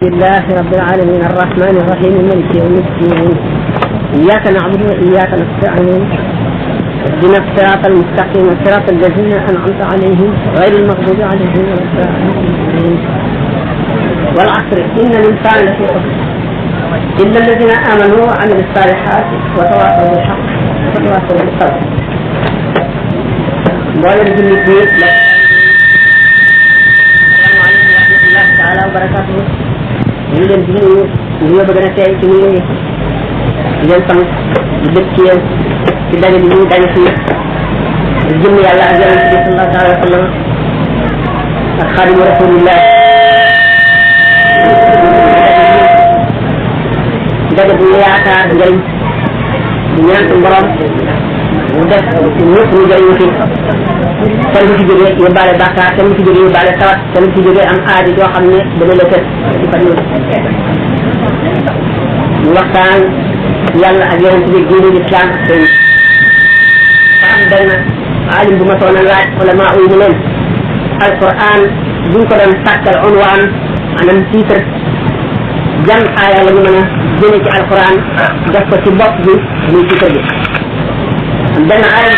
لله رب العالمين الرحمن الرحيم مالك يوم الدين إياك نعبد وإياك نستعين اهدنا الصراط المستقيم صراط الذين أنعمت عليهم غير المغضوب عليهم ولا الضالين والعصر إن الإنسان لفي خسر إلا الذين آمنوا وعملوا الصالحات وتواصوا بالحق وتواصوا بالصبر mboolem jullit ñi asalaamaaleykum wa rahmatullahi taala wa barakatuhu ñu leen di nuyu ñu bëgg na tey ci nuyu di leen sant di dëkk ci yéen ci daje bi ñu daje fii di jëm yàlla ak yonent bi sallallahu alayhi wa sallam ak xaadimu rasulillah daje bu ñu yaakaar njëriñ di ñaan suñu borom mu def ñëpp ñu jëriñu fi kenn ci jógee yóbbaale bàkkaar kenn ci jógee yóbbaale tawat kenn ci jógee am aaji yoo xam ne dana la tëj ci fan yii ñu waxtaan yàlla ak yonent bi diine l'islam tey am benn alim bu ma soona laaj ulama yi ñu leen alquran buñ ko doon sàkkal unwaan maanaam titre jan aaya la ñu mën a jëlee ci alquran def ko ci bopp bi muy titre bi benn aaya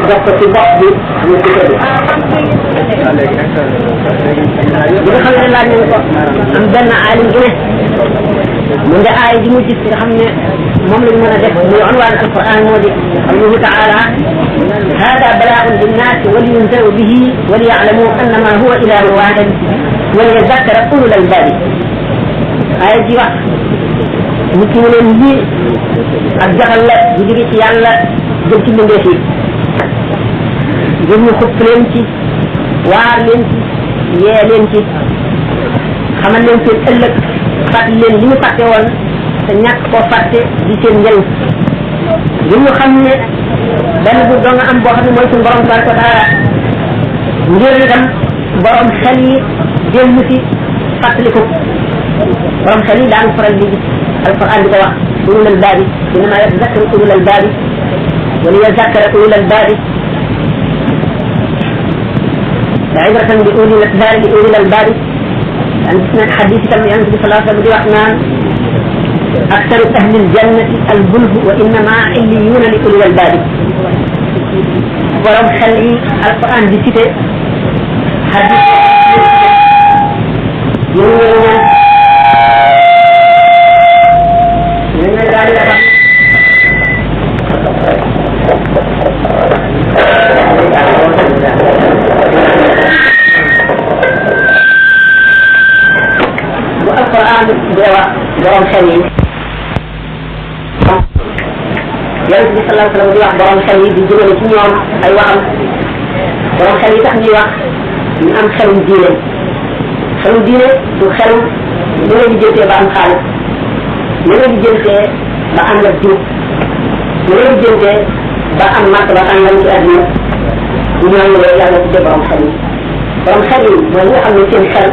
def ko ci bopp bi ñu ci kër bi nga xam ne laaj nañu ko am benn aalim bu ne mu nga aay ji mu gis nga xam ne moom lañu mën a def muy unwaan alquran moo di qawluhu taala hada balaagun linnaasi wa liyunzaru bihi wa liya'lamu annama huwa ilahun waahid wa liyadhakkara ulul albaabi aaya ji wax nit ñi leen lii ak jaxal la bu jóge ci yàlla jëm ci mbindeef yi ngir ñu xupp leen ci waar leen ci yee leen ci xamal leen seen ëllëg fàttali leen li ñu fàtte woon te ñàkk koo fàtte di seen njëriñ ngir ñu xam ne benn bu doo nga am boo xam ne mooy suñu borom tabaraka wa taala ngir itam borom xel yi dellu si fàttali ko borom xel yi daan faral di gis alquran di ko wax ulul albaabi innama yatazakkaru ulul albaabi wa liyazakkara ulul albaabi عبرة بأولي الأسباب بأولي الألباب عن حديث كما ينزل صلى الله عليه وسلم بوحنان أكثر أهل الجنة البلد وإنما عليون لأولي الألباب ولم خلي القرآن بسيطة حديث borom xel yi yonent bi sallallahu alayhi wa sallam di wax borom xel yi di jëmale ci ñoom ay waxam borom xel yi tax ñuy wax ñu am xelum diine du xelum li nga lijjantee ba am xaalis li nga lijjantee ba am la jiw li nga lijjantee ba am màtt ba tàngam ci àdduna ñooñu la yàlla tuddee borom xel yi mooy ñi nga xam ne seen xel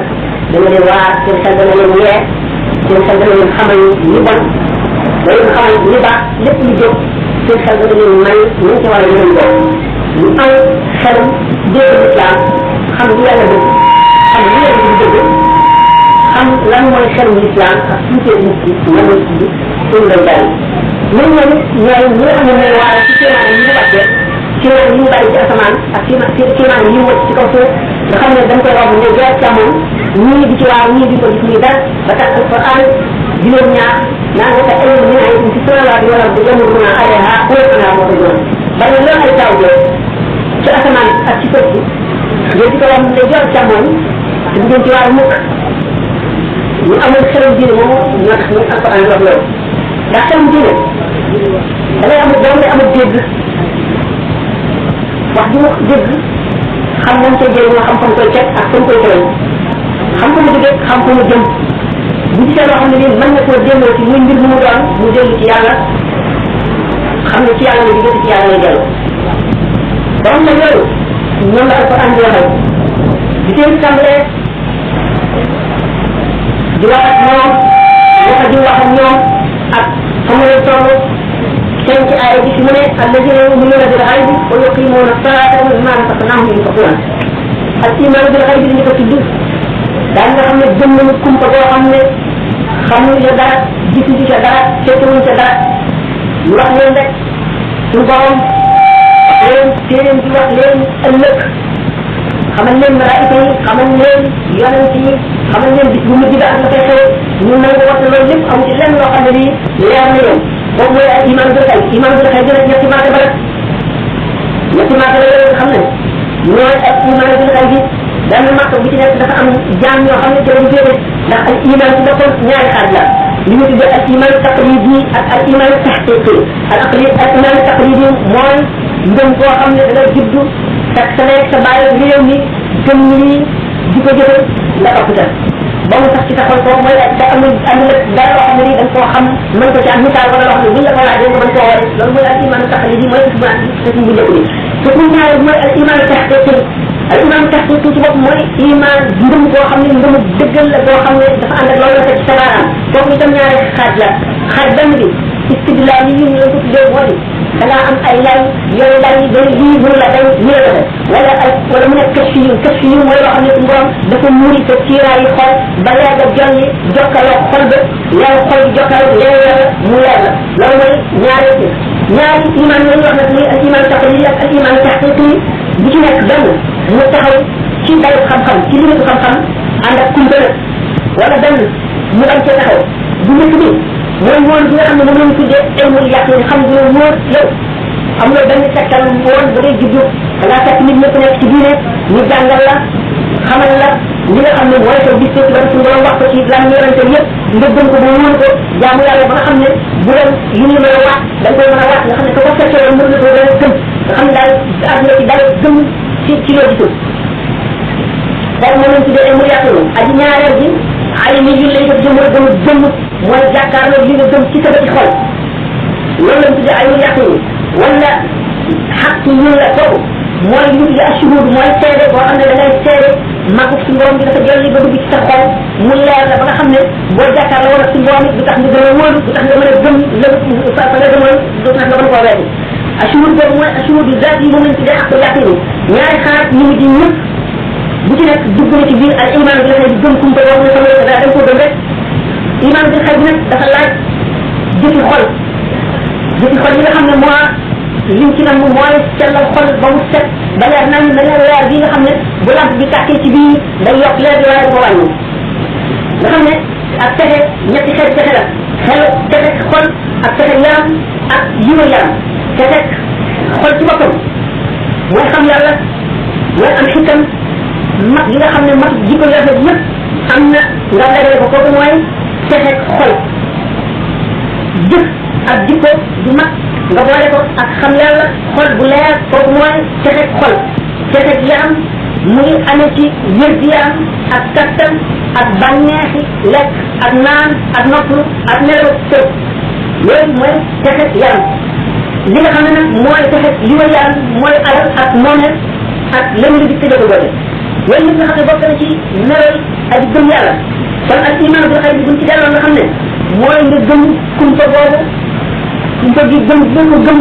dana leen waar seen xel dana leen yee seen xel dana leen xamal ñi bon da leen xamal ñi baax lépp lu jóg seen xel dana leen may ñu ci war a leen doon ñu am xelum dégg lislaam xam li yàlla bëgg xam li yàlla di dëgg xam lan mooy xelum lislaam ak suutee nit ki lan mooy tudd suñu lay bàyyi ñun ñooñu ñooy ñi nga xam ne ñooy waare ci kéemaan yi ñu wàccee kéemaan yi ñu bàyyi ci asamaan ak kéemaan yi ñu wàcc ci kaw suuf nga xam ne dañ koy wax ne jaar càmmoñ ñii di ci waaw ñii di ko gis ñii dara ba tax alquran juróom ñaar naan nga ay ñu ay ci salawaat wala bu yamuruna alayha qulna mo ko doon bari la ay taw de ci asamaan ak ci suuf ngeen di ko wax ne jaar càmmoñ te bu ngeen ci waaw mukk ñu amul xelum diine moomu ñoo tax ñu alquran wax loolu ndax xelum diine da ngay amul doom day amul dégg wax ji wax dégg xam nañ ca jëriñoo xam fa mu koy teg ak fa mu koy tëral xam ko mu jógee xam ko mu jëm bu gisee loo xam ne nii mën na koo delloo ci muy mbir mu doon mu dellu ci yàlla xam ne ci yàlla la jóge ci yàlla lay dellu borom nag yooyu ñoom la alquran di waxal di seen tàmbalee di wax ak ñoom waxa di wax ak ñoom ak fa mu leen toll seen ci aaya bi fi mu ne alladina yuminuna bil xaybi wa yuqimuna salata wa mimma razaqnahum yunfiqun ak iman bil xaybi dañu ko tudd daan nga xam ne gëm nañu kumpa boo xam ne xamuñ ca dara gisuñu ca dara seetluñ ca dara ñu wax leen rek suñu borom leen téeréem di wax leen ëllëg xamal leen malaayika yi xamal leen yonent yi xamal leen bis bu mujj ba ak la fay xew ñu nangu wax loolu lépp amu ci lenn loo xam ne nii leer na leen boobu mooy ak iman bil xayb iman bil xayb nag ñetti maata ba rek ñetti maata la yooyu xam ne ñooy ak iman bil xayb bi benn màkk bu ci nekk dafa am jaam ñoo xam ne ca lañu féete ndax al iman ci boppam ñaari xaaj la li ñu tuddee al iman taqlidi ak al iman tahqiqi al iman taqlidi mooy ngëm koo xam ne da nga juddu fekk sa nekk sa bàyyi réew mi gëm ni di ko jëfe nga topp ca ba mu sax ci sa xol kooku mooy da amul dara loo xam ne nii da nga koo xam mën ko ci am misaal wala loo xam ne buñ la ko laajee nga mën koo wane loolu mooy al iman taqlidi mooy su bu njëkk bi su ñaareel mooy al iman tahqiqi al iman tahqiqi ci bopp mooy iman ngëm koo xam ne ngëmu dëggal la koo xam ne dafa ànd ak loolu la teg ci sa baaraam kooku itam ñaari xaaj la xaaj benn bi istidlaal yi ñu ko tuddee moo di da ngaa am ay lay yooyu lay yi day lii mënu la day nii la def wala mu nekk kës fi yu mooy loo xam ne suñu borom dafa muri sa ciiraayi xol ba leer ga jolli jokkaloo xol ba leer xol bi jokkaloo leer yàlla mu leer la loolu mooy ñaareel bi ñaari iman yooyu wax nag muy al iman taqlidi ak al iman tahqiqi bu ci nekk benn mu taxaw ci dayu xam-xam ci limitu xam-xam ànd ak kumpa nag wala benn mu bañ cee taxaw bu njëkk bi mooy woon bi nga xam ne moom lañu tuddee ilmul yaqin xam nga wóor yow xam nga benn tegtal woon ba ngay juddu da ngaa fekk nit ñëpp nekk ci diine ñu jàngal la xamal la li nga xam ne mooy sa bis ci ba suñu borom wax ko ci lan yorante yëpp nga gëm ko ba wóor ko jaamu yàlla ba nga xam ne bu doon yu ñu mën a waat da nga koy mën a waat nga xam ne ko ko fekkee woon mën na ko dana gëm nga xam ne daal àdduna ci dara gëm ci loo gisul kon moom lañ tuddee ilmul yaqin aji ñaareel bi ay ni yu lañ ko tuddee mooy gëm mooy jàkkaarloo li nga gëm ci sa bëti xol loolu lañ tuddee ay yaqin wala xaq yu la kooku mooy lu tuddee ashuhud mooy seede boo xam ne da ngay seede màggu suñu borom bi dafa jolli ba dugg ci sa xol mu leer la ba nga xam ne boo jàkkaarloo wala suñu borom it du tax nga gën a wóolu du tax nga mën a gëm la fa nga demoon du tax nga mën koo weddi ashuhud boobu mooy ashuhud zaat yi moom lañ tuddee xaqu yaqin ñaari xaaj ñu mujj ñëpp bu ci nekk dugg na ci biir al iman bi dafay gëm kumte boo xam ne sama da nga ko gëm rek iman bi xëy nag dafa laaj jëfi xol yi nga xam ne moo liñ ci nam mooy sellal xol ba mu set ba leer nañ na leer bi nga xam ne bu lamp bi tàkkee ci biir day yokk leer bi waaye du ko wàññi nga xam ne ak pexe ñetti xeeti pexe la xel pexe xol ak pexe yaram ak yiwa yaram pexe xol ci boppam mooy xam yàlla mooy am xikam mag yi nga xam ne mag jikko yu rafet yëpp am na nga dajale ko kooku mooy pexe xol jëf ak jikko du mag nga boole ko ak xam yàlla xol bu leer kooku mooy pexe xol pexe yaram mu ngi amee ci wér gi yaram ak kattan ak bànneexi lekk ak naan ak noppalu ak nelaw tëb yooyu mooy pexe yaram li nga xam ne nag mooy pexe li ma yaram mooy alal ak moomeel ak lenn li di tëjee ko doole yooyu yëpp nga xam ne bokk na ci meroy ak gëm yàlla kon ak iman bi xëy buñ ci delloo nga xam ne mooy nga gëm kumpa boobu kumpa gi gëm ko gëm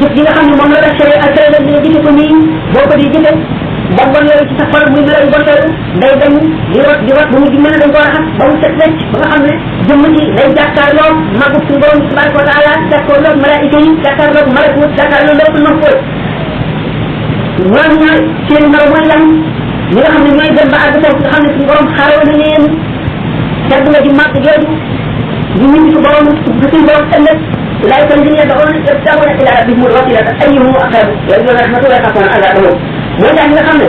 jëf gi nga xam ne moom la la sere ak tere nga jëfe ko nii boo ko di jëfe bon bon yooyu ci sa xol muy meroy bon yooyu day dañ di wat ba mu di mën a dañ ko raxas ba mu set wecc ba nga xam ne jëmm ji day jàkkaarloo màggu suñu borom tabaraka wa taala jàkkaarloo malaayika yi jàkkaarloo malakut jàkkaarloo lépp nopp koy ñooñu ñooy seen melo mooy lan ñi nga xam ne ñooy dem ba àgg foofu nga xam ne suñu borom xaaral na leen tedd nga di màgg jooju ñu ñibbi su borom suñu borom ëllëg laay kon diñu doxoon yabtaxuna ila rabbihim alwasilata ayyuhum aqrab yarjuna rahmatahu wa yaxafuna azabahu mooy daal ñi nga xam ne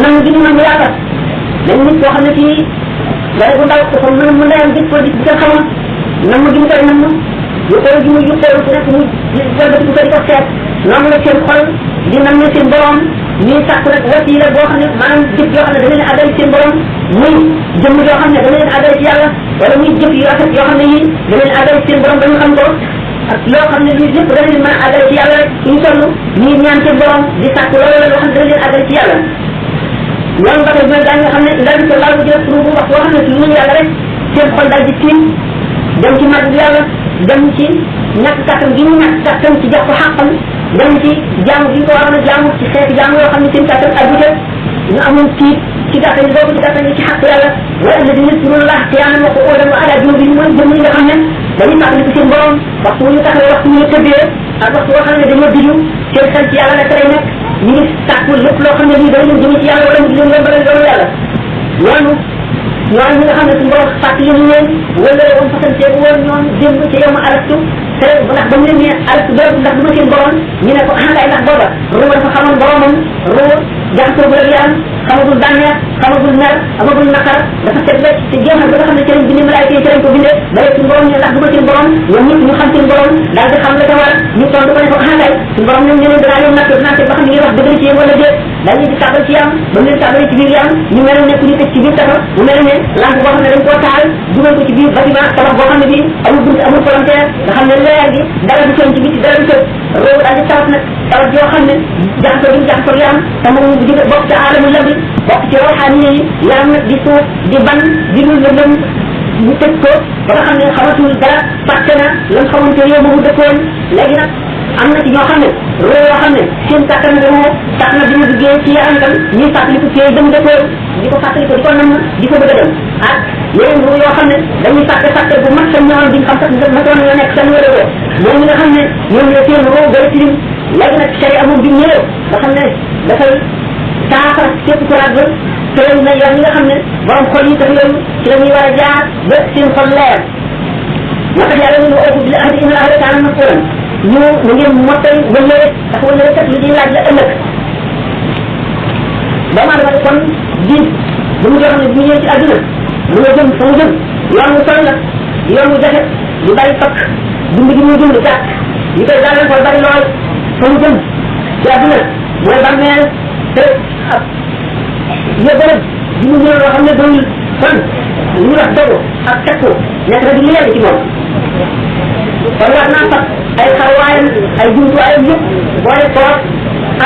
nangu gi ñu nangu yaakaar dañ nit koo xam ne kii day bu ndaw dafa mën mu ndeyam gis ko di ko xamoon nangu gi mu koy nangu yu xool gi mu yu xool ku nekk mu jëlbati ko di ko seet noonu la seen xol di nangu seen borom ñuy sàkk nag wasila boo xam ne maanaam jëf yoo xam ne dana leen àggal seen borom muy jëmm joo xam ne dana leen àggal ci yàlla wala muy jëf yu rafet yoo xam ne yii da leen àggal seen borom ba ñu xam ko ak loo xam ne lii lépp da leen mën a àggal ci yàlla rek suñu toll ñuy ñaan seen borom di sàkk loolu la loo xam ne da leen àggal ci yàlla loolu ba tey mooy daañu nga xam ne ndax ko laal bu jël pour bu wax boo xam ne su ñu yàlla rek seen xol daal di tiim dem ci mag yàlla dem ci ñàkk kàttan gi ñu ñàkk kàttan ci jox ko xàqam dem ci jaamu gi ñu ko waroon a jaamu ci xeeti jaamu yoo xam ne seen kàttan ajute ñu amoon tiit ci gàttal yi boobu ci gàttal yi ci xàq yàlla wa alladina yadkuruna qiyaman wa qu'udan wa ala junubihim mooy jëm yi nga xam ne dañuy fàttaliku seen borom waxtu wu ñu taxawee waxtu wu ñu tëddee ak waxtu boo xam ne dañoo diju seen xel ci yàlla rek lay nekk ñu ngi sàkku lépp loo xam ne lii day leen jëm ci yàlla wala mu di leen yombalal loolu yàlla ñooñu ñooñu ñi nga xam ne suñu borom fàttali ñu leen wala woon fasanteegu woon ñoom démb ci yow ma alastu te ndax ba mu leen ne alastu boobu ndax du ma seen borom ñu ne ko àngaay ndax booba ruu dafa xamoon boromam ruu jaxasoo bu la yaram xamagul bànneex xamagul mer amagul naqar dafa set wecc te jeexal ba nga xam ne ci lañ bindee malaayka yi ci lañ ko bindee ba rek suñu borom ñu ndax du ma seen borom ñoom ñëpp ñu xam seen borom daal di xam la ca war ñu tontu ko ne ko àngaay suñu borom ñoom ñeneen danaa leen natt dinaa seet ba xam ne ngeen wax dëgg ci yéen wala déet dañuy di tàbbal ci yam ba mu leen tàbbale ci biir yam ñu mel ne ku ñu tëj ci biir tafa mu mel ne lampe boo xam ne dañ koo taal dugal ko ci biir bâtiment tabax boo xam ne bii amul bunt amul frontière nga xam ne leer gi dara du feeñ ci biir dara du tëj réew daal di tawat nag tawat yoo xam ne jaxasoo gi jaxasoo yam te moom bu jóge bokk ci aalamu labi bokk ci roxaani yi yaram nag di suuf di ban di lu lëndëm ñu tëj ko ba nga xam ne xamatul dara fàtte na lam xamante réew moomu dëkkoon léegi nag am na ci ñoo xam ne réew yoo xam ne seen kàttan damoo tax na dina duggee ci yaram tam ñuy fàttaliku fee dem dëkkoon di ko fàttaliku di ko namm di ko bëgg a dem ak yeneen réew yoo xam ne dañuy fàtte bu mat sañ ñëwoon duñ xam sax matoon ñoo nekk seen wér wér moom ñi nga xam ne ñoom ñoo seen réew gën a tilim léegi nag sari amul bi ñëw nga xam ne dafay saafara képp ku ràgg tëral na yoon yi nga xam ne borom xol yi tax yooyu ci la ñuy war a jaar ba seen xol leer moo tax yàlla ñu oofu bil ahdi inna ahda kaana mas'uulan ñu na ngeen mottal wëllëre ndax wëllëre kat lu ñuy laaj la ëllëg doomu aadama kon diin bu mu joo xam ne bu ñëwee ci àdduna mu nga jëm fa mu jëm yoon wu sori la yoon wu jafe lu bari fakk dund gi muy dund gàtt li koy daaneel ko bari lool fa mu jëm ci àdduna mooy bàmmeel te ak yóbbalam di mu ñëw loo xam ne doyul kon li ñu wax dogu ak tekku nekk na di lu yàgg ci moom kon war naa fat ay xarwaayam ay jumtuwaayam yëpp boole toog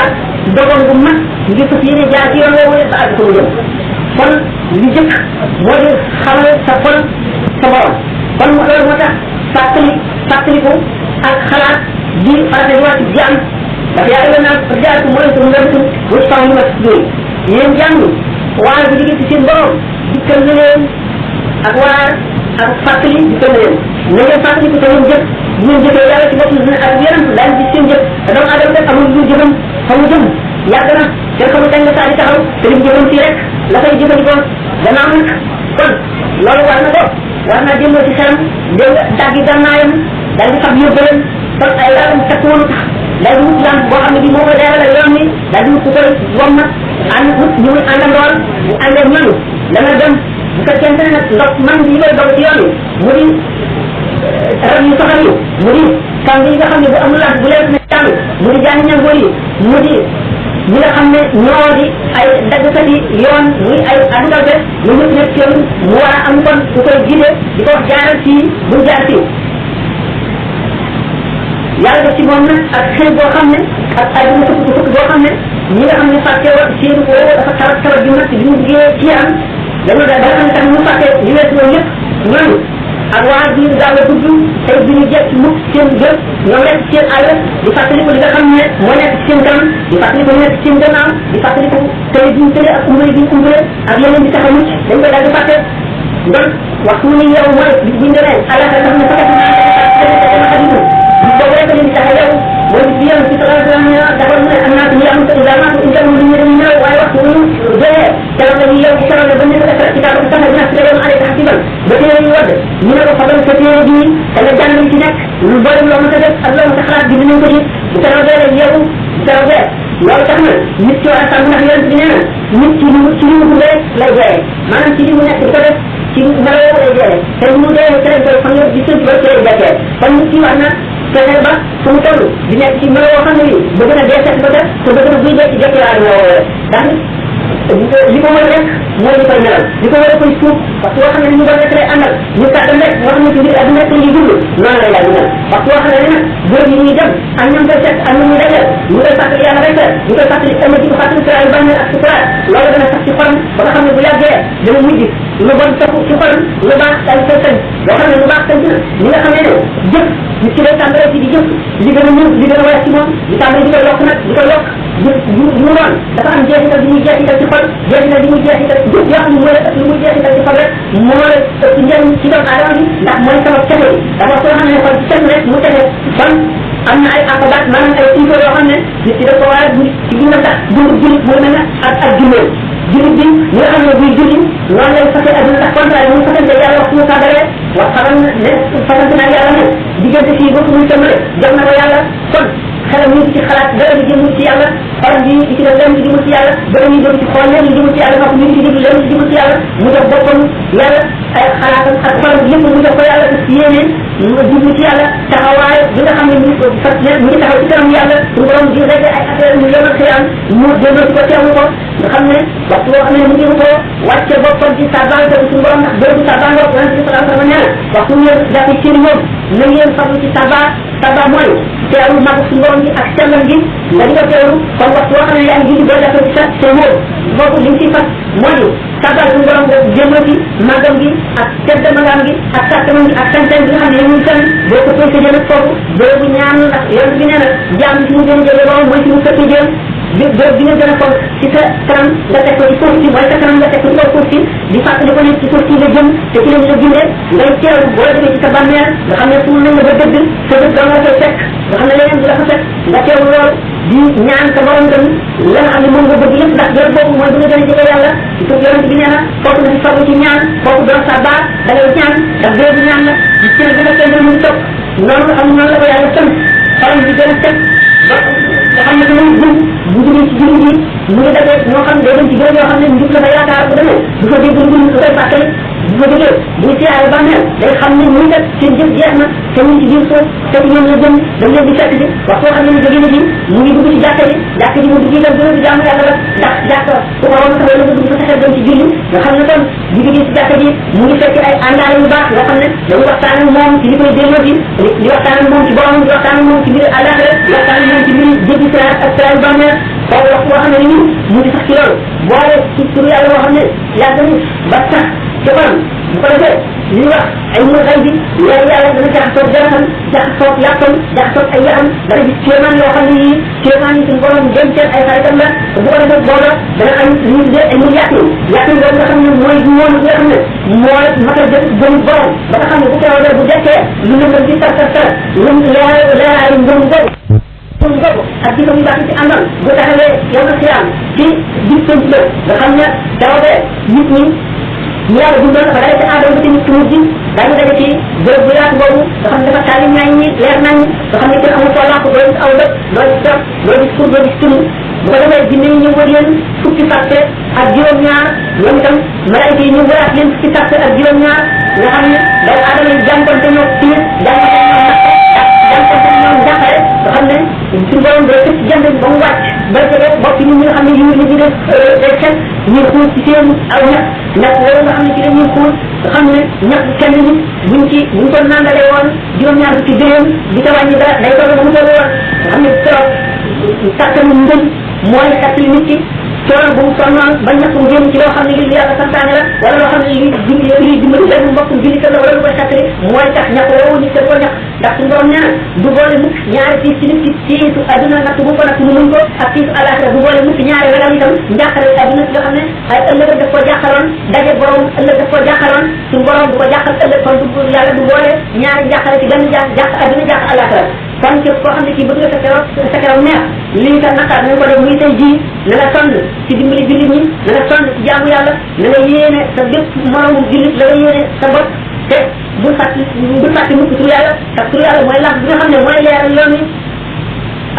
ak dogoon bu mag ngir fas yéene jaar ci yoon woowu ba àgg fa mu jëm kon li jëkk moo di xamal sa xol sa borom kon loolu moo tax fàttaliku ak xalaat di farata di wàcc jaam ndax yaa ngi naan jaaratu mooy su ngëmtum bu ci faw ñu mat yooyu yéen jàng waar bi liggéey ci seen borom dikkal na leen ak waar ak fàttali dikkal na leen na ngeen fàttaliku te ngeen jëf bu ngeen jëfee yàlla ci bopp ak yeneen daal ci seen jëf te doomu aadama def amul lu jëfam fa mu jëm yàgg na kenn xamul kañ la saa di taxaw te lim jëfam fii rek la koy jëfandikoo gannaaw nag kon loolu war na ko war naa delloo ci xelam dégg daggi gannaayam daal di fab yóbbaleen kon ay laalam takk woonu tax daal di wut lamp boo xam ne bii moo koy leeralal yoon wi daal di wut ku koy wommat ànd wut ñu muy àndandoor bu àndee ñooñu dana dem bu fekkente ne nag ndox man yi koy dog ci yoon wi mu di rab yu soxal yi mu di kàng yi nga xam ne bu amul lamp bu leer ne tàng mu di jaani ñangoor yi mu di ñi nga xam ne ñoo di ay daggkat yi yoon muy ay àndalbe ñu ñëpp nekk ci yoon mu war a am kon ku koy gide di ko jaaral fii bu jaar fii yàlla def ci moom nag ak xëy boo xam ne ak àdduna fukk boo xam ne ñi nga xam ne fàtte wa seen woo dafa tawat tawat bi nag bi ñu buggee ci yaram dañu da nga xam ne tax ñu fàtte ñu wees loolu yëpp ñooñu ak waa biir gaaw a dugg tey bi ñu jekk mukk seen jëf ñoom rek seen àll di fàttaliku li nga xam ne moo nekk ci seen kanam di fàttaliku nekk ci seen gannaaw di fàttaliku tële bi ñu tële ak umbale bi ñu umbale ak yeneen di tax a mucc dañ koy daal di fàtte donc waxtu ni yow mooy buñ demee àllaka tax na fakat naa boobu rek leen di tax a yow mooy bi yow ci sallallahu alayhi wa sallam dafa mu ne am naa ñu am ko islaamaatu in jamu ñu ñu ñëw waaye waxtu ñu joxee keroog la ñu yow ci keroog la ba ñu ko def ci kaabu tax na ci yow alay tahsiban ba téere ñu wadd ñu ne ko fabal sa téere bi da nga jàng li ci nekk lu boole loo mën a def ak loo mën a xalaat bi dinañ ko ci bu keroogee rek yow bu keroogee loolu tax na nit ci war a sàmm ndax yonent bi nee na nit ci li mu rek lay jeexee maanaam ci li mu nekk di ko def ci meloo lay jeexee te bu mu dee keneen koy fan yëpp di sënt ba ci lay jeexee kon nit ci war na fexe ba fu mu toll di nekk ci melo yoo xam ne bi bëgg na dee set ba def te bëgg na buy dee ci jekkiwaale woo ndax li ko mën rek mooy li koy melal li ko war a koy suuf parce que yoo xam ne ñu bon rek lay àndal ñu kàttan rek moo xam ne ci biir àdduna rek lañuy dund noonu lay daal di mel parce que yoo xam ne nag bërëb yi ñuy dem ak ñoom koy fekk ak ñoom ñu dajal ñu koy fàttali yàlla rek ñu koy fàttali ëllëg di ko fàttali siraay bàmmeel ak sukuraat loolu dana sax ci xolam ba nga xam ne bu yàggee dana mujj lu bon topp ci xolam lu baax daal koy sañ boo xam ne lu baax sañ na ñi nga xam ne jëf nit ki day tàmbalee ci di jëf li gën a ñëw li gën a woyof ci moom di tàmbali di ko yokk nag di ko yokk mu doon dafa am jeexital di muy jeexital ci xol jeexital di muy jeexital jëf yoo xam ne mooy lu muy jeexital ci xol rek moo la ëpp njëriñ ci doomu aadama bi ndax mooy sama texe dafa soo xam ne xol ci kenn rek mu texe kon am na ay akabaat maanaam ay tiito yoo xam ne nit ki daf ko war a ci dundam ndax dund julit mooy mel na ak julleel julit bi ñi nga xam ne buy julli noonu lay fase aduna ndax contraire muy fasante yàlla wax suñu sàggalee wax xamal ne fasante naa yàlla ne diggante fii ba muy tëmbale jox na ko yàlla kon xelam ñu ci xalaat dara di jëmul ci yàlla xolam bi di ci def lenn di jëmul ci yàlla dara ñu jëm ci xool lenn di jëmul ci yàlla ñu ci déglu lenn di jëmul ci yàlla mu jox boppam yàlla ay xalaatam ak xolam lépp mu jox ko yàlla ci yéene mu jublu ci yàlla taxawaay bi nga xam ne ñu ko fas ne mu ngi taxaw ci kanam yàlla suñu borom di rek ay affaire mu yomal xiyam mu delloo ci ko teewlu ko nga xam ne waxtu boo xam ne mu ngi ko wàcce boppam ci sabal te suñu borom ndax bërëbu sabal nga ko ci sallallahu alayhi wa sallam waxtu ngeen dafa ci moom na ngeen farlu ci sabal mooy teewlu mag suñu borom gi ak sellam gi nga di ko teewlu kon waxtu boo xam ne yaa ngi julli boo defee ci sa te moom boobu li mu ciy fas mooy sabal suñu borom nga jëmmal gi magam gi ak tedd magam gi ak sàttamam gi ak sañ-sañ bi nga xam ne ñu tan boo ko koy sëjee nag foofu bërëbu ñaan ndax yonent bi nee na jaam ci mu gën a jege borom mooy ci mu fekk jëm bërëb bi nga gën a fonk ci sa kanam nga teg ko ci suuf si mooy sa kanam nga teg ko ci kaw suuf si di fàttali ko ne ci suuf si nga jëm te ci lañ la bindee ngay teewlu boo demee ci sa bàmmeel nga xam ne suul nañ la ba dëgg sa dëgg da nga koy fekk nga xam ne leneen du la fa fekk nga teewlu loolu di ñaan sa borom dem la nga xam ne moom nga bëgg lépp ndax bërëb boobu mooy bi nga gën a jege yàlla ci suuf yonent bi nee na foofu na di farlu ci ñaan foofu doon sa baax da ngay ñaan ndax bërëb bi ñaan la di cër bi nga kenn muy topp noonu nga xam ne noonu la ko yàlla sant xolam di gën a teg ba nga xam ne dañuy gën bu jógee ci jullit yi mu ngi dajee ñoo xam ne day dem ci bërëb yoo xam ne njub la fa yaakaar bu demee du fa dégg lu koy fàttali bu fa jógee buy siyaare bàmmeel day xam ne muy kat seen jëf jeex na te mu ngi ci biir suuf te ñoom la jëm dañ leen di fekk si wax soo xam ne ni jóge na ji mu ngi dugg ci jàkka ji mu dugg itam gën a di jaamu yàlla la ndax jàkka ku ko waroon sax la nga dugg sa xel dem ci julli nga xam ne kon bu jógee ci jàkka ji mu ngi fekk ay àndaale yu baax nga xam ne dañuy waxtaan ak moom ci li koy delloo ji di waxtaan ak moom ci borom di waxtaan ak moom ci mbiri àllaaxira di waxtaan ak moom ci mbiri jéggi siraat ak siraat bàmmeel kooku wax boo xam ne ni mu ngi sax ci loolu boole ci turu yàlla boo xam ne yàgg na ba sax ci xolam bu ko defee li ñuy wax ay mur xay bi leer yàlla dana jaxasoog daraxam jaxasoog yàppam jaxasoog ay yaxam dana gis kéemaan yoo xam ne yii kéemaan yi suñu borom gën seen ay xaritam la bu ko defee booba dana am li ñu tuddee ay mur yàqin yàqin boobu nga xam ne mooy moom nga xam ne mooy matal jëf gëm borom ba nga xam ne bu keroogee bu dekkee lu lëndëm di tar lum leeraayu ngëm boobu suñu bopp ak di ko ñu baax ci àndal bu taxawee yow na siyaam ci gis seen ci nga xam ne keroogee nit ñi ñu yàlla dundoon dafa daje ci aadama ba ci nit ki mujj daañu daje ci bërëb bu yaatu boobu nga xam ne dafa taali ñaañ ñi leer nañ nga xam ne kenn amul foo làq doo gis aw dëkk doo gis def doo gis tur doo gis tund bu ko defee jinne yi ñu wër leen fukki fàtte ak juróom-ñaar ñoom itam malaayika yi ñu wëraat leen fukki fàtte ak juróom-ñaar nga xam ne doomu aadama yi jànkonte ñoo tiir jànkonte ñoom jàqare nga xam ne suñu borom day fekk jant bi ba mu wàcc ba jege bopp ñi nga xam ne yu ñu def xel ñu xuus ci seen aw ñax loolu nga xam ne ci la ñuy xuus nga xam ne ñax kenn nit buñ ko nandalee woon juróom-ñaar fukki dërëm di ca wàññi dara day toll ba mu toll woon nga xam ne trop kàttanu ngëm mooy kàttali nit ki coono bu mu sonnoon ba ñàkk mu génn ci loo xam ne li yàlla santaane la wala loo xam ne li dimbali benn mbokkum jullit la wala lu koy xattali mooy tax ñàkk woowu nit ko ñàkk ndax suñu borom nee na du boole mukk ñaari tiis ci nit ki tiisu adduna natt bu ko natt mu muñ ko ak tiisu alaxira du boole mukk ñaari ragal itam njàqare adduna nga xam ne ay ëllëg daf ko jàqaloon daje borom ëllëg daf ko jàqaloon suñu borom du ko jàqal ëllëg kon du yàlla du boole ñaari njàqare ci benn jàq adduna jàq alaxira kon képp koo xam ne kii bëgg nga sa keroog neex lii ka naqar nañ ko def muy tey jii na nga sonn ci dimbali jullit ñi na nga sonn ci jaamu yàlla na nga yéene sa bépp moromu jullit la nga yéene sa bopp te bul fàtte mukk turu yàlla ndax turu yàlla mooy lax bi nga xam ne mooy leeral yoon wi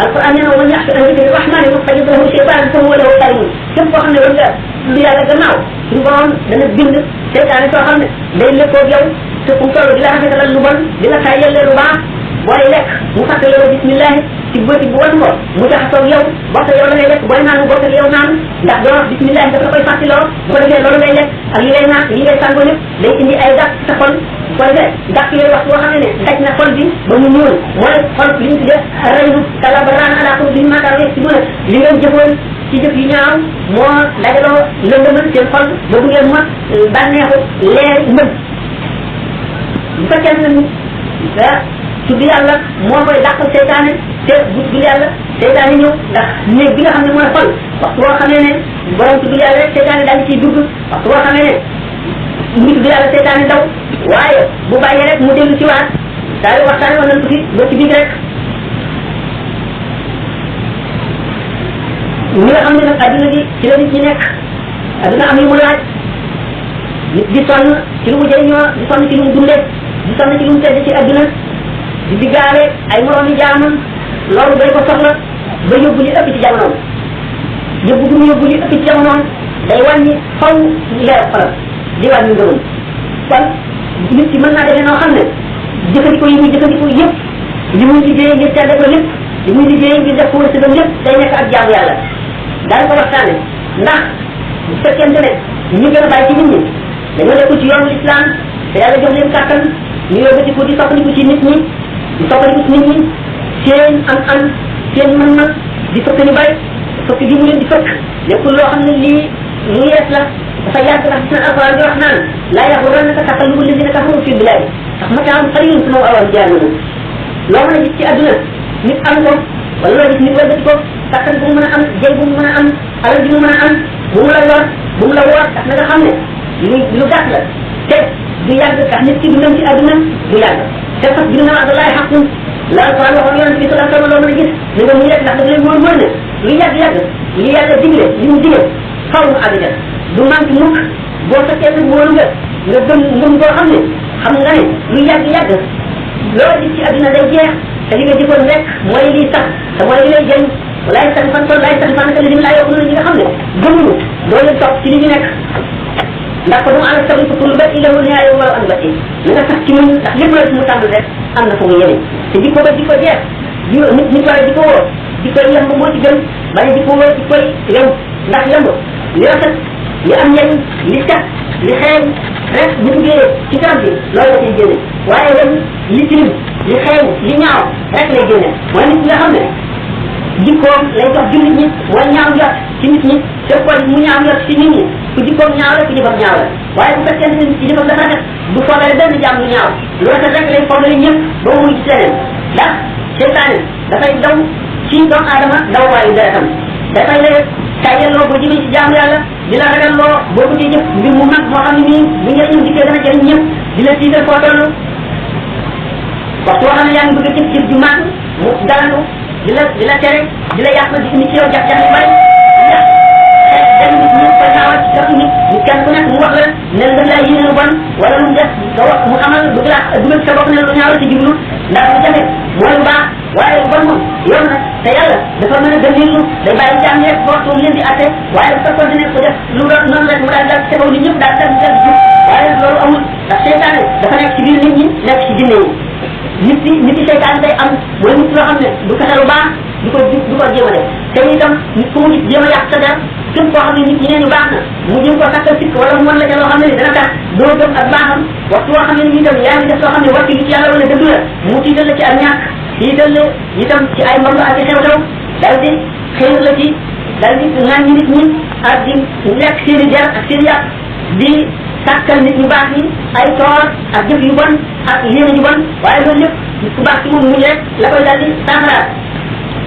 alquran nee na man yaxfi an dikri rahmani mustajib lahu shaytan fa huwa lahu qarinun képp koo xam ne war nga tudd yàlla gannaaw suñu borom dana bind seytaane soo xam ne day lëkkoog yow te fu mu toll di la rafetalal lu bon di la tayyale lu baax booy lekk mu fàttali la bismillah ci bëti bu wan ko mu jaxasoo yow bokk yow la ngay lekk booy naan mu bokk yow naan ndax doo wax bismillah dafa la koy fàttaloo bu ko defee loolu ngay lekk ak li ngay naan li ngay sàngoo lépp day indi ay gàtt sa xol bu ko defee gàtt yooyu wax boo xam ne daj na xol bi ba mu ñuul mooy xol li ñu tuddee raynu kala ba raan ala ko bi maakaar si mu ne li ngeen jëfoon ci jëf yu ñaaw moo dajaloo lëndëmal seen xol ba du ngeen mot bànneexu leer mbëgg bu fekkee ne tudd yàlla moo koy dàqal seytaane te bu tudd yàlla seytaane ñëw ndax néeg bi nga xam ne mooy xol waxtu boo xamee ne borom tudd yàlla rek seytaane daal di ciy dugg waxtu boo xamee ne mu ngi tudd yàlla seytaane daw waaye bu bàyyee rek mu dellu ci waat daal di waxtaane woon nañ ko fi ba ci biir rek ñi nga xam ne nag adduna bi ci la nit ñi nekk adduna am yu mu laaj nit di sonn ci lu mu jëriñoo di sonn ci lu mu dundee di sonn ci lu mu tedd ci adduna di diggaale ay moroomi jaamam loolu day ko soxla ba yóbbu li ëpp ci jamonoom yóbbu bu mu yóbbu li ëpp ci jamonoom day wàññi faw leer xolam di wàññi ngëmam kon nit ki mën naa defee noo xam ne jëfandikoo yi muy jëfandikoo yëpp li muy liggéey ngir tedd ko lépp li muy liggéey ngir def ko wërsëgam lépp day nekk ak jaamu yàlla daan ko waxtaane ndax bu fekkente ne ñu gën a bàyyi ci nit ñi dañoo nekkul ci yoonu islam te yàlla jox leen kàttan ñu yóbbatiku di soppandiku ci nit ñi di soppandiku ci nit ñi seen am seen mën-mën di fëkk ñu bari fëkk gi mu leen di fëkk nekkul loo xam ne lii lu yees la dafa yàgg ndax gis na alquran di wax naan laa yaxurannaka taqallubu llazina kafaru fi bilaad ndax mataa'un qaliilun summa ma'waahum jahannam loo mën a gis ci àdduna nit am ko wala loo gis nit wëlbati ko kattan bu mu mën a am jëy bu mu mën a am alal ji mu mën a am bu mu la lor bu mu la woor ndax na nga xam ne lu gàtt la te du yàgg ndax nit ki dundam ci àdduna du yàgg te fas bi na Abdoulaye xaqun la alquran waxoon yonent bi sallallahu alayhi wa sallam loo mën a gis ni nga muy rek ndax daf lay wóor wóor ne lu yàgg-yàgg li yàlla digle li mu digle faw mu àgg ca du manque mukk boo fekkee nag wóolu nga gëm ngëm boo xam ne xam nga ne lu yàgg-yàgg loo gis ci àdduna day jeex te li nga jëfoon rek mooy liy sax te mooy li lay jëriñ walaay sax fan kon laay sax fan que li laa yokk noonu ñi nga xam ne gëmuñu doo leen topp ci li ñu nekk ndax ko dama ala sabri ko pour bët ila wala yaay wala an bët li nga sax ci muñ ndax lépp la mu tàmbali rek am na fu mu yéene te jikko ba jikko jeex nit war a jikko woo di koy yemb moo ci gën bañ a jikko woo di koy yemb ndax yemb li rafet li am njëriñ li set li xeeñ rek bu duggee ci garab bi loolu la ciy génne waaye ren li tilim li xeeñ li ñaaw rek lay génne mooy nit nga xam ne jikkoom lay jox jullit ñi mooy ñaaw njort ci nit ñi te ko mu ñaaw njort ci nit ñi ku jikkoom ñaaw la ku jëfam ñaaw la waaye bu fekkee ne ci jëfam dafa rafet du foogale benn jàmm lu ñaaw lu rafet rek lay foogale ñëpp ba mu ci leneen ndax seytaane dafay daw ci doomu aadama daw waayu deretam dafay lay tàyyelloo boo jëmee ci jaamu yàlla di la ragalloo boo ko ci jëf mbir mu mag moo xam ne nii bu njëriñam dikkee dana jëriñ ñëpp di la tiital foo toll waxtu boo xam ne yaa ngi bëgg a jëf ju mag mu dalandu di la tere di la yàq di indi ci yow jax-jax yu bari ndax xeet nit ñi ko ñaawal ci def nit nit kenn ku nekk mu wax la ne la laa yéene lu bon wala lu mu def nga wax mu xamal bëgg laa dugal sa bopp ne lu ñaaw la ci jublu ndax lu jafe mooy lu baax waaye lu bon moom yoon na te yàlla dafa mën a gëndilu day bàyyi jaam rek waxtu leen di atte waaye dafa continué ko def lu doon noonu rek mu daal dal ci kaw nit ñëpp daal dal dal jub waaye loolu amul ndax seytaane dafa nekk ci biir nit ñi nekk ci jinne yi nit yi seytaane day am mooy nit loo xam ne du fexe lu baax du ko jéem a def te itam nit ku mu gis jéem a yàq sa der képp koo xam ne nit ñi nee ñu baax na mu jéem koo takkal sikk wala mu mën la ca loo xam ne ni dana tax doo gëm ak baaxam waxtu woo xam ne ni itam yaa ngi def loo xam ne waxtu ci yàlla wala dëgg la mu tiital la ci ak ñàkk tiital la itam ci ay mbamb ak i xew-xew dal di xëyal la ci dal di ŋàññi nit ñi ak di lekk seen i der ak seen yàq di sàkkal nit ñu baax ñi ay toor ak jëf yu bon ak yéene yu bon waaye loolu lépp nit ku baax ci moom muñ rek la koy daal di saafaraat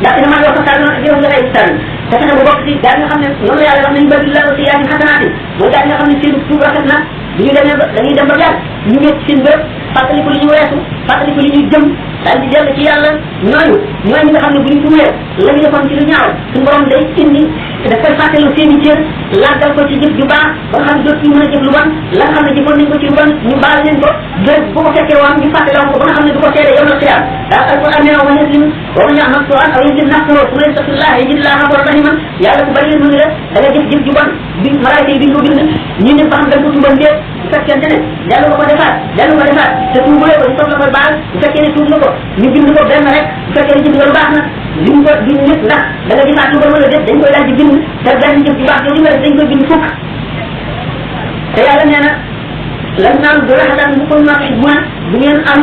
ndax ina maa yoo fa sànn ak yow nga ay sànn te fexe bu bokk ci daal nga xam ne noonu la yàlla wax nañu bëri la aussi yaa ngi xasanaati mooy daal nga xam ne seen tuub rafet na bu ñu demee ba dañuy dem ba yàgg ñu ngi seen bërëb fàttaliku li ñu weesu fàttaliku li ñu jëm daal di dellu ci yàlla ñooñu ñooy ñi nga xam ne bu ñu tuumee la ñu defoon ci lu ñaaw suñu borom day indi daf koy fàttaloo seen i cër làggal ko ci jëf ju baax ba nga xam ne dootuñu mën a jëf lu bon la nga xam ne jëfoon nañ ko ci lu bon ñu baal leen ko bërëb bu ko fekkee woon ñu fàttaloo ko ba nga xam ne du ko seede yow na xiyaam daal alquran nee na wa yaslim wa man ya'mal su'an aw yaslim nafsahu su leen taqillah yajidillah ghafurur rahiman yàlla ku bari leen mu la da nga jëf jëf ju bon bi malaayka yi biñ ko bind ñu ne ba xam da nga ko tumbal ndéet bu fekkente ne dellu ko defaat te tuubulee ko ñu soog la koy baal bu fekkee ne tuub na ko ñu bind ko benn rek bu fekkee ne ci dugal baax na lim ko bind nit ndax da nga gisaat lu ko mën a def dañ koy daal di bind te benn jëf ci baax jooju nga def dañ koy bind fukk te yàlla nee na lan naan du raxataan bu ko naat xidmaan du ngeen am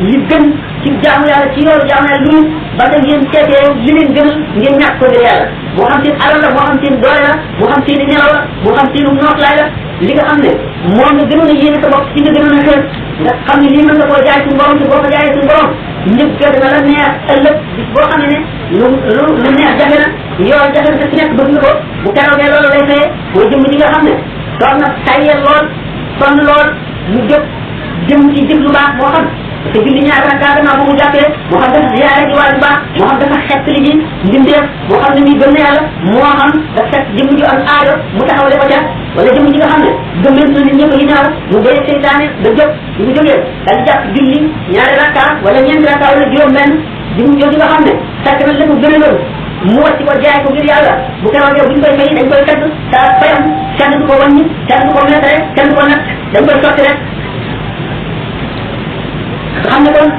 li gën ci jaamu yàlla ci yoonu jaamu yàlla lu ba da ngeen seetee li leen gënal ngeen ñàkk ko ngir yàlla moo xam seen alal la moo xam seen doole la moo xam seen i nelaw la moo xam seen nootlaay la li nga xam ne moom nga gënoon a yéene sa bopp ci nga gënoon a xeer nga xam ne lii mën nga koo jaay suñu borom te boo ko jaayee suñu borom njëg gerte na la neex ëllëg bis boo xam ne lu neex jafe na yoon jafe na te ci nekk bëgg nga ko bu keroogee loolu lay fayee mooy jëmm ji nga xam ne toog na tayee lool sonn lool mu jóg jëm ci jëf lu baax moo xam te julli ñaari rakka gannaaw bu mu jàppee moo xam dafa ziyaare ji waaju baax moo xam dafa xettali ji mbindeef moo xam ne muy gëm na yàlla moo xam dafa fekk jëmm ju am aajo mu taxawale ko ca wala jëmm ji nga xam ne gëmmen na nit ñëpp yi naaw mu dee seytaane da jóg di mu jógee daal di jàpp julli ñaari rakka wala ñeenti rakka wala juróom benn jëmm jooju nga xam ne fekk na la ko gën a loolu mu wàcc ko jaay ko ngir yàlla bu keroogee buñ koy fay dañ koy fekk sa fayam kenn du ko wàññi kenn du ko meetare kenn du ko natt dañ koy sotti rek xam ne kon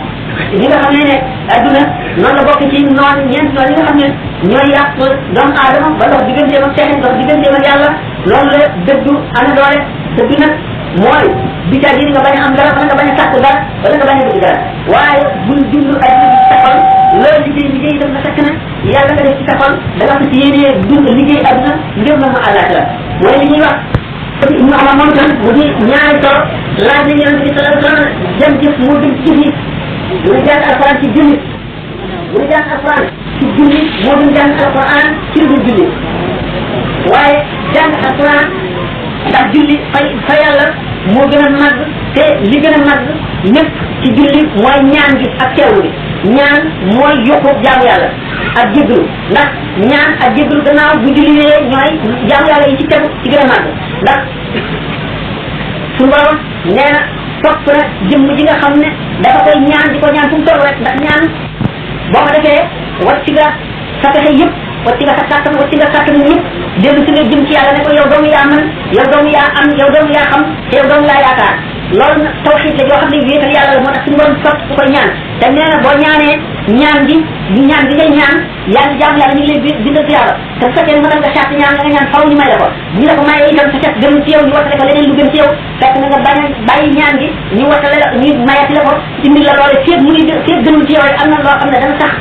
ñi nga xam ne adduna noonu la bokk ci noon ñeent noon yi nga xam ne ñooy yàq doomu aadama ba dox digganteem ak texe dox digganteem ak yàlla loolu la dëddu ana doole dëddu nag mooy bi ca ji nga bañ a am dara wala nga bañ a sàkk dara wala nga bañ a bëgg dara waaye buñ jublu adduna bi sa xol loolu liggéey def na fekk na yàlla nga def ci sa xol da nga ko ci yéenee dund liggéey adduna ngir na mu àllaaxira mooy li ñuy wax ñu ama moom tam mu di ñaari solo laaj nañ yonente bi sallallahu alayhi wa sallam jëm jëf moo gën ci jëf yi mu jàng alquran ci julli mu jàng alquran ci julli moo gën jàng alquran ci lu dul julli waaye jàng alquran ndax julli fa yàlla moo gën a màgg te li gën a màgg ñëpp ci julli mooy ñaan gi ak teewlu gi ñaan mooy yokku jaamu yàlla ak jéggalu ndax ñaan ak jéggalu gannaaw bu julli wee ñooy jaamu yàlla yi ci tegu ci gën a màgg ndax suñu borom nee na topp na jëmm ji nga xam ne dafa koy ñaan di ko ñaan fu mu toll rek ndax ñaan boo ko defee wàcc nga sa pexe yëpp wàcc nga sa kàttan wàcc nga kàttan yëpp dellu si nga jëm ci yàlla ne ko yow doomu yaa mën yow doomu yaa am yow doomu yaa xam te yow doomu laa yaakaar loolu nag tawxiid la joo xam ne wéetal yàlla la moo tax suñu borom sopp ku koy ñaan te nee na boo ñaanee ñaan gi ngay ñaan yaa ngi jaamu yàlla ñu ngi lay bindal ci yàlla te bu fekkee ne mënal nga sàtt ñaan la nga ñaan faw ñu may la ko ñu la ko mayee itam sa set gën ci yow ñu wattale ko leneen lu gën ci yow fekk na nga bañ a bàyyi ñaan gi ñu wattale la ñu mayati la ko indi la loole féet mu ngi féet gënul ci yow rek am na loo xam ne dana tax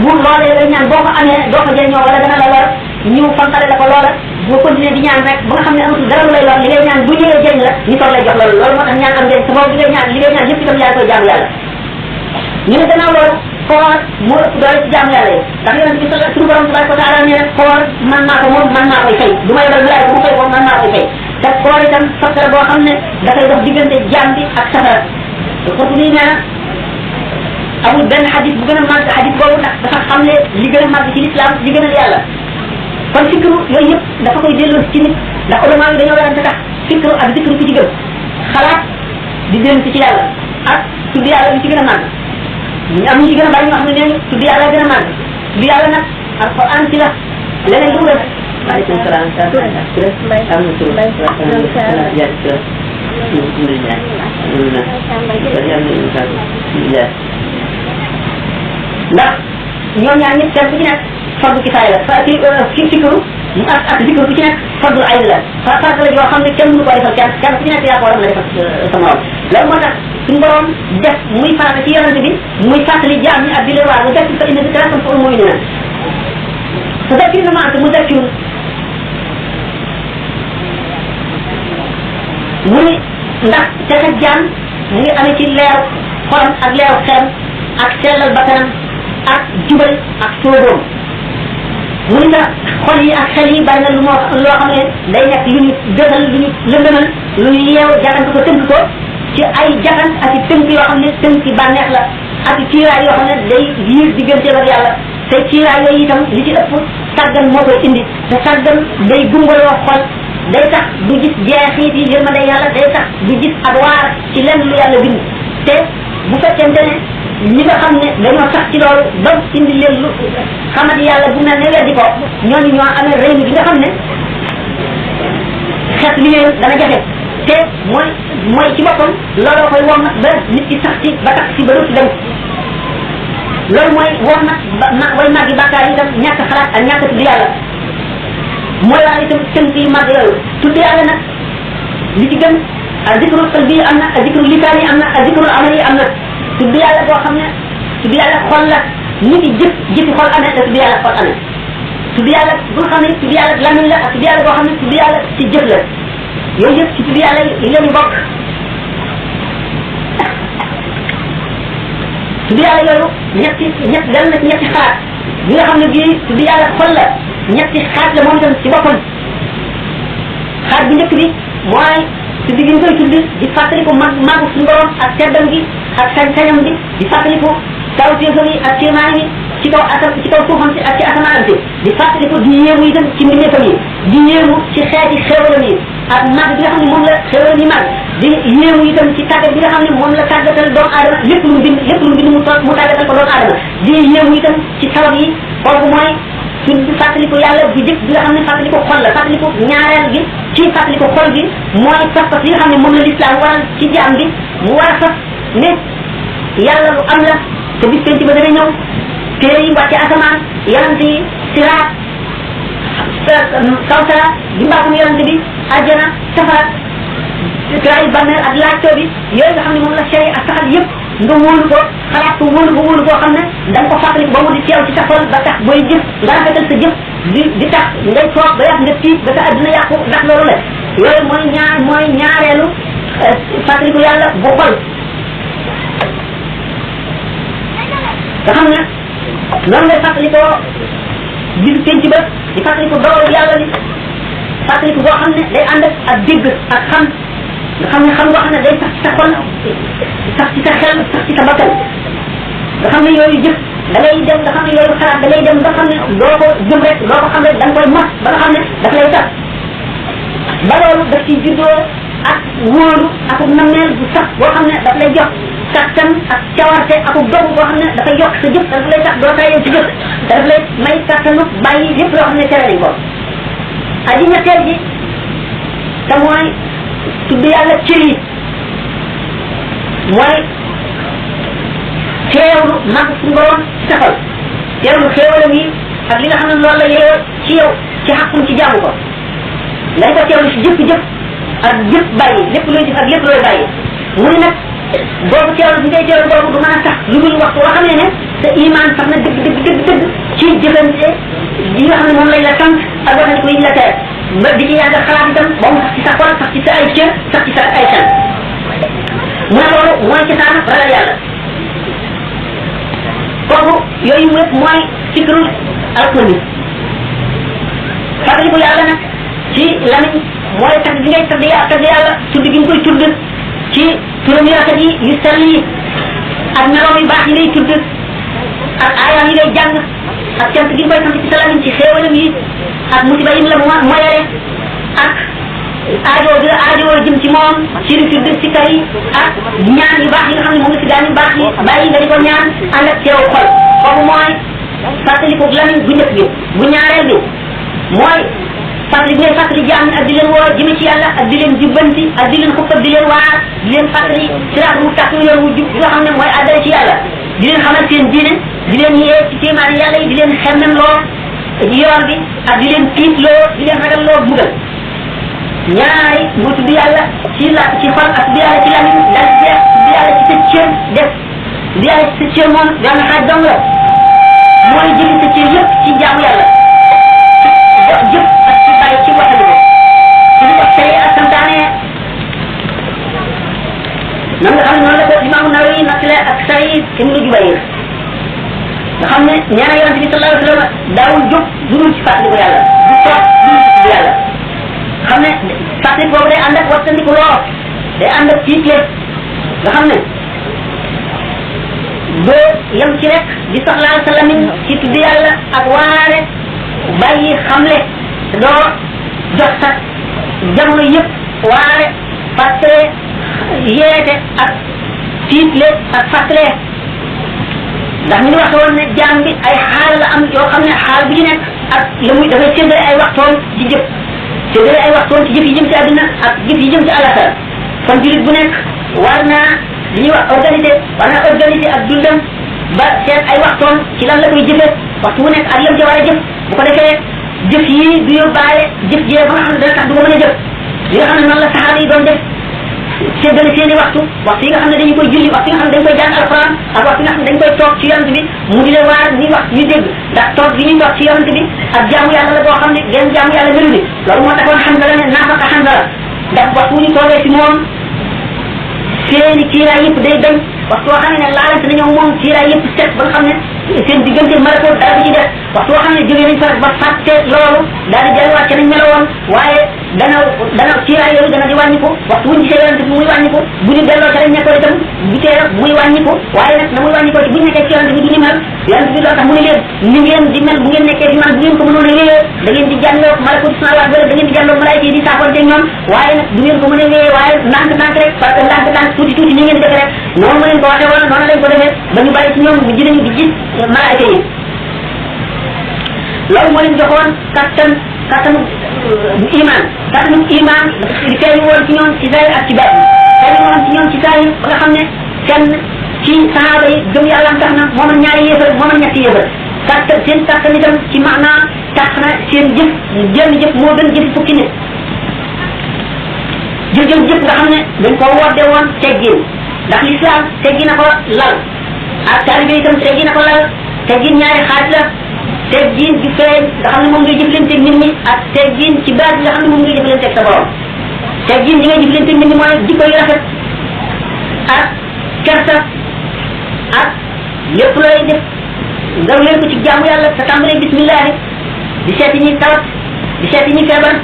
bu loolee ngay ñaan boo ko amee doo ko jëriñoo wala dana la lor ñu fankale la ko loola boo continuer di ñaan rek ba nga xam ne amatul dara lu lay lor li ngay ñaan bu ñëwee jëriñ la ñu toog lay jox loolu loolu moo tax ñaan am njëriñ te boobu li ngay ñaan yëpp itam yaa koy jaamu yàlla ñu ne gannaaw loolu koor moo ëpp doole ci jaamu yàlla yi ndax yonent bi suñu borom tabaraka wa taala nee na koor man maa ko moom man maa koy fay du ma yebal wilaay bu mu fay moom man maa koy fay te koor itam sottara boo xam ne dafay dox diggante jaam bi ak safara te kooku nii nee na amul benn xadis bu gën a màgg xadis boobu ndax dafa xam ne li gën a màgg ci lislaam li gën a yàlla kon fikru yooyu yëpp dafa koy delloo ci nit ndax ulama yi dañoo werante tax fikru ak zikru ci gën xalaat di dellu ci yàlla ak tudd yàlla bi ci gën a màgg ñu am ñu ci gën a bari ñoo xam ne nee tudd yàlla gën a màgg tudd yàlla nag alquran ci la leneen lu mu def waaleykum salaam ndax ñoom ñaar ñëpp kenn ku ci nekk fardu kifaaya la ci fikru ak zikru ku ci nekk fardu ayn la farata la yoo xam ne kenn mënu ko defal kenn ku ci nekk yaa ko war a mën a defal sa morom loolu moo tax suñu borom def muy farata ci yonante bi muy fàttali jaam ñi ak di leen waar nga def fa inna zikra tanfa'ul mu'minina fa zakkir na ma anta muzakkirun mu ni ndax texe jaam mu ngi amee ci leeru xolam ak leeru xelam ak sellal bakkanam ak jubal ak sóoboom mu ni nga xol yi ak xel yi bari na lu moo loo xam ne day nekk lu ñu dëgal lu ñu lëndëmal lu ñu yeew jaxant ko tënk ko ci ay jaxant ak i tënk yoo xam ne tënk bànneex la ak i ciiraay yoo xam ne day yiir digganteem ak yàlla te ciiraay yooyu itam li ci ëpp sàggan moo koy indi te sàggan day gumbaloo xol day tax du gis jeexit yi yërmande yàlla day tax du gis ak waar ci lenn lu yàlla bind te bu fekkente ne ñi nga xam ne dañoo sax ci loolu ba indi leen lu xamati yàlla bu mel ne weddi ko ñooñu ñoo amee réew mi bi nga xam ne xeet li leen dana jafe te mooy ci boppam looloo koy wom ba nit ki sax ci ba tax ci ba dootu dem loolu mooy woon na way màggi bàkkaar yi itam ñàkk xalaat ak ñàkk tudd yàlla mooy waral itam cënt yu màgg yooyu tudd yàlla nag li ci gën ak zikrul qalbi am na ak zikrul lisaan yi am na ak zikrul amal yi am na tudd yàlla boo xam ne tudd yàlla xol la nit yi jëfi xol amee te tudd yàlla xol amee tudd yàlla bu nga xam ne tudd yàlla lamiñ la ak tudd yàlla boo xam ne tudd yàlla ci jëf la yooyu yëpp ci tudd yàlla yi leen bokk tudd yàlla yooyu dal na ci ñetti xaat bi nga xam ne bii tudd yàlla xol la ñetti xaat la moom itam ci boppam xaat bu njëkk bi mooy tudd gi ñu koy tudd di fàttaliku màggu suñu borom ak teddam gi ak sañ-sañam gi di fàttaliku tawfeexam yi ak kéemaan yi ci kaw suufam si ak ci asamaan si di fàttaliku di yéemu itam ci mbindeefam yi di yéemu ci xeeti xéewalam yi ak màgg bi nga xam ne moom la xéewalam yi màgg di yéemu itam ci tàggat bi nga xam ne moom la tàggatal doomu aadama lépp lu mu bind mu tàggatal ko doomu aadama di yéemu itam ci sabab yi kooku mooy tudd fàttaliku yàlla bu jëkk bi nga xam ne fàttaliku xol la fàttaliku ñaareel gi ci fàttaliku xol bi mooy pas-pas li nga xam ne moom la lislaam waral ci jaam bi mu war a fas ne yàlla lu am la te bis penc ba dana ñëw téere yi wàcce asamaan yonent yi siraat kawsara di mbaakum yonent bi àjjana safara siraat bàmmeel ak laajtoo bi yooyu nga xam ne moom la sey ak saxal yëpp nga wóolu ko xalaat ko wóolu koo xam ne da nga ko fàttali ba mu di teew ci sa xol ba tax booy jëf nga rafetal sa jëf di tax ngay toog ba yàq nga tiit ba sa àdduna yàqu ndax loolu la yooyu mooy ñaareelu fàttaliku yàlla bu xol nga xam ne noonu lay fàttalikoo bisu penc ba di fàttaliku dogalu yàlla li fàttaliku boo xam ne day ànd ak dégg ak xam nga xam ne xam boo xam ne day sax ci sa xol sax ci sa xel sax ci sa bakkan nga xam ne yooyu jëf da ngay dem nga xam ne yooyu xalaat da ngay dem ba xam ne doo ko jëm rek doo ko xam rek da nga koy mos ba nga xam ne daf lay tax ba loolu daf ciy juddoo ak wóolu ak nammeel bu sax boo xam ne daf lay jox kattan ak cawarte ak dogu boo xam ne dafay yokk sa jëf daf lay tax doo tayee ci jëf daf lay may kattanu bàyyi lépp loo xam ne tere nañ ko aji ñetteel ji te mooy tudd yàlla cër yi mooy teewlu mag suñu borom ci sa xol teewlu xéewalam yi ak li nga xam ne loolu la yeewoo ci yow ci xaqum ci jaamu ko ngay ko teewlu si jëf ak jëf bàyyi lépp looy jëf ak lépp looy bàyyi mu ne nag boobu teewlu bi ngay teewlu boobu du mën a tax lu dul waxtu boo xam ne sa iman sax na dëgg ci jëfante yi nga xam ne moom lañ la sant ak waxante ko yi la tere ba di ci yàgg xalaat itam ba mu sax ci sa xol sax ci sa ay cër sax ci sa ay san mu ne loolu mooy ci saan ragal yàlla kooku yooyu yëpp mooy fikrul alkuni fàttaliku yàlla nag ci lamiñ mooy tagg gi ngay tagg yàlla tudd gi nga koy tudd ci turam yu rafet yi yu sell yi ak meloom yu baax yi ngay tudd ak aayaam yi ngay jàng ak cant gi nga koy sant ci sa lamiñ ci xéewalam yi ak musiba yim la moyale ak aajoo bi aajoo jëm ci moom ci di tudd ci kay ak ñaan yu baax yi nga xam ne moom la si daan yu baax yi bàyyi nga di ko ñaan ànd ak teew xol kooku mooy fàttaliku lamiñ bu njëkk bi bu ñaareel bi mooy fàttali ngay fàttali jaam ak di leen woo jëme ci yàlla ak di leen jubbanti ak di leen xuppab di leen waar di leen fàttali siraat mu tàkk yoon wu jub nga xam ne mooy àddale ci yàlla di leen xamal seen diine di leen yee ci kéemaan yàlla yi di leen xemmem loo yoon bi ak di leen tiit loo di leen ragal loo bugal ñaari mu tudd yàlla ci xol ak tudd yàlla ci lamiñ dal jeex tudd yàlla ci sa cër def tudd yàlla ci sa cër moom benn xaaj dong la mooy jëli sa cër yëpp ci jaamu yàlla jëf ak ci bàyyi ci waxali ko ci li ko tere ak santaane nan nga xam ne noonu la ko imaamu Nawawi nattale ak Saïd ibnu Jubayr nga xam ne ñaana yonente bi sallallahu alayhi wa sallam daawul jóg dudul ci fàttaliku yàlla du toog dudul ci tudd yàlla xam ne fàttali boobu day ànd ak wattandiku loo day ànd ak tiitle nga xam ne doo yem ci rek di soxlaal sa lamiñ ci tudd yàlla ak waare bàyyi xamle doo jox sa jamono yëpp waare fàttale yeete ak tiitle ak fàttale ndax ñu wax woon ne jaam bi ay xaal la am yoo xam ne xaal bu ci nekk ak la muy dafay séddale ay waxtoon ci jëf séddale ay waxtoon ci jëf yi jëm ci àdduna ak jëf yi jëm ci àllaaxira kon jullit bu nekk war naa li ñuy wax organiser war naa organiser ak dundam ba seet ay waxtoon ci lan la koy jëfe waxtu wu nekk ak yam ca war a jëf bu ko defee jëf yi du yóbbaale jëf jee ba nga xam ne dana tax du ko mën a jëf li nga xam ne noonu la saxaaba yi doon def séddale seen i waxtu yi nga xam ne dañu koy julli waxtu yi nga xam ne dañ koy jàng alquran ak waxtu yi nga xam ne dañ koy toog ci yonent bi mu di leen waar ni wax ñu dégg ndax toog bi ñuy toog ci yonent bi ak jaamu yàlla la boo xam ne genn jaamu yàlla melu ni loolu moo taxoon Hanzala ne naafaqa Hanzala ndax waxtu wu ñu toogee ci moom seeni kiiraay yëpp day dañ waxtu woo xam ne laalante nañoo moom kiiraay yëpp set ba nga xam ne seen diggante malakoot dara du ci def waxtu woo xam ne jógee nañ fa ba fàtte loolu daal di delluwaat ca nañ melowoon waaye dana kiiraay yooyu dana di wàññiku waxtu wuñ gisee yonente bi muy wàññiku bu ñu delloo ca lañ nekkoon itam bu tee muy wàññiku waaye nag na muy wàññikoo ci bu ñu nekkee ci yonente bi du ñu mel yonente bi loolu tax mu ne leen ni ngeen di mel bu ngeen nekkee fi man bu ngeen ko mënoon a wéyee da ngeen di jànloo malakoot samawaat wala da ngeen di jànloo malaayka yi di saafonte ñoom waaye nag du ngeen ko mën a wéyee waaye ndànk rek parce que ndànk tuuti ni ngeen di defee rek noonu ma leen ko waxee woon noonu lañ ko defee ba ñu bàyyi ci ñoom bu dinañu di gis malaayka yi loolu moo leen joxoon kattanu iman di feeñ woon ci ñoom ci zahir ak ci baatin feeñ woon ci ñoom ci zahir ba nga xam ne kenn ci sahaaba yi gëm yàlla tax na moo mën ñaari yéefar moo mën ñetti yéefar seen kattan itam ci maanaa tax na seen jëf moo gën jëf fukki nit jëf nga xam ne dañ ko wodde woon teggin ndax l'islam teggi na ko lal ak taalibe itam teggi na ko lal teggin ñaari xaaj la teggin ci feeñ nga xam ne moom ngay jëflanteeg nit ñi ak teggin ci baat nga xam ne moom ngay jëflanteeg sa borom teggin yi ngay jëflanteeg nit ñi mooy jikko yu rafet ak kersa ak lépp looy def nga leen ko ci jaamu yàlla te tàmbalee bismillahi di seeti ñi tawat di seeti ñi feebar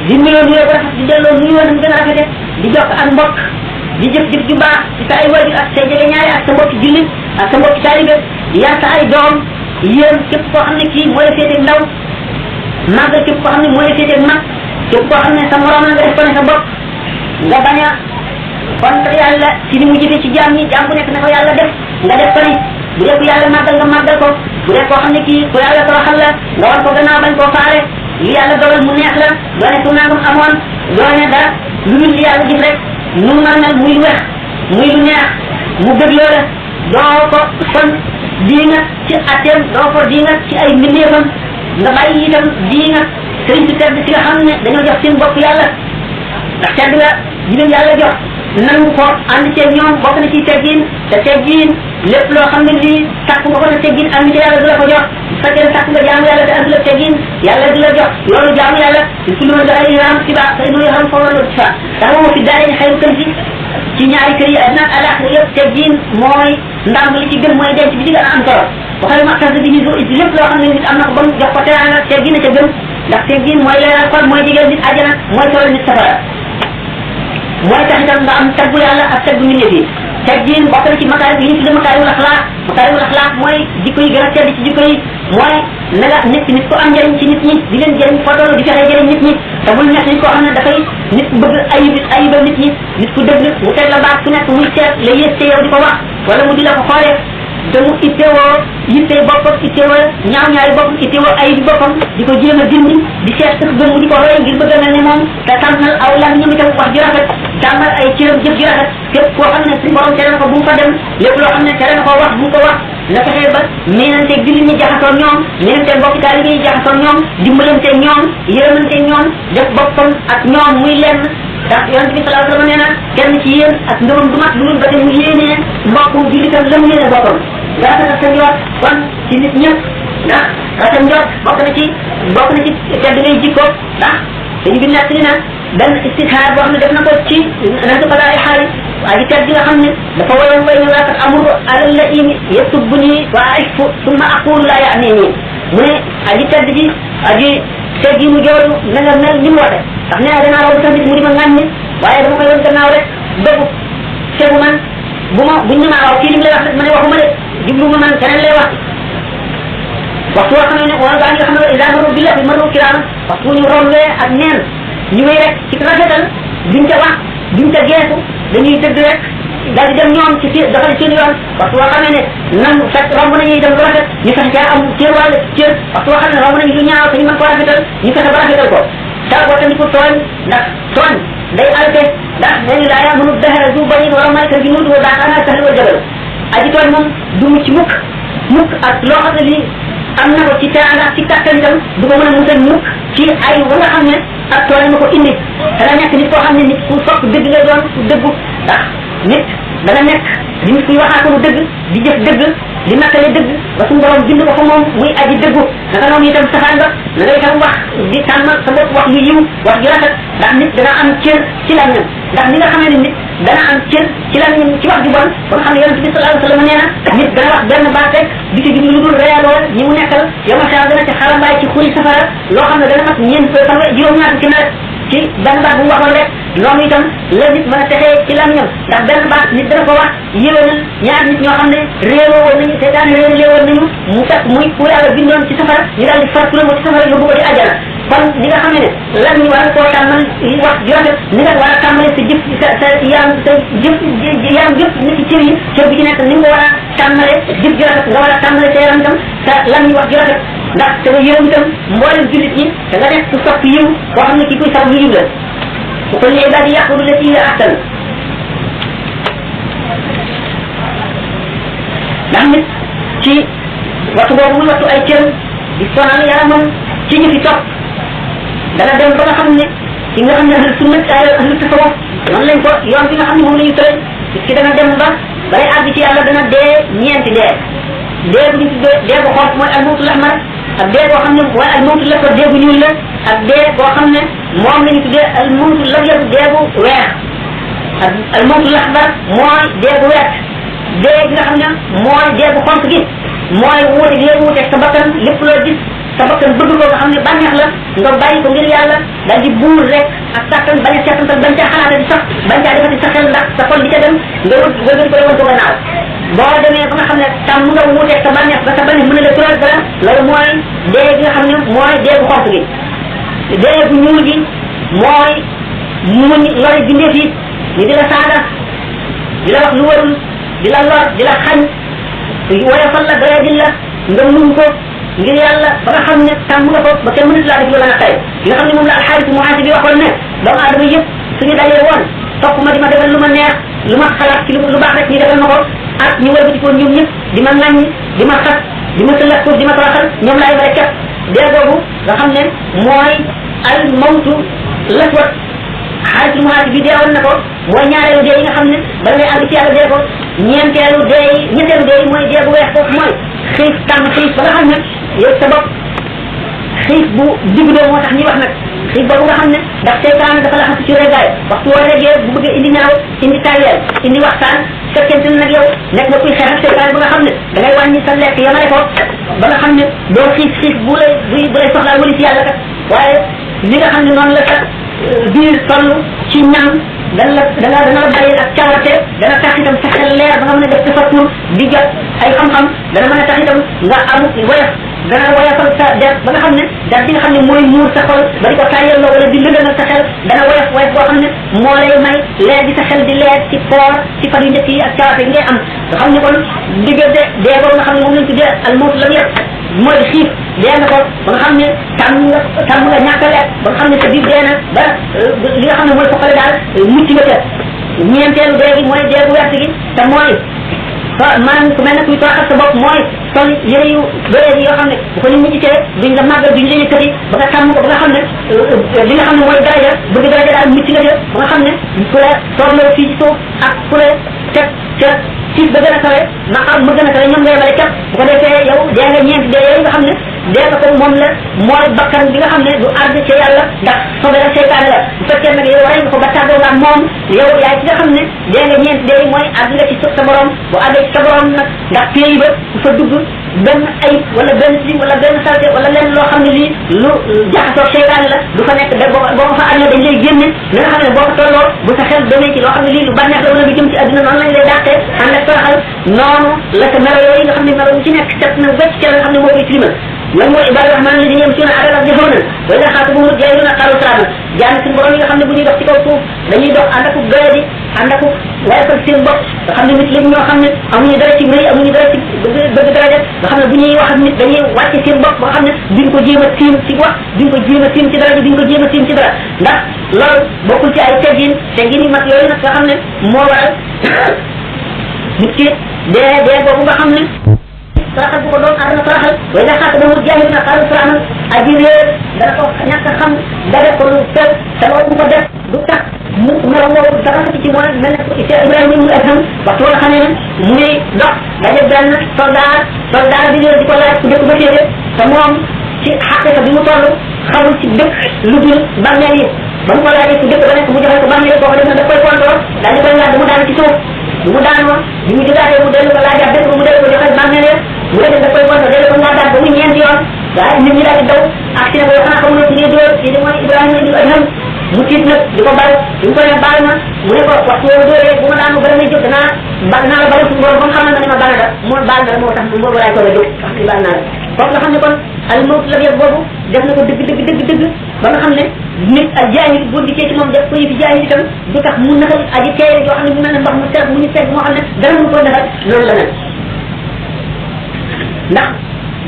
di nuyoo bu rafet di delloo nuyoo nam gën a rafete di jokk ak mbokk di jëf ju baax ci sa ay wajur ak say jege ñaari ak sa mbokki jullit ak sa mbokki taalibe di yar sa ay doom yéen képp koo xam ne kii mooy féete ndaw màggal képp koo xam ne mooy féete mag képp koo xam ne sa morom la nga def ko ne sa bopp nga bañ a kon yàlla ci li mu jëfee ci jaam ñi jaam bu nekk na ko yàlla def nga def ko ni bu dee ko yàlla màggal nga màggal ko bu dee koo xam ne kii ku yàlla toroxal la nga war ko gannaaw bañ koo faare li yàlla dogal mu neex la doone su nangam amoon doone dara lu dul li yàlla gis rek nu mu mën mel muy lu weex muy lu neex mu bëgg loola doo ko son diinga ci atteem doo ko diinga ci ay mbindeefam nga bàyyi itam diinga sëriñ si tedd si nga xam ne dañoo jox seen bopp yàlla ndax tedd nga ji leen yàlla jox nangu ko ànd ceeg ñoom bokk na ci teggin te teggin lépp loo xam ne lii takk nga ko ne teggin ànd ci yàlla du la ko jox bu fekkee ne takk nga jaamu yàlla te ànd la teggin yàlla du la jox loolu jaamu yàlla kullu man daa ihram si baax te inu ihram fa wala ci fa ndax moom fi daare ni xayru kën fi ci ñaari kër yi àddina ak alaxira yëpp teggin mooy ndam li ci gën mooy denc bi ci gën a am solo bu xëy ma tas bi ñu lépp loo xam ne nit am na ko ba mu jox ko teraanga teggin a ca gën ndax teggin mooy leeral xol mooy jigéen nit àjjana mooy tolal nit safara mooy tax itam nga am taggu yàlla ak taggu mbindeef yi teggin bokk na ci makaari yi ñu tudde makaarimul axlaaq mooy jikko yi gën a tedd ci jikko yi mooy na nga nekk nit ko am njëriñ ci nit ñi di leen jëriñ foo toll di fexe jëriñ nit ñi te bul nekk nit koo xam ne dafay nit ku bëgg ayibal nit ñi nit ku dëgg mu teg la baax ku nekk muy seet la yées te yow di ko wax wala mu di la ko xoolee te mu ittewoo yittey boppam ittewoo ñaaw boppam ittewoo ayib boppam di ko jéem a dindi di seet sëkk gën mu di ko roy ngir bëgg a mel ne moom te tànnal aw lan ñoom itam wax ju rafet tànnal ay cëram jëf ju rafet képp koo xam ne suñu borom tere na ko bu mu fa dem lépp loo xam ne tere na ko wax bu mu ko wax na fexee ba miinanteeg jullit ñi jaxasoo ñoom miinanteeg bokki taalibe yi jaxasoo ñoom dimbalanteeg ñoom yërëmanteeg ñoom def boppam ak ñoom muy lenn ndax yonent bi sallallahu alayhi wa sallam nee na kenn ci yéen ak ngëmam du mat lu dul ba te mu yéenee mbokkum jullitam la mu yéene boppam nga rafetal sa njort kon ci nit ñëpp ndax rafet njort bokk na ci tedd ngay jikko ndax dañu bi nekk ni na benn istixaar boo xam ne def na ko ci nasu qadaay xaali waa ji tedd nga xam ne dafa wayoon way ne waakat amuru alal la imi yasubbu nii wa aifu summa aqulu la yaani nii mu ne aji tedd ji aji tedd yi mu jooju na nga mel ni mu wate ndax nee na danaa raw sax nit mu di ma ŋàññi waaye dama koy woon gannaaw rek bëggu tegu man buñ ne maa waaw kii li mu lay wax rek ma ne waxuma de jublu ma man keneen lay wax waxtu woo xam ne wala gaa ñi nga xam ne ila maru billahi maru kiraam waxtu ñu rombee ak neen ñu wéy rek ci rafetal duñ ca wax duñ ca geesu dañuy tëdd rek daal di dem ñoom ci dafa seen yoon waxtu woo xamee ne nan fekk romb nañuy dem lu rafet ñu fexe caa am cër wàll cër waxtu woo xam ne romb nañu lu ñaaw te ñu mën koo rafetal ñu fexe ba rafetal ko ta boo tamit ko tooñ ndax tooñ day alte ndax dañu laa yamunu dahra zu banin wala malka junud wa baaxana sahli wa jabal aji tooñ moom du mucc mukk mukk ak loo xam ne lii am na ko ci teraanga ci kàttan itam du ko mën a musal mukk ci ay wa nga xam ne ak tooñ ma ko indi dana nekk nit koo xam ne nit ku sopp dëgg lay doon ku dëggu ndax nit dana nekk di nit kuy waxaa ko lu dëgg di jëf dëgg di nattale dëgg ba suñu borom bind ko fa moom muy aji dëggu naka noonu itam safaan ba na nga itam wax di tànn sa bopp wax yu yiw wax ju rafet ndax nit dana am cër ci làmmiñam ndax ni nga xamee ne nit dana am cër ci làmmiñam ci wax ju bon ba nga xam ne yonente bi sallallahu alayhi wa sallam nee na nit dana wax benn baat rek di ci jublu lu dul reyaloo ñi mu nekkal yow ma xeex dana ci xalambaay ci xuri safara loo xam ne dana mat ñeent juróom-ñaar ci nawet ci benn baat bu mu waxoon rek noonu itam la nit mën a texee ci làmmiñam ndax benn baat nit dana ko wax yéwénal ñaar nit ñoo xam ne réeroo woon nañu seetaan réeré woon nañu mu fekk muy ku yàlla bindoon ci safara ñu daal di far turam ci safara yóbbu ko ci àjjana kon ni nga xamee ne lan ñu war a koo tàmmal wax ju rafet ni nga war a tàmmale sa jëf sa yaram sa jëf yaram jëf ni ci cër yi cër bi ci nekk ni nga war a tàmmale jëf ju rafet nga war a tàmmale sa yaram itam sa lan ñu wax ju rafet ndax te nga yërëm itam mboolem jullit ñi te nga nekk ku sopp yiw koo xam ne ki kuy sax yiw la bu ko li ibadi yaqulu lati hiya ahsan ndax nit ci waxtu boobu muy waxtu ay cër di sonal yaramam ci ñu fi topp dana dem ba nga xam ne ci nga xam ne ahlu sunna ahlu tasawuf noonu lañ ko yoon bi nga xam ne moom la ñu tëral ci dana dem ba balay àgg ci yàlla dana dee ñeenti dee bu ñu tuddee dee bu xonq mooy al mawtul ahmar ak dee boo xam ne mooy al mawtul aswad dee bu ñuul la ak dee boo xam ne moom la ñu tuddee al mawtul abyad dee bu weex ak al mawtul ahmar mooy dee bu weex dee gi nga xam ne mooy dee bu xonq gi mooy wuute gi wuute sa bakkan lépp loo gis sa bakkan bëgg ko nga xam ne bànneex la nga bàyyi ko ngir yàlla daal di buur rek ak sàttan bañ a seetantal bañ caa xalaate di sax bañ caa defati sa xel ndax sa xol di ca dem nga wëlbati ko woon ko gannaaw boo demee ba nga xam ne tàmm nga wuuteeg sa bànneex ba sa bànneex mën a la tural dara loolu mooy dee gi nga xam ne mooy dee bu xonq gi dee bu ñuul gi mooy muñ lori bindeef yi ñu di la saaga di la wax lu warul di la lor di la xañ woyofal la doyadil la nga muñ ko ngir yàlla ba nga xam ne tàmm nga ko ba kenn mënatu laa def lu la nga tay li nga xam ne moom la alxaaris muhaasi bi waxoon ne doomu aadama yëpp suñu dajee woon topp ma di ma defal lu ma neex lu ma xalaat ci lu baax rek ñu defal ma ko ak ñu wëlbati ko ñoom ñëpp di ma ŋàññi di ma xas di ma sëllat ko di ma toroxal ñoom laay bare kepp dee boobu nga xam ne mooy al mawtu laswat xaalis muhaasi bi deewoon na ko mooy ñaareelu dee yi nga xam ne bala ngay àgg ci yàlla dee ko ñetteelu dee yi mooy dee bu weex foofu mooy xiif tàmm xiif ba nga xam ne yow sa bopp xiif bu digg doo moo tax ñuy wax nag xiif boobu nga xam ne ndax seytaane dafa la xam ci regaay waxtu woo regee bu bëggee indi nelaw indi tayeel indi waxtaan fekkente ne nag yow nekk nga kuy xeex ak seytaane ba nga xam ne da ngay wàññi sa lekk yamale ko ba nga xam ne doo xiif bu lay soxlaa wali ci yàlla kat waaye li nga xam ne noonu la sa biir toll ci ñam dana la bàyyi ak cawarte dana tax itam sa xel leer ba nga mën a def tafakkur di jot ay xam-xam dana mën a tax itam nga am woyof dana woyofal sa der ba nga xam ne der bi nga xam ne mooy muur sa xol ba di ko tàyyelloo wala di lëndëmal sa xel dana woyof boo xam ne moo lay may leer di sa xel di leer ci koor ci fan yu njëkk yi ak cawarte gi ngay am nga xam ne kon diggante dee boobu nga xam ne moom lañ tuddee al mawt lam yëpp mooy xiif dee nga ko ba nga xam ne tàmm nga ñàkk a lekk ba nga xam ne sa biir dee na ba li nga xam ne mooy foqale daal mucc nga ca ñeenteelu dee gi mooy dee bu wert gi te mooy maanaam ku mel ne kuy tooxal sa bopp mooy sol yëre yu doyee yoo xam ne bu ko nit ñi gisee duñ la màggal duñ la yëkkati ba nga tàmm ko ba nga xam ne li nga xam ne mooy daraja bëgg daraja daal mucc nga ca ba nga xam ne ku la toogloo fii ci suuf ak ku la teg ca siis ba gën a kawe maqam ma gën a kawe ñoom nga yemale cap bu ko defee yow dee nga ñeenti dee yooyu nga xam ne dee nga ko moom la mooy bakkan bi nga xam ne du àgg ca yàlla ndax sobe la seytaane la bu fekkee nag yow rey nga ko ba tàggoo nga moom yow yaay ci nga xam ne dee nga ñeenti dee yi mooy àgg nga ci sa borom bu àggee ci sa borom nag ndax pays ba ku fa dugg benn ayib wala benn sim wala benn salte wala lenn loo xam ne lii lu jaxasoo seytaane la du fa nekk da boo ko fa àggee dañ lay génne li nga xam ne boo ko tolloo bu sa xel demee ci loo xam ne lii lu bànneex la wala lu jëm ci àdduna noonu lañ lay dàqee ànd ak toroxal noonu la sa melo yooyu nga xam ne melo bu ci nekk set na wecc ca la nga xam ne moo koy tilimal lan mooy ibadu rahman li ñëm suuna alal ak jëfoonan way nga xaatu bu mu jaay na xaru salaama jaani suñu borom yi nga xam ne bu ñuy dox ci kaw suuf dañuy dox ànd ak doyadi ànd ak waaye ko seen bopp nga xam ne nit lañ ñoo xam ne amuñu dara ci rëy amuñu dara ci bëgg daraja nga xam ne bu ñuy wax ak nit dañuy wàcce seen bopp ba nga xam ne duñ ko jéem a tiim ci wax duñ ko jéem a tiim ci daraja duñ ko jéem a tiim ci dara ndax loolu bokkul ci ay teggin yu mag yooyu nag nga xam ne moo waral nit ki dee boobu nga xam ne saraxal bu ko doon aar na saraxal way nga xaat damu jaahil na xaaru saraxal aji réer dana ko ñàkk xam da def ko lu fekk te loolu bu ko def du tax mu melo woowu dara ci mooy mel ne ko Ibrahima mu adham waxtu wala xamee ne mu ngi dox daje benn soldat bi ñëw di ko laaj ku dëkk ba téere te moom ci xaqiqa bi mu toll xamul ci dëkk lu dul bàmmeel yi ba mu ko laajee ku dëkk ba nekk mu joxe ko bàmmeel kooku def na daf koy kontoor daal di koy laaj mu daanu ci suuf mu daanoo bi mu jógaatee mu dellu ko laajaat dëkk ba mu dellu ko joxe bàmmeel ya mu def daf koy kontoor dellu ko ñaataat ba muy ñeenti yoon waaye nit ñi daal di daw ak si ne ko xanaa xamul ne ci ngay dóor ci di mooy Ibrahima ibnu Adham mu tiit nag di ko bal di ko ne baal ma mu ne ko waxtu yow dóoree bu ma daanu bala may jóg danaa la balal suñu borom ba nga xam ne ma bal la moo baal na la moo tax boobu laay toog a jóg wax ni baal naa la kooku nga xam ne kon al mawt la yëg boobu def na ko dëgg ba nga xam ne nit ak jaahil bu dikkee ci moom def ko yëfi jaahil itam du tax mu naxal aji teere yoo xam ne mu mel ne ndox mu seet mu ñu seet moo xam ne dara mu ko naxal loolu la mel ndax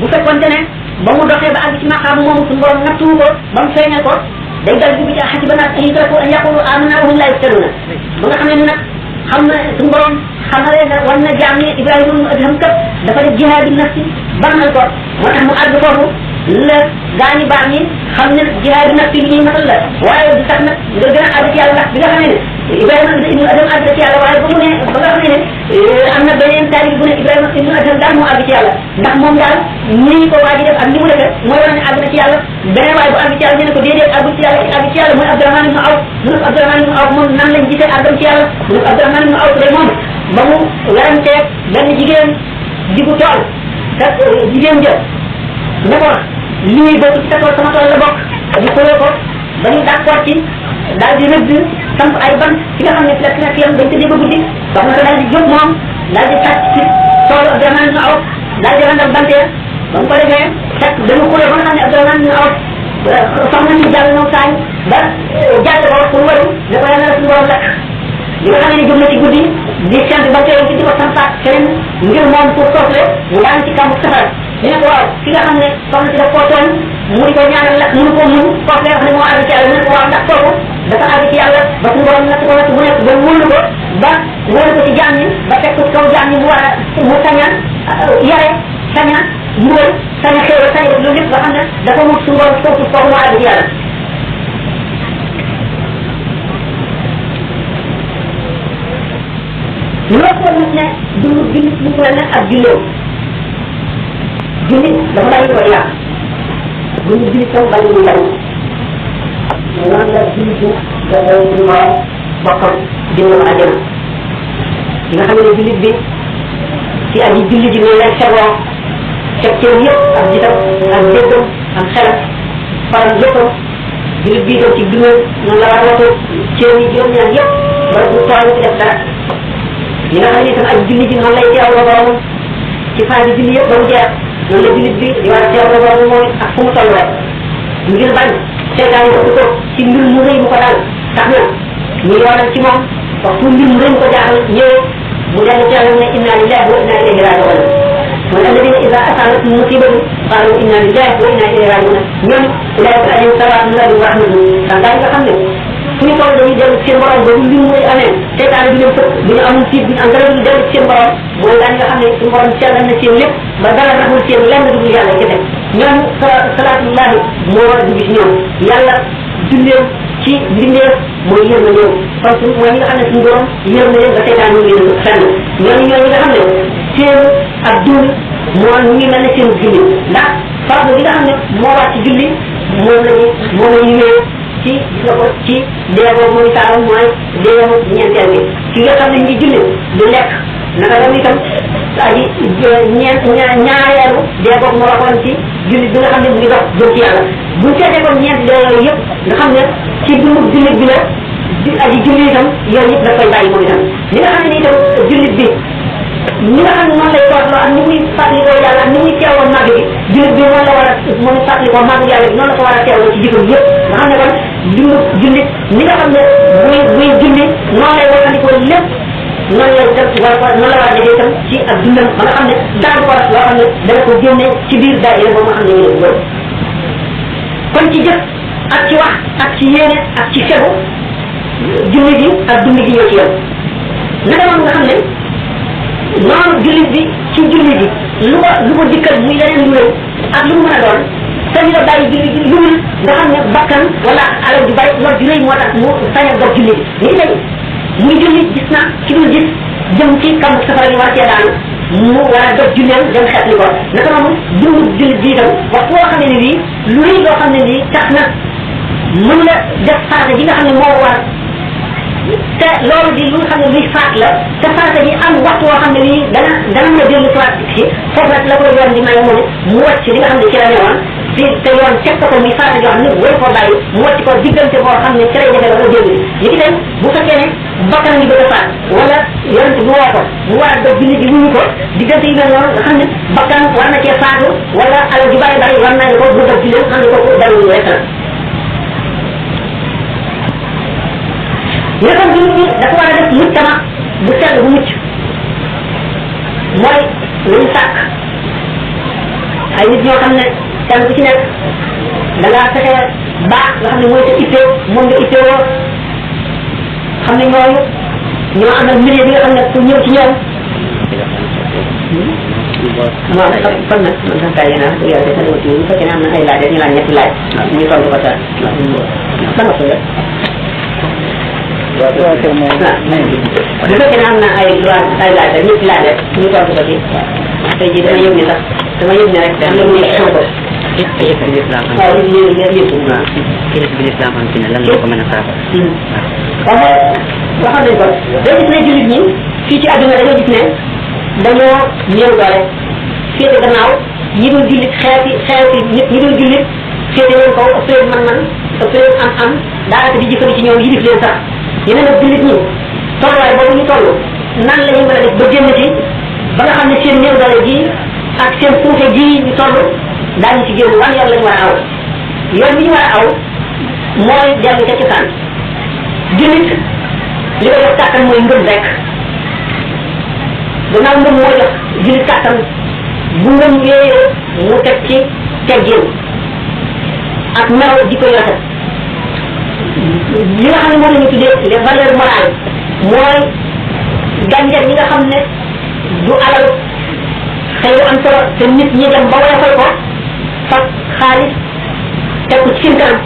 bu fekkoonte ne ba mu doxee ba àgg ci maqaam moomu suñu borom nattu ko ba mu feeñal ko day dal dugg ci xasiba naas an yutraku an yaqulu amanna wa hum la yuftanuna ba nga xam ne nag xam na suñu borom xamalee na war na jaam ni Ibrahima mu Adham kat dafa def jihaadu nafsi banal ko moo tax mu àgg foofu la gaañu baax ñi xam ne jihaadu nafsi li ñuy matal la waaye du tax nag nga gën a àgg ci yàlla ndax bi nga xamee ne Ibrahima ibnu Adham àgg ci yàlla waaye ba mu ne ba nga xamee ne am na beneen taalib bu ne Ibrahima ibnu Adham daal moo àgg ci yàlla ndax moom daal nii ko waa ji def ak ni mu defee mooy wane ne àgg na ci yàlla beneen waaye bu àgg ci yàlla ñu ne ko déedéet àgg ci yàlla àgg ci yàlla mooy Abdurahmaan ibnu Awf mu ne ko Abdurahmaan ibnu Awf moom nan lañ gisee àggam ci yàlla mu ne ko Abdurahmaan ibnu Awf day moom ba mu weranteeg benn jigéen diggu tool te jigéen ja ne ko lii bokk ci sa tool sama tool la bokk ñu xuloo ko ba ñu d'accord ci daal di rëdd samp ay ban ci nga xam ne fekk na yam dañ tëddee ba guddi wax na ko daal di jóg moom daal di tàcc ci toolu Abdurahmaan ibnu Awf daal di randal bantee ba mu ko defee fekk dañu xuloo ba nga xam ne Abdurahmaan ibnu Awf soxna si jàll ñoom saañ ba jàll ko pour waru ne ko yàlla na suñu borom lekk li nga xam ne jóg na ci guddi di sent ba teew ci di ko sampaat feneen ngir moom pour soofle mu daan ci kàmbu safara ñu ne ko waaw ki nga xam ne soxna si daf koo tooñ mu di ko ñaanal lakk mënu ko muñ foofu la nga xam ne moo àgg ci yàlla mu ne ko waaw ndax kooku dafa àgg ci yàlla ba suñu borom natt ko natt bu nekk ba wóolu ko ba wóolu ko ci jaam ñi ba teg ko ci kaw jaam ñi mu war a mu saña yare saña mbugal saña xéewal saña def loolu lépp nga xam ne dafa mut suñu borom foofu foofu moo àgg ci yàlla ñu wax ko nag ne du jullit mu mel ne ak julleew jullit dafa bàyyi ko yàq bu ñu jullit tam bàyyi mu yàq noonu la jullit bi dafay ñu morom bokkam jëndam àjjana li nga xam ne jullit bi ci aji jullit ji noonu lay segoo teg cër yëpp ak jitam ak déggam ak xelam faram léppam jullit bii doon ci dundal noonu la war a watu cër yi juróom-ñaar yëpp ba bu tooñ ci def dara ñi nga xam ne itam ak julli ji noonu lay teewloo borom ci phase julli yëpp ba mu jeex noonu la jullit bi di war a teewloo borom mooy ak fu mu toll rek ngir bañ seetaan yi ko ci mbir mu rëy mu ko daal tax na ñu yoonal ci moom waxtu mbir mu rëy mu ko jaaxal ñëwee mu dellu ci yàlla ne inna lillahi wa inna ilayhi raji'un mooy alladina ida asabatum musibatu qalu inna lillahi wa inna ilayhi raji'un ñoom ulaika alayhim salaatu min rabbihim wa rahmatun ndax nga xam ne fu ñu toll dañuy dellu seen borom ba mbir mu amee seetaan bi leen fëkk bu ñu amul tiit bu ñu am dara du dellu seen borom mooy daan nga xam ne suñu borom sellal na seen lépp ba dara raxul seen lenn dugg yàlla kese ñoom salaatullahi moo war a dugg ci ñoom yàlla julleem ci mbindeef mooy yër na ñëw kon su mooy ñi nga xam ne suñu borom yër na leen ba seetaan ñu leen fenn ñooñu ñooñu nga xam ne seen ak dund moo ñu ngi mel ne seen julli ndax fardu bi nga xam ne moo wàcc ci julli moom la ñu wéer ci gis nga ko ci dee boobu mooy saaram mooy deemu ñeenteel bi ki nga xam ne ngi julli du lekk naka dem itam aji ñaareelu dee boobu moo waxoon ci julli bi nga xam ne mu ngi dox jëm ci yàlla buñ seetee kon ñeent dee yooyu yëpp nga xam ne ci dundu jullit bi la aji julli itam yooyu yëpp daf koy bàyyi moom itam li nga xam ne ni itam jullit bi ñi nga xam ne noonu lay tootloo ak ni muy fàttalikoo yàlla ak ni muy teewoo màgg bi jullit bi noonu la war a moom fàttalikoo màgg yàlla bi noonu la ko war a teewoo ci jikko yëpp nga xam ne kon dundu jullit ni nga xam ne buy julli noonu lay waxandikoo lépp noonu lay def noonu la war a defee itam ci ak dundam ba nga xam ne dara ko loo xam ne dana ko génne ci biir daayira boobu nga xam ne ñu ne loolu kon ci jëf ak ci wax ak ci yéene ak ci fegu julli gi ak dund gi ñoo ci yow naka moom nga xam ne noonu jullit bi ci jullit bi lu ko dikkal muy leneen lu réew ak lu mu mën a doon sañ la bàyyi jullit bi lu nga xam ne bakkan wala alal ju bari lor ju rëy moo tax mu sañ a dog jullit bi ni tey muy jullit gis na ci dul gis jëm ci kamb safara ñu war cee daanu mu war a dog julleem dem xeet li ko naka noonu dundu jullit bi itam wax boo xam ne nii lu rëy loo xam ne nii tax na mën la def farata ji nga xam ne moo war te loolu di lu nga xam ne luy faat la te farata ji am waxtu woo xam ne nii dana mën a dellu soit ci foofu nag la ko yoon di may mu wàcc li nga xam ne ci la newoon te yoon teg ko muy farata joo xam ne waru ko bàyyi mu wàcc ko diggante boo xam ne ci lay defee la ko dellu li ci dem bu fekkee ne bakkan ngi bëgg a faat wala yonent bi woo ko mu war a dog jullit bi wuñu ko diggante yi mel noonu nga xam ne bakkan war na cee faatu wala alal ju bari bari war nañ ko bu dog jullit xam ne kooku daluñu rek la ñoo xam jullit bi dafa war a def mujtama bu sell bu mucc mooy lu ñu sàkk ay nit ñoo xam ne kenn ku ci nekk da ngaa fexe baax nga xam ne mooy sa itte moom nga itte woo xam ne ñooñu ñoo am ak milieu bi nga xam ne pour ñëw ci ñoom waaw kon nag man sax kay yéen bu yàlla defal bu fekkee ne am na ay laaj ñu laaj ñetti laaj ñu tontu ko sa sama ko rek bu fekkee ne am na ay laaj rek ñetti laaj rek ñu tontu ko ci tey jii dama yëg ni sax dama yëg ni rek am na mu yëg sama ko kilifa bi lislaam xam waaw yëpp kilifa bi lislaam xam ci ne lan la ko mën a saafara waaw waxoon nañ ko doo gis ne jullit ñi fii ci àdduna dañoo gis ne dañoo néew doole féete gannaaw ñi dul jullit xeeti nit ñi dul jullit féete leen kaw ëpp leen man-man ëpp leen am daanaka di jëfandi ci ñoom yilif leen sax yeneen nag jullit ñi tolluwaay boobu ñu toll nan la ñuy mën a def ba génn ci ba nga xam ne seen néew doole ji ak seen suufe ji ñu toll daañu ci génn wan yoon lañu war a aw yoon bi ñu war a aw mooy dellu ca cosaan jullit li ko jox kàttan mooy ngëm rek gannaaw ngëm moo jox jullit kàttan bu ngëm yooyu mu teg ci teggin ak melaw jikko yu rafet li nga xam ne moom la ñu tuddee les valeurs morales mooy gàncax yi nga xam ne du alal xëy lu am solo te nit ñi dem ba woyofal ko fab xaalis teg ko ci seen kanam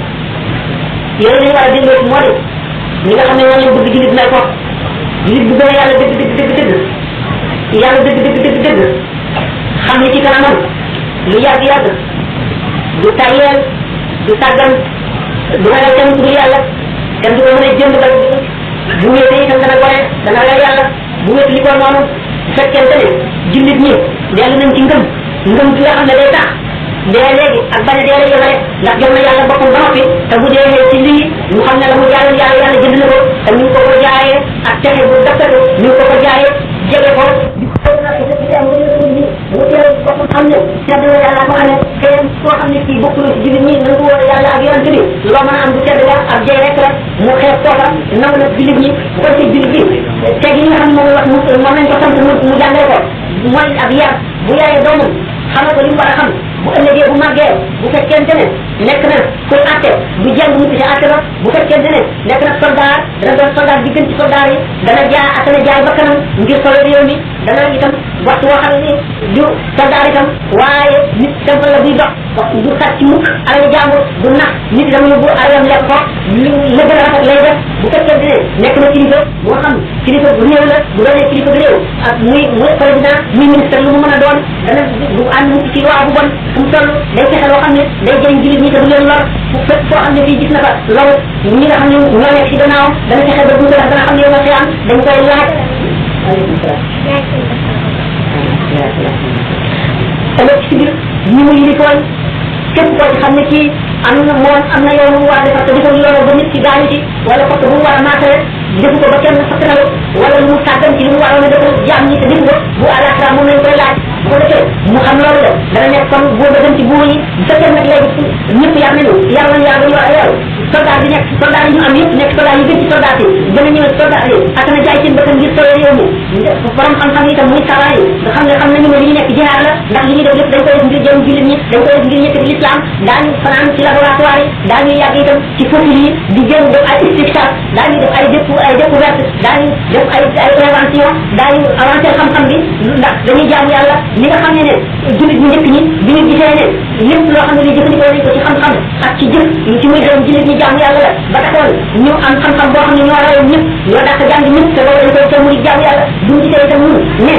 yooyu lañu war a dégloo ci moo di ñi nga xam ne ñoo leen bëgg jullit mel ko jullit bu gën a yàlla dëgg yàlla dëgg xam ne ci kanamam lu yàgg du tayeel du tàggan du ragal kenn ku dul yàlla kenn du ko mën a jënd ba bu wéetee itam dana gore dana ragal yàlla bu wéet li ko noonu bu fekkente ne jullit ñi dellu nañ ci ngëm bi nga xam ne day tax dee léegi ak bañ a dee la yemale ndax jox na yàlla boppam ba noppi te bu dee ci lii ñu xam ne la mu jaayoon yàlla jënd na ko te ñu ko ko jaayee ak texe bu dëkkatu ñu ko ko jaayee jege ko mu teel boppam xam ne tedd na yàlla ko xam ne kenn koo xam ne kii bokkul ci jullit ñi nangu woon yàlla ak yonent bi loo mën a am du tedd la ak jey rek la mu xeeb kooka nangu na jullit ñi bu ko ci jullit bi teg yi nga xam ne moom wax moom lañ ko sant mu jàngale ko mooy ak yar bu yaree doomam xamal ko li mu war a xam bu ëllëgee bu màggee bu fekkente ne nekk na kuy atte du jàng mu ci atte ba bu fekkente ne nekk na soldat dana doon soldat bi gën ci soldat yi dana jaay bakkanam ngir solo réew mi dana itam waxtu woo xam ne du soldat itam waaye nit simple la buy dox du sàcc mukk alal jàmbur du nax nit dama yóbbu alalam lekk ko la gën a rafet lay def bu fekkente ne nekk na kilifa boo xam kilifa bu réew la bu doonee kilifa bu réew ak muy président muy ministre lu mu mën a doon dana du ànd mukk ci loi bu bon fu mu toll day fexe loo xam ne day jëriñ jullit ñi te du leen lor fu fépp foo xam ne fii gis na fa loolu ñi nga xam ne ñoo nekk ci gannaawam dana fexe ba bu ko def dana xam ne yow ma xiyam dañ koy laaj aleykum salaam ëllëg ci biir ñi mu yilikoon képp koo ci xam ne kii am na moom am na yoon bu mu war a defar te defal loolu ba nit ci gaañu ci wala parce que bu mu war a maasale defu ko ba kenn fakkanalu wala lu mu sàggan ci li mu waroon a defal jaam ñi te defu ko bu àllaaxira moom lañ koy laaj bu ko defee mu xam loolu la dana nekk kon boo ba dem ci buur yi bu fekkee nag léegi ñëpp yar nañu yar nañu yaa bañu war a yaru soldat bi nekk soldat yi ñu am yëpp nekk soldat yi gën ci soldat yi gën a ñëw soldat yi ak na jaay seen bëkkam ngir solo réew mi borom xam-xam yi itam muy saraa yi nga xam ne xam nañu ne li ñu nekk jihaar la ndax ndax li ñuy def lépp dañ koy def ngir jëm jullit ñi dañ koy def ngir yëkkati l'islam daañu fanaan ci laboratoire yi daañu yàgg itam ci fossile yi di jëm def ay istikshaf daañu def ay découverte daañu def ay invention daañu avancé xam-xam bi ndax dañuy jaamu yàlla li nga xam ne jullit ñu njëkk ñi bi ñu gisee ne lépp loo xam ne li jëfandikoo nañ ko ci xam-xam ak ci jëf ci muy doon jullit ñi jaamu yàlla la ba taxoon ñu am xam-xam boo xam ne ñoo rawoon ñëpp ñoo dàq jàng ñëpp te loolu dañ koy te muy jaamu yàlla bu ñu gisee itam ñun ne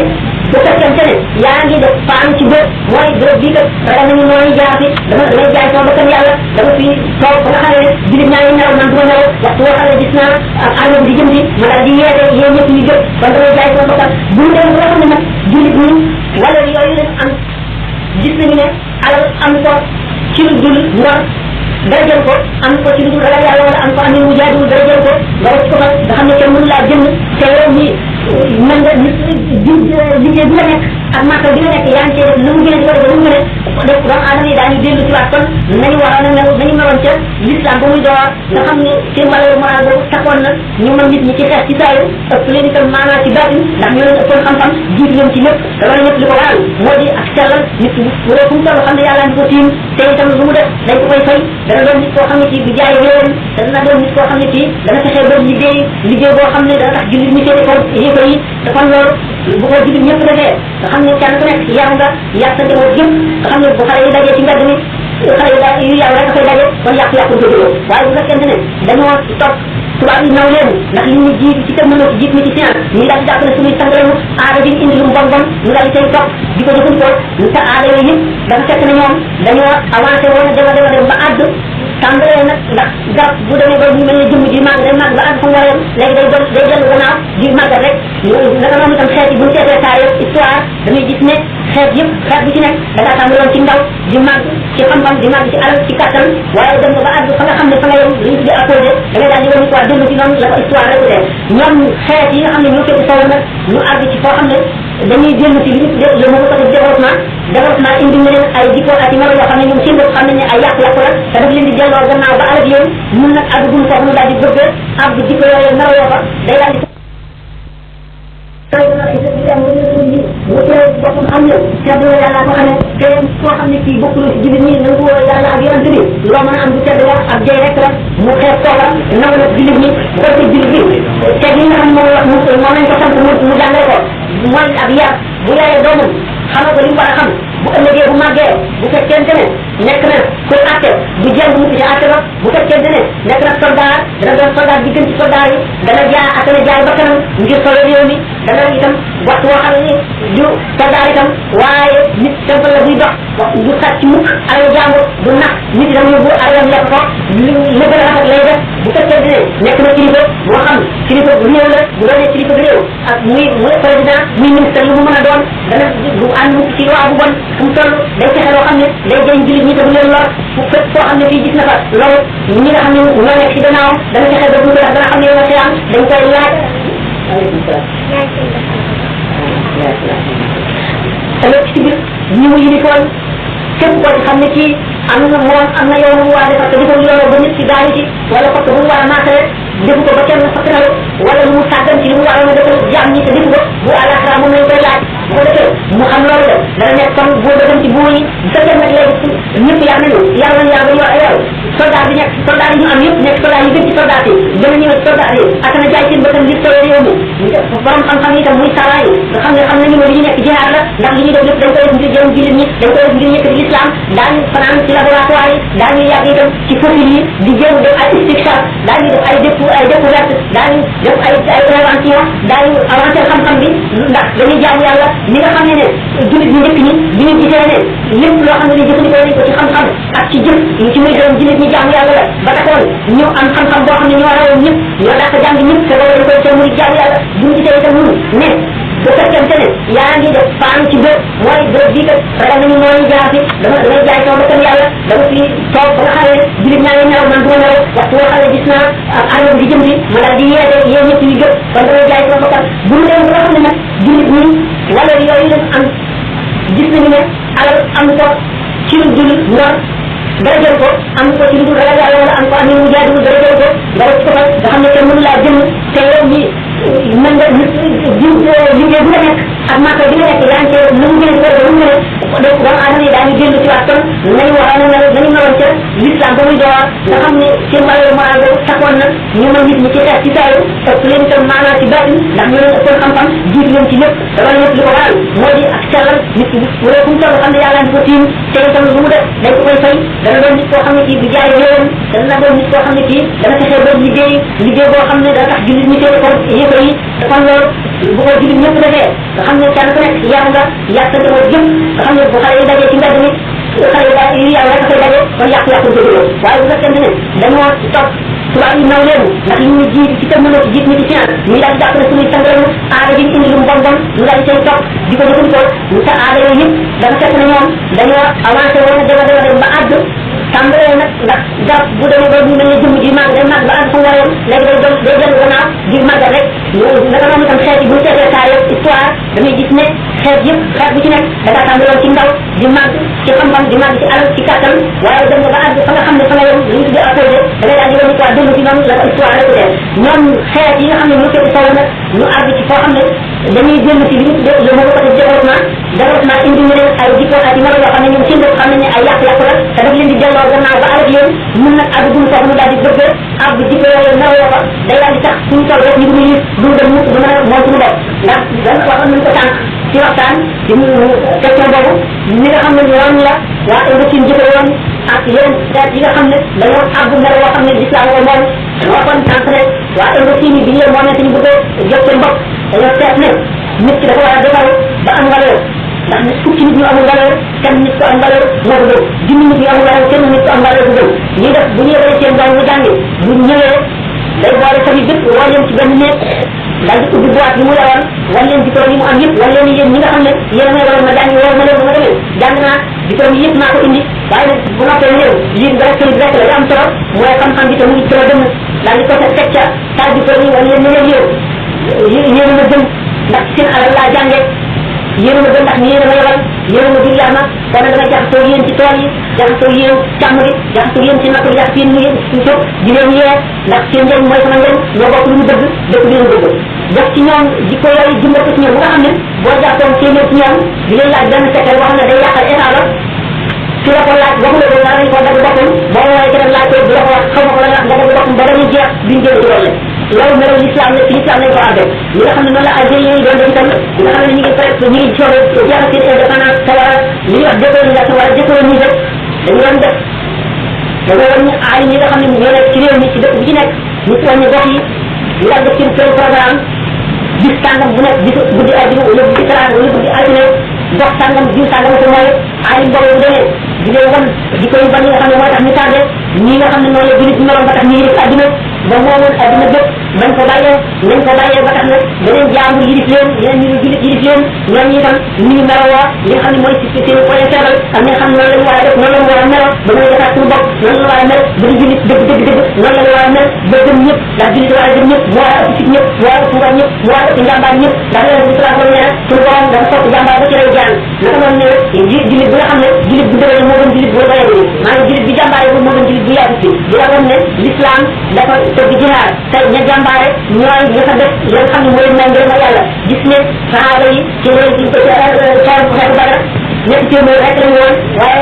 bu fekkente ne yaa ngi def paan ci bët mooy bërëb bii kat ragal nañu nooy jaar fi damay jaay sama bakkan yàlla dama fi toog ba nga xam ne jullit ñaa ngi nelaw man du ma nelaw waxtu woo xam ne gis naa ak armée bi di jëm si ma daal di yeete yéen ñëpp ñu jóg kon damay jaay sama bakkan bu ñu dem nga xam ne nag jullit ñi wala yooyu lañ am gis nañu ne alal am ko ci lu dul ngor dara jël ko am ko ci lu dul ragal yàlla wala am ko am mu jaadu dara jël ko nga wacc ko fa nga xam ne kenn mënu laa jënd te yow mi mën nga liggéey bi nga nekk ak marka bi nga nekk yaa ngi cee def lu mu gën a di ko def lu mu gën a def doomu aadama yi daañu dellu ci waat kon nañu waroon a mel nañu meloon ca l'islam ba muy door nga xam ne seen valeur morale boobu taxoon na ñu mën nit ñi ci xeex ci saayu ëpp leen itam maanaa ci baatin ndax ñoo leen ëppoon xam-xam jiitu leen ci lépp te loolu ñëpp li ko waral moo di ak sellal nit bu dee fu mu toll xam ne yàlla ngi ko tiim te itam lu mu def dañ ko koy fay dana doon nit koo xam ne kii du jaay réewam te dana doon nit koo xam ne kii dana fexee ba liggéey boo xam ne dana tax jullit ñi seeti ko yéefa yi te kon loolu bu ko jullit ñëpp defee nga xam ne kenn ku nekk yaru nga yàq sa njaboot yëpp nga xam ne bu xale yi dajee ci mbedd mi xale yi daal yu yaru rek dafay daje kon yàqu-yàqu ko jógee waaye bu fekkente ne dañoo topp tubaab yi naw leen ndax li ñu jiitu ci technologie jiitu ñu ci science ñu daal di jàpp ne suñuy sang lañu aada bi indi lu mu bon bon ñu daal di seen topp di ko jëfandikoo te aada yooyu yëpp dafa fekk ne ñoom dañoo avancé woon a dem ba àgg tàmbalee nag ndax garab bu demee ba ñu mel ne jëmm ji màgg day màgg ba àgg fa mu war a yem léegi day dellu gannaaw di màggat rek naka noonu itam xeet yi bu ñu seetee saa yëpp histoire dañuy gis ne xeet yëpp xeet bu ci nekk da ngaa tàmbale woon ci ndaw di màgg ci xam-xam di màgg ci alal ci kattan waaye dem ba àgg fa nga xam ne fa nga yem li ñu tuddee apposé da ngay daal di wan quoi dellu ci noonu la ko histoire rek dee ñoom xeet yi nga xam ne ñoo fekk sow nag ñu àgg ci foo xam ne dañuy dellu ci li ñu tuddee le mot de développement indi na leen ay jikko ak i melo yoo xam ne ñoom seen bopp xam nañ ne ay yàqu-yàqu la te daf leen di delloo gannaaw ba alal yéen mun nag àgg buñ foofu ñu daal di bëgg àgg jikko yooyu melo yoo fa day daal di boppam xam ne tedd yàlla ko xamee te koo xam ne kii bokkul ci jullit ñi nangu yàlla ak yonent bi loo mën a am du tedd la ak jëy rek la mu xeeb tooga nangu nag jullit ñi bu ko ci jullit bi te li nga xam ne moom lañ ko sant mu jàngale ko mooy ak yar bu yaree doomam xamal ko li mu war a xam bu ëllëgee bu màggee bu fekkente ne nekk na koy àtte bu jàng mu ci àtte ba bu fekkente ne nekk na soldat dana doon soldat bi gën ci soldat yi dana jaay ba kanam ngir solo réew mi dana itam waxtu woo xam ne du soldat itam waaye nit simple la buy dox du sàcc mukk alal jàmbur du nax nit itam yóbbu alalam lekk ko la gën a rafet lay def bu fekkente ne nekk na kilifa moo xam kilifa réew la bu doonee kilifa réew ak muy président muy ministre lu mu mën a doon dana du ànd mukk ci loi bu bon fu mu toll day fexe loo xam ne day jëriñ jullit ñi te du leen lor fu fépp foo xam ne fii gis na fa loolu ñi nga xam ne ñoo nekk ci gannaawam dana fexe ba dund dana xam ne yow xiyam dañ koy laaj aleykum salaam ëllëg ci biir ñi mu yilikoon képp koo ci xam ne kii am na moom am na yow mu war a defar te defal loolu ba nit ci gaañu ci wala parce que bu mu war a maasale defu ko ba kenn fakkanalu wala lu mu sàggan ci li mu waroon a defal jaam ñi te defu ko bu àllaaxira moom lañ koy laaj bu ko defee mu xam loolu de dana nekk kon boo dem ci buur yi bu fekkee nag léegi ñëpp yar nañu yar nañu yar ba ñu wax yow soldat bi nekk soldat yi ñu am yëpp nekk soldat yi gën ci soldat yi gën a ñëw ci soldat yi ak na jaay seen bëtam ngir solo réew mi borom xam-xam yi itam muy sara yi nga xam ne xam nañu ne li ñu nekk jihaad la ndax li ñuy def lépp dañ koy def ngir jëm jullit ñi dañ koy def ngir yëkkati l'islam daañu fanaan ci laboratoire yi daañu yàgg itam ci fossile yi di jéem def ay istikshaf daañu def ay découverte daañu def ay invention daañu avancé xam-xam bi ndax dañuy jaamu yàlla ni nga xam ne jullit ñi njëkk ñi bi ñu gisee ne lépp loo xam ne li jëfandikoo nañ ko ci xam-xam ak ci jëf ci muy doon jullit ñi jaamu yàlla la ba taxoon ñu am xam-xam boo xam ne ñoo rawoon ñëpp ñoo dàq jàng ñëpp te loolu dañ koy seen muy jaamu yàlla bu ñu gisee itam ñun ne bu fekkente ne yaa ngi def paan ci bët mooy bët bii kat ragal nañu nooy jaar fi damay jaay sama bakkan yàlla dama fi toog ba nga xam ne jullit ñaa ngi nelaw man du ma nelaw waxtu woo xam ne gis naa armée bi di jëm si ma daal di yeete yéen ñëpp ñu jóg kon damay jaay sama bakkan bu mu dem ba nga xam ne nag jullit ñi wala yooyu lañ am gis nañu ne alal am ko ci lu dul ngor dara jël ko am ko ci lu dul ragal yàlla wala am ko am mu jaadu dara jël ko nga def ko fa nga xam ne kenn mënu laa jënd te yow ñi mën nga liggéey bu nga nekk ak marka bi nga nekk yaa ngi cee lu mu gën a lu mu gën a def nañu waxoon na nañu meloon ca l'islam ba muy door nga xam ne seen valeur morale boobu taxoon na ñu mën nit ñi ci xeex ci saayu ëpp leen itam maanaa ci baatin ndax ñu leen ëppoon xam-xam jiitu leen ci lépp dama lépp li ko waral moo di ak sellal nit ki wala fu mu toll xam ne yàlla di ko tiim te itam lu mu def dañ ko koy fay dana doon nit koo xam ne kii du jaay réewam dana doon nit koo xam ne kii dana fexee ba liggéey boo xam ne dana tax jullit ñi téye ko yëfa yi te kon loolu bu ko jullit ñëpp defee nga xam ne kenn ku nekk yar nga yàq sa njaboot jëm nga xam ne bu xale yi dajee ci mbedd mi xale yi yàlla rek koy daje kon yàqu-yàqu jóguloo waaye bu fekkente ne dañoo topp tubaab yi naw leen ndax li ñuy jiit ci technologie jiit ñi ci science ñu daal di jàpp ne suñuy sangrenu aada ji indi lu mu bon bon ñu daal di cay topp di ko jëfandikoo ñu sa aada yooyu yëpp dafa fekk na ñoom dañoo avancé woon a dem ba àgg tàmbalee nag ndax garab bu demee ba ñu mel ne jëmm ji màgg day màgg ba àgg fa mu waroon léegi day dellu gannaaw di màgg rek naka noonu itam xeet yi bu ñu seetee saa yëpp histoire dañuy gis ne xeet yëpp xeet bu ci nekk da ngaa tàmbaloon ci ndaw di màgg ci xam-xam di màgg ci alal ci kàttan waaye dem nga ba àgg fa nga xam ne fa nga yem li ñu tuddee opposé da ngay daal di wane quoi dund ci noonu la ko histoire rek dee ñoom xeet yi nga xam ne ñu féete solo nag ñu àgg ci foo xam ne dañuy dellu ci li ñu tuddee le nouveau côté développement indi ñu leen ay jikko ak melo yoo xam ne ñoom seen bopp xam nañ ne ay yàqu-yàqu la te daf leen di delloo gannaaw ba alal leen mun nag àgg duñ foofu ñu daal di bëgg àgg jikko yooyu melo yoo ko day daal di tax suñu toll rek ñu du muy du dem mukk du mën a moom suñu bopp ndax waxoon nañ ko tànk ci waxtaan ci question boobu ñi nga xam ne ñoom la waa Indochine jikko yoon ak yeneen xeet yi nga xam ne dañoo àgg melo yoo xam ne l'islam ko moom waxoon tànk ne waa Indochine yi bi ñu leen moomee suñu bëgg a jot seen bopp dañoo seet ne nit ki dafa war a defal ba am valeur ndax nit fukki nit ñu amul valeur kenn nit ko am valeur moo ko gën junni nit ñu amul valeur kenn nit ko am valeur bu gën ñuy def bu ñu yebalee seen doom ñu jàngi bu ñëwee day boole famille bépp woo leen ci benn néeg daal di ubbi boîte yi mu yoroon wan leen diplôme yi mu am yëpp wan leen yéen ñi nga xam ne yéen a may waroon ma jàngi woo ma leen bu ma demee jàng naa diplôme yi yëpp maa ko indi waaye nag bu noppee ñëw lii rek këyit rek la am solo mooy xam-xam bi te mu ngi sama dënn daal di ko teg ca taal diplôme yi wan leen ne leen yow yéen a ma gën ndax seen alal laa jànge yéen a ma gën ndax ni yéen a ma yebal yéen a ma jur yaama kon nag dama jaxasoo yéen ci tool yi jaxasoo yéen càmm gi jaxasoo yéen ci napp gi jaxasoo yéen ci jóg di leen yee ndax seen njëriñ mooy sama njëriñ ñoo bokk lu ñu dëgg dëgg bi leen dëgg def ci ñoom jikko yooyu jëmbat ko ci ñoom bu nga xam ne boo jàppoon téeméer ci ñoom di leen laaj benn secret boo xam ne day yàqal état la su la ko laaj waxu la ko war nañ ko dagg boppam boo woowee keneen laaj ko du la ko wax xaw ma ko la nga dagg boppam ba dañuy jeex duñ jël ci loolu loolu melo l'islam la ci l'islam lañ ko àggee ñi nga xam ne noonu la algérien yi doon def itam ñi nga xam ne ñu ngi presque ñu ngi soobee jeexal seen indépendance te war a li ñuy wax décolonisation wala décoloniser dañu doon def dañoo war ñu aay ñi nga xam ne ñoo nekk ci réew mi ci dëkk bu ci nekk ñu wàññi gox yi ñu daal def seen programme bis sàngam bu nekk bis guddi àjjuma wala guddi talaata wala guddi altine dox sàngam jiw sàngam ko mooy aay boobu bu demee di leen wan di koy ban yi nga xam ne mooy tax ñu tardé ñi nga xam ne noonu la julit meloon ba tax ñu yilif àddina ba moomoon àddina bépp bañ ko bàyyee nañ ko bàyyee ba tax na beneen jaamu yilif leen yeneen ñu julit yilif leen ñoom ñi itam ñu melowoo li nga xam ne mooy si seen point faible ak ñi nga xam ne noonu lañu war a def noonu lañu war a melo ba mën a defaat suñu bopp noonu la war a mel ba di julit dëgg dëgg dëgg noonu lañu war a mel ba gëm ñëpp ndax julit war a gëm ñëpp moo war a ëpp fit ñëpp moo war a ëpp ngor ñëpp moo war a ëpp njàmbaar ñëpp ndax leen bi salaam nee na suñu borom dafa sopp jàmbaar ba ci lay jaan naka noonu ne julit bi nga xam ne julit bu dëgër moo gën julit bu bayee bi maanaam julit bi jàmbaare bu moo gën julit bu yaatu bi di la woon ne l'islam dafa tëgg jihaar tey ña jàmbaare ñooy ña fa def li nga xam ne mooy may ngërëm yàlla gis ne sahaaba yi ci leen ci xeer bu xeetu Badar ñetti téeméer rek lañu woon waaye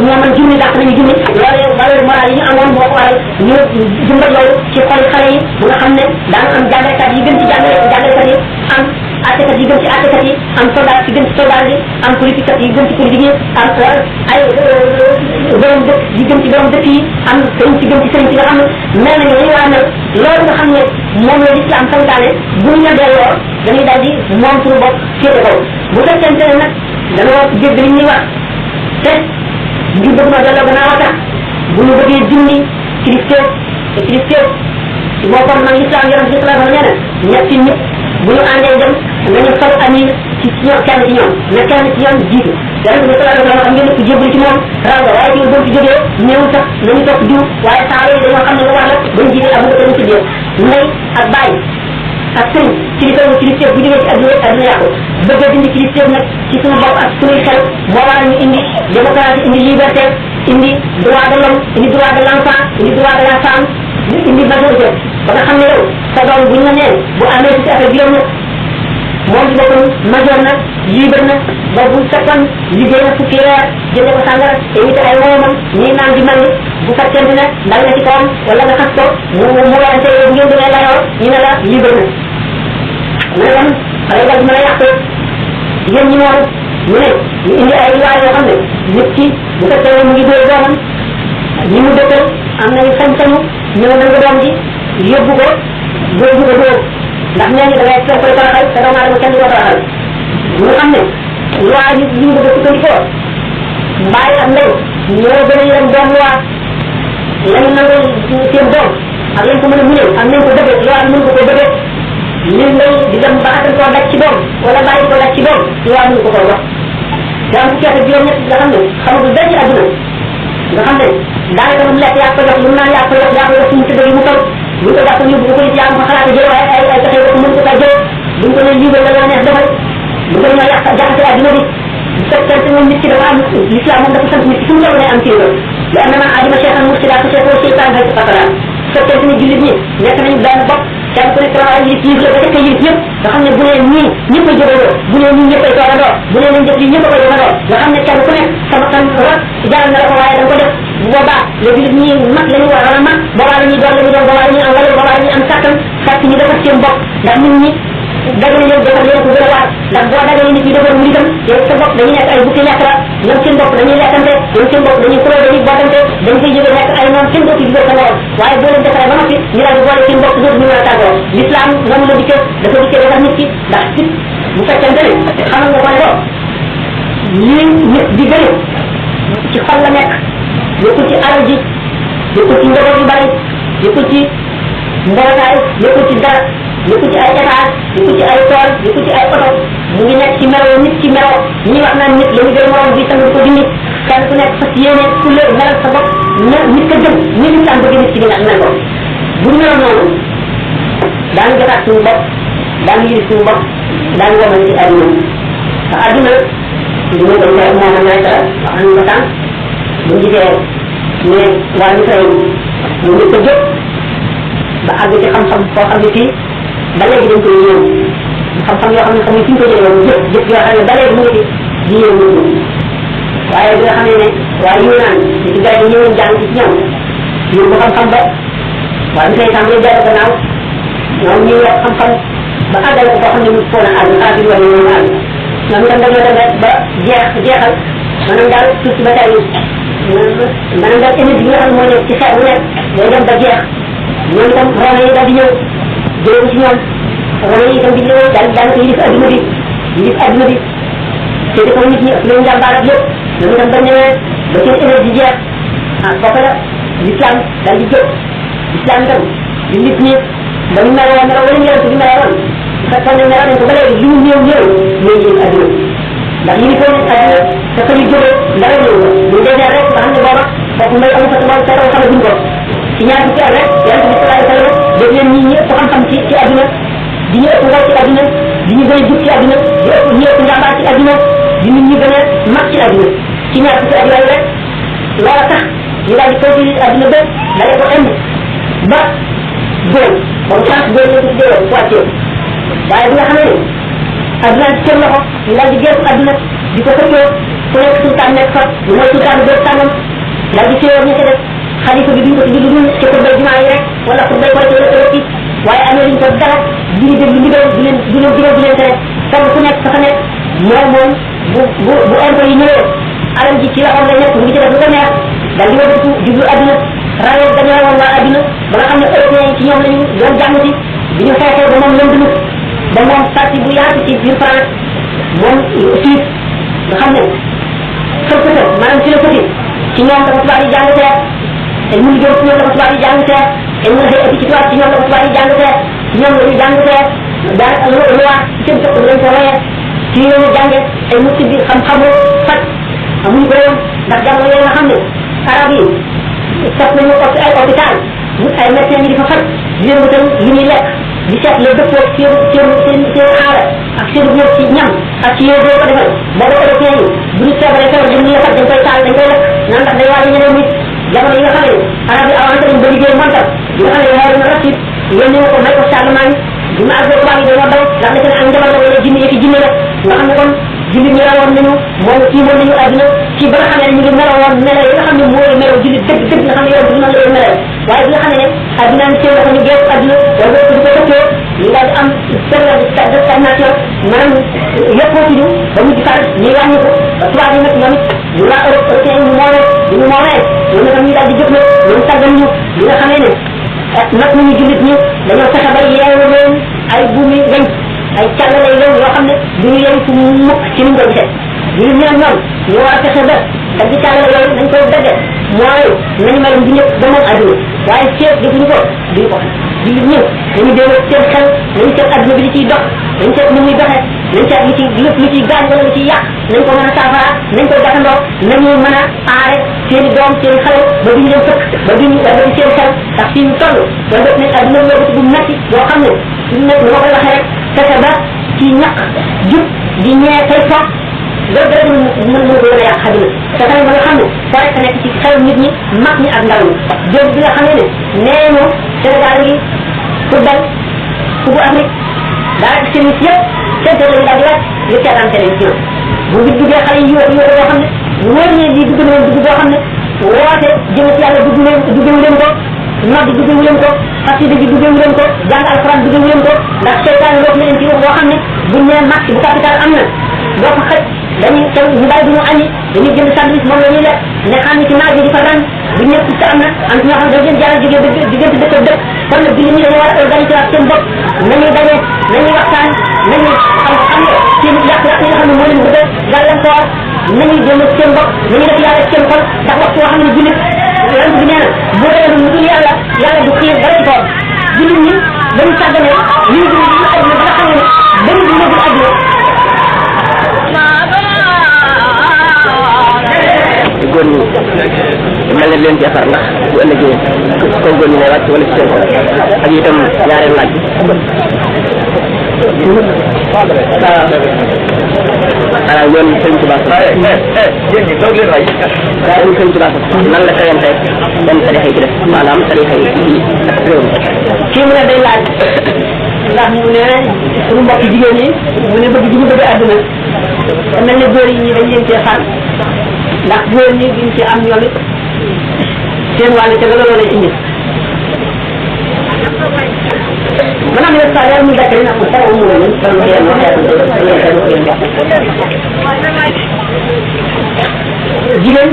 ñoo man junni dàq nañu junni loolu valeur morale yi ñu amoon moo ko waral ñu jumbat loolu ci xol xale yi bu nga xam ne daan am jàngalekat yi gën ci jàngalekat yi am àttekat yi gën ci àttekat yi am soldat yi gën ci soldat yi am politique yi gën ci politique yi am ay borom dëkk yi gën ci borom dëkk yi am sëriñ ci gën ci sëriñ ci nga xam ne mel nañu li ñu war a mel loolu nga xam ne moom la l'islam santaane bu ñu la delloo dañuy daal di moom suñu bopp féete kaw bu fekkente ne nag dañoo dégg li ñuy wax te ngir bëgg ma delloo gannaaw a tax bu ñu bëggee dindi kilifteef te kilifteef moo kon man l'islam yonent bi sallallahu alayhi wa sallam nee na ñetti nit bu ñu àndee dem nañu fal amir ci ñoom kenn ci ñoom na kenn ci ñoom jiitu yonent bi sallallahu alayhi wa sallam xam ngeen ne ku jébbalu ci moom raw nga waaye ci boo ci jógee ñëw sax nañu topp diw waaye saa yooyu dañoo xam ne lu war la bañ jiitee Abu Bakar ci biir ndey ak bàyyi ak sëriñ kilifteef bu jógee ci adduna yàqu bëgg a dindi kilifteef nag ci suñu bopp ak suñuy xel moo waral ñu indi démocratie indi liberté indi droit de l'homme indi droit de l'enfant indi droit de la femme indi majorité ba nga xam ne yow sa doom buñ la nee bu amee ci affaire bi yow nag moom ci boppam major na libre na boobu fekkoon liggéey na fukki weer jënde ko sàngara te it ay woomam ñii naan di mel bu fekkente ne dal na ci kawam wala nga xas ko mu werante bu ngeen demee layoo ñu ne la libre na mu ne kon xale dal di mën a yàq yéen ñi moom mu ne ñu indi ay loi yoo xam ne nit ki bu fekkee mu ngi dóor doomam ñi mu dëkkal am nañu sañ-sañu ñëw nañ ko doom ji yóbbu ko yóbbu ko dóor ndax nee ñu da ngay koy toroxal te doomu aadama kenn du ko toroxal ñu xam ne loi yi ñu bëgg a sukkandikoo mbaay ak ndey ñoo gën a yërëm doom loi lañu nangu seen doom ak lañ ko mën a muñal ak nañ ko bëggee loi mën ko ko bëggee li ngay di dem ba xatal koo daj ci doom wala bàyyi ko daj ci doom loi mënu ko ko wax te am fukki at ak juróom-ñett nga xam ne xamagul dara ci àdduna nga xam ne daanaka lu mu lekk yaa ko jox lu mu naan yaa ko jox yaa ko jox suñu tëdd mu toll bu ko jàpp yóbbu ko yaa ko xalaat jël waaye ay pexe ko mën ko kaa jël buñ ko ne libre la la neex defal bu ko ñoo yàq jaxase àdduna bi bu fekkente ne nit ki dafa am l'islam moom dafa sant nit ki fu mu toll ne am ci yoon li am na man adima cheikhan mursidaatu cheikh wa cheytan fay fatala fekkente ne jullit ñi nekk nañu benn bopp kenn ku nekk dama yilif yilif la ba ca yilif ñëpp nga xam ne bu nee ñii ñëpp a jógandoo bu nee ñii ñëpp ay toogandoo bu nee nañ def lii ñëpp a koy defandoo nga xam ne kenn ku nekk sama kan rot jaral na la ko waaye da nga ko def bu boobaa le jullit ñi mat la ñu war a mat boobaa la ñuy doon la ñu doon boobaa la ñuy am wala boobaa la ñuy am kàttan fekk ñu defar seen bopp ndax nit ñi dagale leen defar leen ko gën a waar ndax boo dagalee nit ñi defar mu itam yow sa bopp dañuy nekk ay bukki lekk la ñoom seen bopp dañuy lekkante ñoom seen bopp dañuy xuloo dañuy bootante dañ koy jóge nekk ay noonu kenn dootu jóge sa morom waaye boo leen defaree ba noppi ñu daal di boole seen bopp dootu ñu mën a tàggoo l'islam noonu la dikkee dafa dikkee defar nit ki ndax nit bu fekkente ne xamal nga ko ne ko lii nit di gëne ci xol la nekk nekkul ci alal ji nekkul ci njaboot yu bari nekkul ci mbootaay nekkul ci dara nekkul ci ay étage nekkul ci ay tool nekkul ci ay oto mu ngi nekk ci melo nit ci melo ñi wax naan nit la ñu gën morom bi sang ko dindi kenn ku nekk fas yéene ku le melal sa bopp na nit ka gëm ni l'islam bëgg nit ci di nga mel ko bu ñu meloon noonu daañu jotaat suñu bopp daañu yëri suñu bopp daañu womal ci àdduna te àdduna li muy dañ koy moom rek la wax nañu ko tànk buñ gisee ne waa ñu fay ñu ngi ko jëpp ba àgg ci xam-xam foo xam ne fii ba léegi dañ koy yéem xam-xam yoo xam ne xamuñ fi ñu ko jëlee woon jëf yoo xam ne ba léegi mu ngi di yéem nit ñi waaye bi nga xam ne waa yu naan li ci gars yi ñëwoon jàng ci ñoom yéen bu xam-xam ba waaye bi say tàmbalee jaay gannaaw ñoom ñu wax xam-xam ba àggale ko foo xam ne mu foo na àgg xalaat yi wala ñoom àgg ñoom itam dañoo dem ba jeexal maanaam daal suuf si ba tey maanaam daal énergie bi nga xam ne moo nekk ci xeet bu nekk day dem ba jeex ñoom itam roona yi daal di ñëw jëlee ko ci ñoom roona yi itam di ñëw daal ko yilif adduna bi te di ko nit ñi leen njàmbaar ak lépp ñoom itam ba ñëwee ba seen énergie jeex foofu la l'islam daal di jóg l'islam itam di nit ñi ba ñu meloo meloo wala ñëwante bi meloo woon bu fekkoon ne meloo nañ ko ba léegi li mu néew ñooy yilif adduna ndax yi ni ko nit adduna te fa ñu jógee dara ñëw la bu désert rek nga xam ne booba foofu mbay amu fa te moom seetoo xam duñ ko ci ñaar fukki at rek yonente bi sallallahu alayhi wa sallam def leen ñi ñi ëpp xam-xam ci adduna di ñu ëpp ngor ci adduna di ñu gën a jub ci adduna di ëpp ñu ëpp njàmbaar ci adduna di nit ñi gën a mag ci adduna ci ñaar fukki at yooyu rek loola tax ñu daal di continuer adduna bépp dale ko indi ba góor ba mu chance góor ñu tuddee wàccee waaye bi nga xam ne adduna ci seen loxo ñu daal di geesu adduna di ko xëccoo ku nekk sultaan nekk fa lu mooy sultaan bépp sàngam daal di féewoo ña ca def xalifa bi duñ ko tudd lu dul ci xutbay jumaa yi rek wala xutbay koy wala ëllëg waaye amee luñ ko dara di ñu déglu ndigal du leen digal du leen tere kenn ku nekk fa nekk moom bu impôt yi ñëwee alal ji ci loxoom lay nekk mu ngi ci def lu ko neex daal di wëkkatu jublu adduna rawee dañoo woon waa adduna ba nga xam ne européens yi ci ñoom lañu doon jàng si bi ñu xeexee ba moom lëndunu ba moom parti bu yaatu ci biir France moom Suisse nga xam ne fëlkëtë maanaam ci la fëti ci ñoom dafa tubaab yi jàng seet te mu liggéey ci ñoom dafa tubaab yi jàng seet te mu xëy ëpp ci tubaab ci ñoom dafa tubaab yi jàng seet ci ñoom lañu jàng seet daal loi seen topp dañ ko royee ci lañu jànge ay mucc bi xam-xamu faj amuñu ko woon ndax jamono yooyu nga xam ne arab yi topp nañu ko ci ay hôpital wut ay médecins yi di fa faj di leen wutal li ñuy lekk di seet le dëppoo seen aada ak seen wér ci ñam ak ci yooyu doo ko defal boobu européens yi bu ñu feebaree feebar dañ ñuy faj dañ koy taal dañ koy lekk naan ndax day waaj ñeneen nit jamono yi nga xam ne arab yi avancé nañ ba liggéey montal bi nga xam ne Harouna Rachid yónni ko may ko Charlemagne bi ma àggee tubaab yi dañoo daw ndax defe ne ak njabar la wala jinni jullit ñi rawoon nañu moom tiimoon nañu àdduna ci ba nga xam ne ñu ngi melowoon melo yi nga xam ne mooy melo jullit dëgg dëgg nga xam ne yow dina la melal waaye bi nga xam ne àdduna ni seen loxo ñu gees àdduna wala di ko dëkkee ñu daal di am période de stagnation maanaam yokkootuñu ba mujj far ñuy wàññi ko ba tubaab yi nag ñoom it ñu waa européen ñu moomee ñu ñu moomee ñoom itam ñu daal di jóg nag ñoom tàggal ñu li nga xamee ne nag nañu jullit ñi dañoo fexe ba yeewu leen ay buumi weñ ay càllale yu yoo xam ne du ñu yem fu mukk ci ni ñu ko gisee jullit ñi ñoom ñu war a fexe ba dagg càllale yooyu nañ koy dagge mooy nañu melam bu ñëpp ba moom àdduna waaye seet defuñu ko duñu ko xam jullit ñi nañu delloo seen xel nañu seet àdduna bi li ciy dox nañ seet ni muy doxee nañ seet lu ci lépp lu ciy gaañ wala lu ciy yàq nañ ko mën a saafara nañ koy gàttandoo nañu mën a aare seen i doom seen i xale ba duñu leen fëkk ba duñu ba di seen xel ndax fii ñu toll ba def nañ àdduna yóbbu bu metti boo xam ne suñu nekk ni ma koy waxee rek fexe ba ci ñaq jub di ñee tey toog loolu dara mën ko gën a yàq àdduna fexe ba nga xam ne foo rek nekk ci xel nit ñi mag ñi ak ndaw ñi jóg bi nga xam ne nee ñu Sénégal gi football coupe Afrique daa rek seen nit yëpp seen télé yi daal di wàcc ñu seetaan télévision bu ngi duggee xale yi yóotu yóotu boo xam ne wóor ne lii dugg na leen dugg boo xam ne woote jëm ci yàlla duggewu leen ko nodd duggewu leen ko xasida bi duggewu leen ko jàng alxuraan duggewu leen ko ndax seytaan roof na leen ci boo xam ne buñ nee match bu capital am na doo ko xëj dañuy tew ñu bàyyi duñu añi dañuy jënd sandwich moom la ñuy lekk ne xam ne ci naaj bi di fa ran buñ ne picc am na am ci ñoo xam ne dañ leen jaral jógee diggante dëkk ak dëkk kon nag jullit ñi dañu war a organiser waat seen bopp nañuy daje nañuy waxtaan nañuy xam ne seen yàq-yàq yi nga xam ne moo leen bëgg a gàllankoor nañuy dem seen bopp nañuy def yàlla seen xol ndax waxtu woo xam ne jullit yonent bi nee na bu reelu lu dul yàlla yàlla du xiir dara ci kawam jullit ñi dañu sàggane li ñu dund li àdduna ba nga xam ne dañu dundagul àdduna góor ñi mel na leen jafar ndax bu ëllëgee kaw góor ñi lay wàcc wala ci seen kaw ak itam ñaareelu laaj bi yoon sëñ Tuubaa yoon sëñ Tuubaa nan la tayante benn tarixa yi ci def maanaam tarixa yi ci réew mi kii mu ne day laaj ndax mu ne suñu mbokk jigéen ñi mu ne bëgg ji ñu bëgg àdduna te mel ne góor yi ñi dañ leen cee xaar ndax góor ñi duñ ci am ñoom it seen wàll te loolu lay indi maanaam yëpp saa yàlla muy dakk rek ko taw mu wëñu kon mu yeen jigéen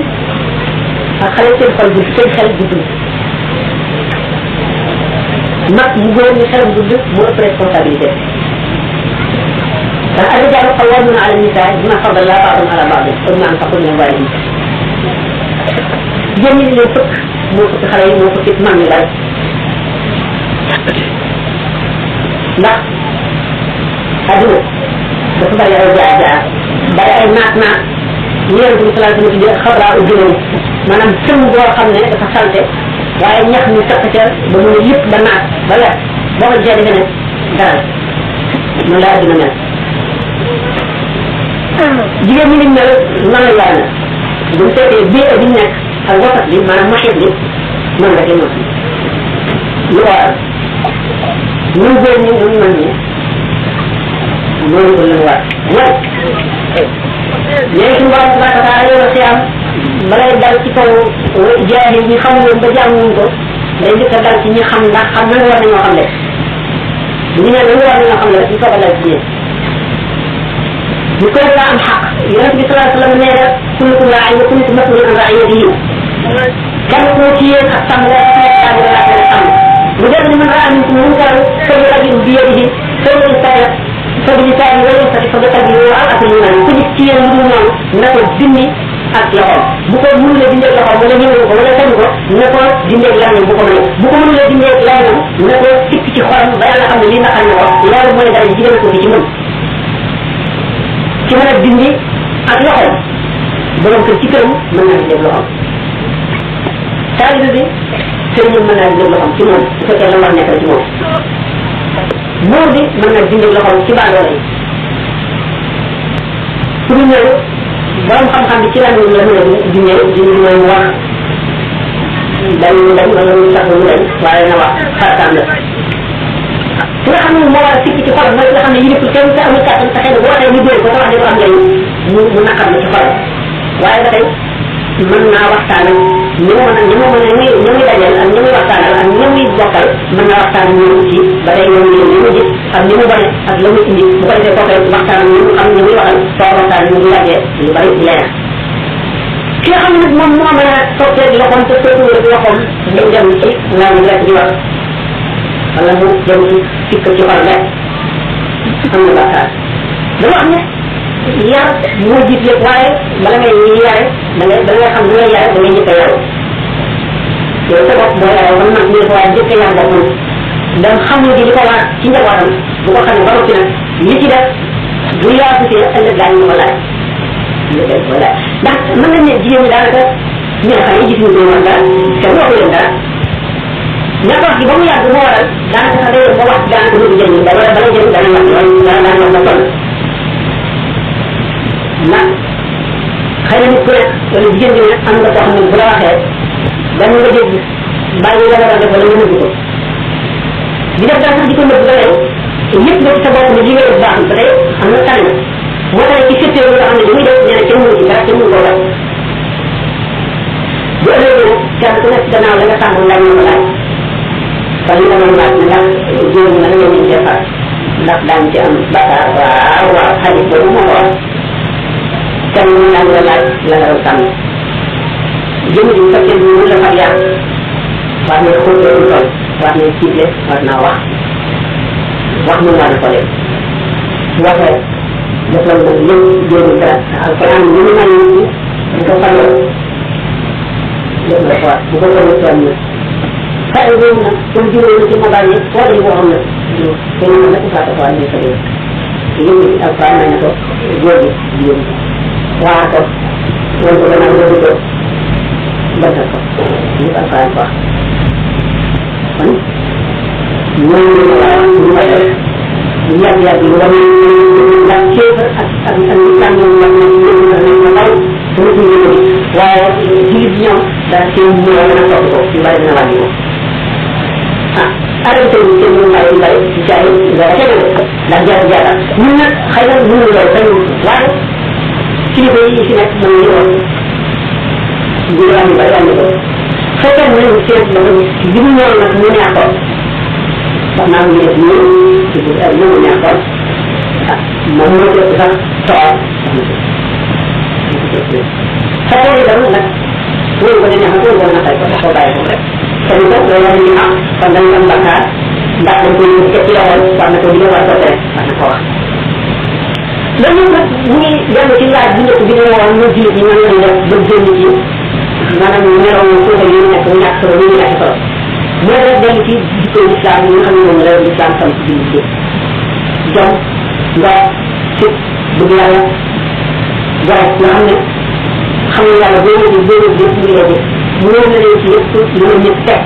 ak xale seen xol bi seen xel gudd mag mu góor ñi xel gudd mu ëpp responsabilité ndax الرجال قوامون على النساء بما فضل الله بعضهم على بعض وبما انفقوا من اموالهم jigéen ñi leen fëkk moo fëkk xale yi moo fëkk mag ñi bari ndax adduna dafa bari ay jaar jaar bari ay naat naat ñeent bi salaa sama tuddee xabraa u jëloon maanaam sëm boo xam ne dafa salte waaye ñax ñu takk ca ba mu ne yëpp ba naat ba wet boo ko gisee defe ne dara noonu la adduna mel jigéen ñi liñ mel nan la yaay na buñ seetee bii biñ nekk ak wasat bi maanaam maxit bi noonu la noonu lu ko waral ñun góor ñi ñun man ñi loolu ko leen war mooy léegi suñu borom tabaraka wa taala yow si am balay dal ci kaw jaay ñi xamuloon ba jànguwuñ ko day njëkk a dal ci ñi xam ndax xam nañu war nañoo xam le bu ñu nee nañu war nañoo xam le ñu soog a dal ci yéen ñu koy daa am xaq yonent bi sallallahu alayhi wa sallam nee na kullukum raa'in wa kullukum mas'ulun an ra'iyatihi kenn ku ci yéen ak sàmm la daa di laaj leen sàmm mu def ni man raa minkum munkaran falyughayyirhu bi yadihi fa in istata'a fa bi lisaanihi wa in lam yastati' fa bi qalbihi wa ala iimaan ku gis ci yéen lu dul noonu na ko dindi ak loxoom bu ko mënulee dindee loxoom wala ñëwee ko wala sañ ko na ko dindee làmmiñ bu ko mënee bu ko mënulee dindee làmmiñ na ko sikk ci xolam ba yàlla xam ne lii naqar na ko loolu mooy dara jigéen ko fi ci mën ci mën a dindi ak loxoom borom kër ci këram mën naa dindee loxoom taalibe bi sëriñam mën naa dindee loxoom ci moom bu fekkee la war nekk ci moom buur bi mën naa dindee loxoom ci baadoola yi ku ñu ñëw borom xam-xam bi ci lan la mën a dindee mooy wax dañ wala ñu sax mu dañ waaye na wax fartaan la ki nga xam ne moo war a sikk ci xolam mooy ki nga xam ne yiliful kenn te amul kàttan te xëy na boo tey ñu dégg ko te wax ne du am njëriñ mu naqar la ci xolam waaye ba tey mën naa waxtaan ak ñi mu mën a ñi mu dajal ak ñi muy waxtaanal ak ñi muy bokkal mën naa waxtaan ak ñoom ci ba tey ñoom li mu gis ak ñi mu bone ak la muy indi bu ko defee kooku waxtaan ak ñi mu xam ñi muy waxal soo waxtaan ñu laajee lu bari leer ki nga xam ne nag moom moo mën a toog rek loxoom te sootu rek loxoom ñu dem ci nga ñu rek di wax wala mu dem ci sikk ci xol rek am na bàkkaar dama wax ne yar moo jiit lépp waaye bala ngay yare da ngay xam ni ngay yare da ngay njëkk a yaru yow sa bopp boo yaroo man nag ñu dafa waaye njëkk a yar boppam dem xam ne di li ko waat ci njabootam bu ko xam ne ba noppi nag li ci def bu yaatutee ëllëg daañu ko laaj ko laaj ndax mën nañ ne jigéen ñi daanaka ñu ne xale yi gis ñu doon wax dara te waxu leen dara ñàkk wax gi ba mu yàgg moo waral daanaka sax day ba wax daanaka du jëriñ da wala bala jëriñ dana wax lool dana wax ba toll ndax xëy na nit ku nekk wala jigéen ñi am nga koo xam ne bu la waxee dañ nga dégg bàyyi la war a def wala nga nëbb ko di def daal sax di ko nëbb ba tey yëpp nga ci sa bopp ne li nga def baaxul ba tey am na tànn moo tax ci firtee nga xam ne li muy def nee na kenn mënu ci dara kenn mënu koo def bu ëllëgee nag kenn ku nekk gannaaw la nga tàmbali laaj na ko laaj kon li nga doon laaj ne ndax góor ñi lan ngeen ñu defar ndax daañu ci am bakkaar waaw waaw xarit boobu moo ko wax kenn mën naa la laaj la nga doon tànn jëm ji bu fekkee ni mën la far yàq war na xóotee du toll war na cible war naa wax mën naa ko def waxee def la moom lépp jéemul dara alquran ñu mu may ñu ko farloo lépp la ko wax bu ko gën a toll nag xale boobu nag comme juróomi ci mobile yi foo dañu koo xam nag te ñu nag saa ko faal ñu ko dee yëngu ci alquran may na ko góor gi jigéen waar ko won ko gannaaw yóbbu ko bantal ko ñu alquran ko wax kon ñooñu ñu waa ñu may def yàgg-yàgg yi war ndax kéefar ak islam moom wax na nañ ko ndaw sama ci yëngu waaye julit ñoom daal seen ñëw mën a topp ko ñu bari dina wàññi ko arab tey seen ñu bari bari ci jaay nga keneen ndax jaar jaara ñun nag xëy na mënu loolu xëy waaye kilifa yi si nekk mën nañu wax ñu wàññi bari wàññi ko fekkee mu leen seet la li mu ñëw nag mu neex ko wax naa mu def nii ci biir lu mu neex ko moom moo jot sax toog fekkee itam nag wóor ko ne neex na wóor ko na tay ko ko bàyyi ko rek te ni ko loolu la ñu am kon dañu am bakkaar ndax dañ koy teg ci loxol war na ko di war ko rek war na ko wax loolu nag mu ngi dellu ci laaj bu njëkk bi ñu woon ñu jiit ñi ñan lañ def ba génn ci maanaam meroon suufa yi nekk ñàkk solo ñu ñàkk solo mooy rek dellu ci jikko l'islam yi nga xam ne moom la l'islam sam ci jullit bi jom ngor fit bëgg yàlla gore nga xam ne xam ne yàlla boo wëgee boo wëgee mu ngi la gis mu wóor na leen ci yëpp lu la ñëpp teg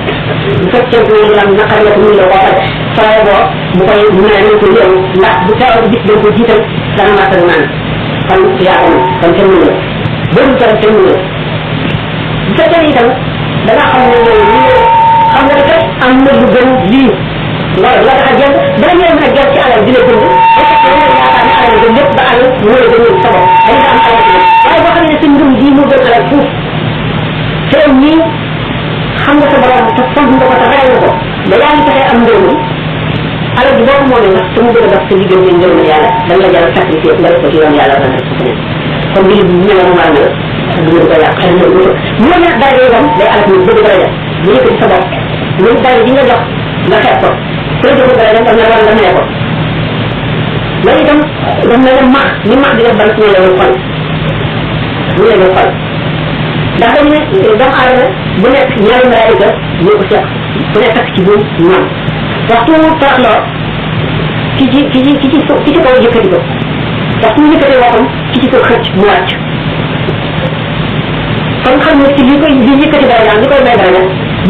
bu fekkee ne lam naqar la ko mu ngi la koo faj faye boo mu koy mu ne nañ ko yow ndax bu teew bis dañ ko jiital dana matal naan kon yaa ko kon kenn mënu la bëru tam kenn mënu la bu fekkee ne itam da nga xam ne yow xam nga dafa am na lu gën lii nga la tax a jël dara ñëw mën a jël ci alal di la jënd yaakaar ne alal gën lépp ba alal moo la gënal sa bopp dañ ko am alal waaye boo xam ne sa ngëm bii moo gën alal fuuf te nii xam nga sa borom te fonk nga ko te rey nga ko da yaa ngi fexe am ngëm alal bi boo ko moomee nag te mu bëgg a dox sa diggante ngëm yàlla dañ la jaral sacrifice nga def ko ci yoon yàlla dana def ko feneen kon bi ñu ne mu war a mel du ko yàq xëy na mu ne dara day yom day alal ñu bëgg dara bu yëkkati sa bopp lu dara ji nga jox nga xeeb ko ku la joxul dara dem na war nga nee ko loolu itam daf na leen max ni max di def ban ñu lewul xol ñu lewul xol ndax dañ ne doomu aadama bu nekk ñaari malaayika ñoo ko seq ku ne takk ci buum ñoom waxtu toroxloo ki ci kaw yëkkati ko waxtu mu yëkkatee waxam ki ci kaw xëcc mu wàcc kon xam nga ci li koy li yëkkati dara li koy may dara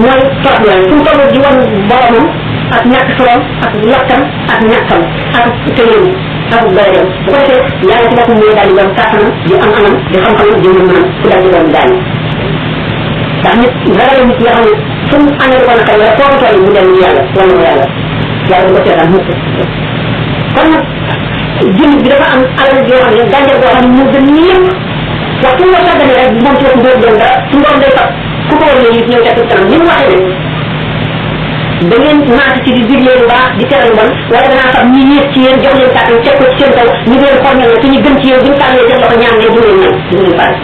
mooy toroxlu fu mu toll di wan boromam ak ñàkk solom ak lakkam ak ñàkkam ak tëyeem ak doyam bu ko defee yàlla ci boppam mooy daal di doon kàttanam di am anam di xam-xamam di mën ku daal di doon daal ndax nit ragal nit nga xam ne fu mu amee ko naqari wala foo ko toll mu dellu yàlla wala yàlla yàlla du ko seetaan mukk kon nag jullit bi dafa am alal yoo xam ne gàncax boo xam ne moo gën ñëpp waxtu nga sàggane rek moom ci wax ndóor doon dara su ngoon day fab ku ko war léegi ñëw tekk kanam ni mu waxee ne da ngeen maas ci di digle lu baax di tere lu bon wala danaa fab ñi yées ci yéen jox leen kàttan teg ko ci seen kaw ñu leen xool ñal te ñu gën ci yéen bu ñu tàllee seen loxo ñaan ne du leen ñaan du leen bàyyi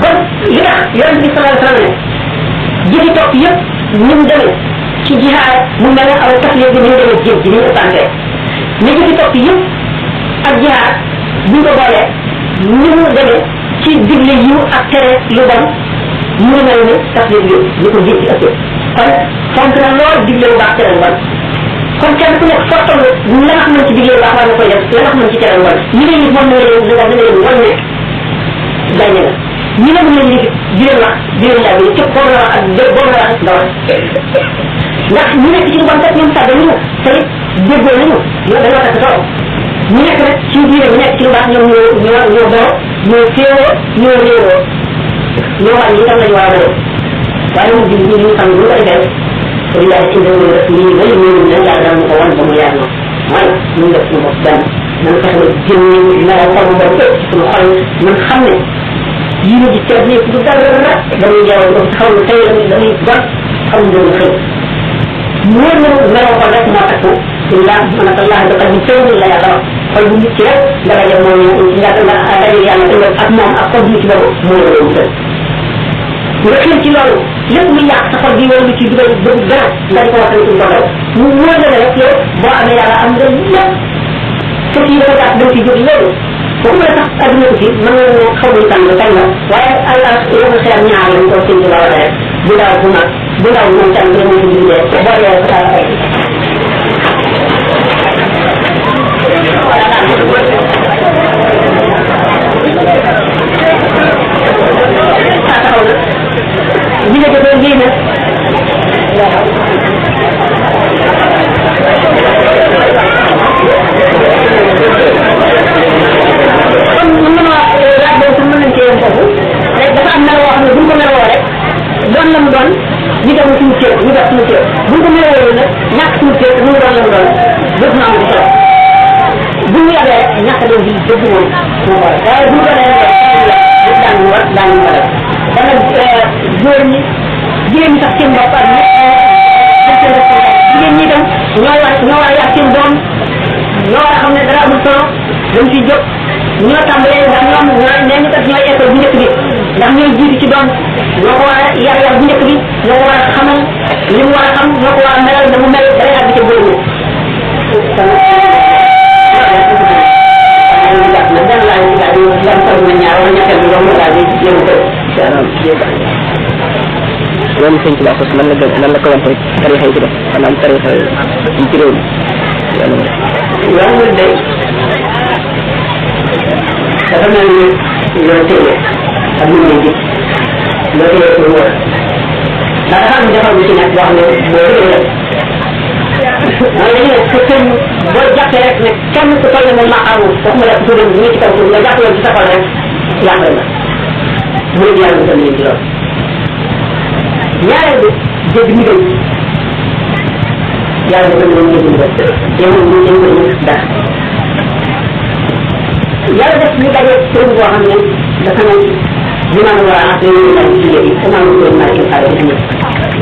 kon li tax yonent bi sallallahu alayhi wa sallam ne jëfi topp yëpp ni mu demee ci jihaad mu mel ne aw taf léegi ni mu demee jéem ji ni mu ëppante mais jëfi topp yëpp ak jihaad buñ ko boolee ni mu demee ci digle yiw ak tere lu bon mu ngi mel ne taf léegi ni ko jiit ci ëppee kon fonk na lool digle lu baax tere lu bon kon kenn ku nekk foo toll la nga xam ne ci digle lu baax war nga koy def la nga xam ne ci tere lu bon ñi ngay yit moom na leen da nga leen wan ne gàññe la ñi la mën a yëg di leen wax di leen laaj yi képp boo la wax ak boo la wax nga wax ndax ñu nekk ci lu bon kat ñoom tàggat nañu te it déggoo nañu ñoo dañoo takk toog ñu nekk nag ci diine ñu nekk ci lu baax ñoom ñoo boo ñoo féewoo ñoo réewoo ñoo wàññi yi tam lañu war a def waaye moom ñu ñu xam bu ko defee pour yàlla ci dëgg rek lii wala ñu ne yàlla dal mu ko wan ba mu yaar noonu mooy ñu def suñu bopp benn nañ fexe ba jëm melaw xol mu bon fépp suñu xol man xam ne yii ji ceeb lépp du dara dañuy jaww ba xaw ma tey dañuy bon xam nga ñu xëy wóor na melaw xol rek moo takku illa man allah da qalbi tawni la yàlla wax xol bu nit ci rek nga daje moom nga daje yàlla ëllëg ak moom ak xol bu nit ci boobu mooy la mu tëdd nga xëy ci loolu lépp lu yàq sa xol bi wala lu ci dugal bëgg dara nga di ko wax ci borom mu wóor na rek yow boo amee yàlla am nga lépp te fii dafa gàtt dañ ci jóg léegi boobu la sax adduna ko ci mën nga ne xaw ma tànn kañ la waaye allah yow nga xeer ñaar lañ ko seen tubaab rek bu ndaw bu mag bu ndaw moom tànn la ñu bindee boo dee sa ay taxaw na bi nga jëfee lii nag dafa am meloo xam ne buñ ko meloo rek doon la mu doon ñu dem suñu cër ñu def suñu cër buñ ko meloo nag ñàkk suñu cër mu doon la mu doon dëgg na am di solo bu ñu yabee ñàkk doon di dëgg moom moo ko waaye buñ ko defee daan ñu war daan ñu ko def kon nag góor ñi jigéen ñi sax seen bopp ak jigéen ñi itam ñoo war a yar seen doom ñoo war a xam ne dara amul solo dañ ciy jóg ñoo tàmbalee ndax ñoom nee ñu kat ñooy école bu njëkk bi ndax ñooy jiitu ci doom ñoo ko war a yar bu njëkk bi ñoo ko war a xamal li mu war a xam ñoo ko war a melal na mu mel day àgg ca góor yoon sëñ ci baax nan la ko wante tarixa yi ci def maanaam tarixa yi ci réew mi yoon mu day dafa mel ni loo téye ak lu ngay gis loo téye pour wóor ndax dafa am defar bu ci nekk boo xam ne boo dëgg la mooy dañu ne sa sëñ boo jàppee rek ne kenn ku toll ne moom maqaamu waxuma la tuddam ñu ci kaw nga jàpp yoon ci sa xol rek yàq la mu ne yàlla musal leen ci loolu ñaareel bi dégg ndigal yàlla musal leen dégg ndigal yow ñu dañ ko ñu dara yàlla def ñu daje sëriñ boo xam ne dafa ne li ma war a ak ñu dañ ci léegi sama ko ko ma ci xale bi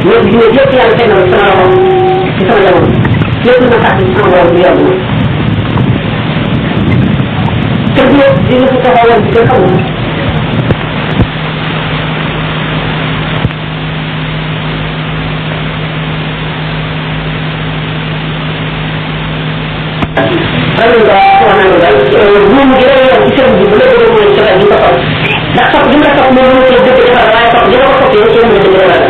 ñëpp ñu yëpp yàlla fenn sama loxo ci sama jamono lépp ma tax ci sama wàllu yomb na te bu di la ko taxawal ci xamul buum gi lay yoon ci sëriñ bi bu la bëgg mooy ci di ko topp ndax topp gi mu la topp moom mënu cee dëgg defar waaye topp gi la ko toppee ci mën a dëgg defar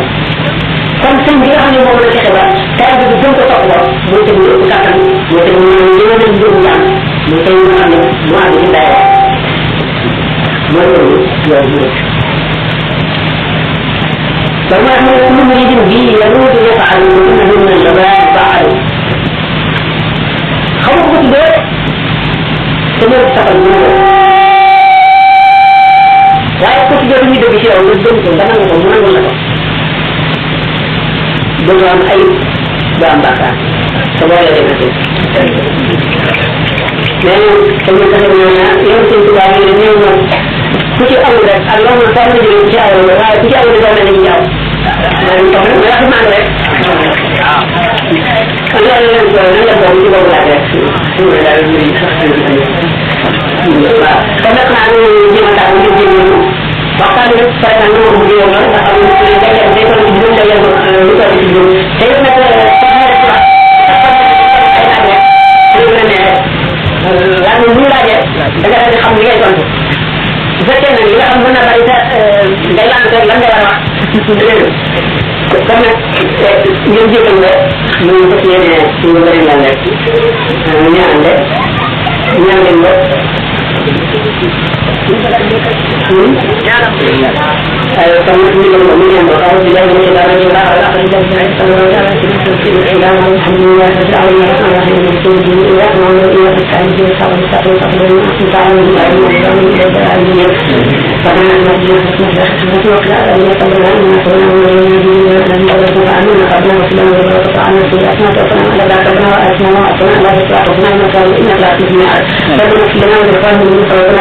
kon sëñ bi nga xam ne moom la fexe ba taal bi gën ko topp lool mooy tegu ëpp kàttan mooy tegu yéen a leen jógu jàng mooy tey nga xam ne mu àgg ci dayo mooy loolu yoon bi kon mooy xam ne ku mu ridin bi yaruudu yafaal na min na la baaxal xaw ko tuddee te ñëw ci safal bu waaye ko tuddee ñu dëgg ci yow nga gëm ko nga nangu ko mu nangul la ko du am ay du am bàkkaar te boo lee def mais dañu taxe yow sëñ Tuubaa yi ñëw moom ku ci amul rek ak loo mën fenn jóge ku ci amul waaye ku ci amul doo mel ni ñaaw mais wax man rek kon loolu leen ko nan la boobu ci boobu laaj rek waaw kon nag naa ñu jéem a tax ñu jéem waxtaan rek par exemple ñu ko yow nga xam ne day ko ci juróom day lu ko ci juróom day nag laaj bu ñu laajee da nga daal di xam li ngay tontu bu fekkee nag li nga xam mën na bari te ngay laaj rek lan nga war a wax kon nag ngeen jégal nga ñu fas yéene suñu bëri lan rek ñaan de ñaan leen ba ay kon ñu ngi ko ñu ñaan ba xaw ci lay ñu dara ñu dara la ci dem ay sallallahu alayhi wa sallam alhamdulillah rabbil alamin arrahim arrahim ya man la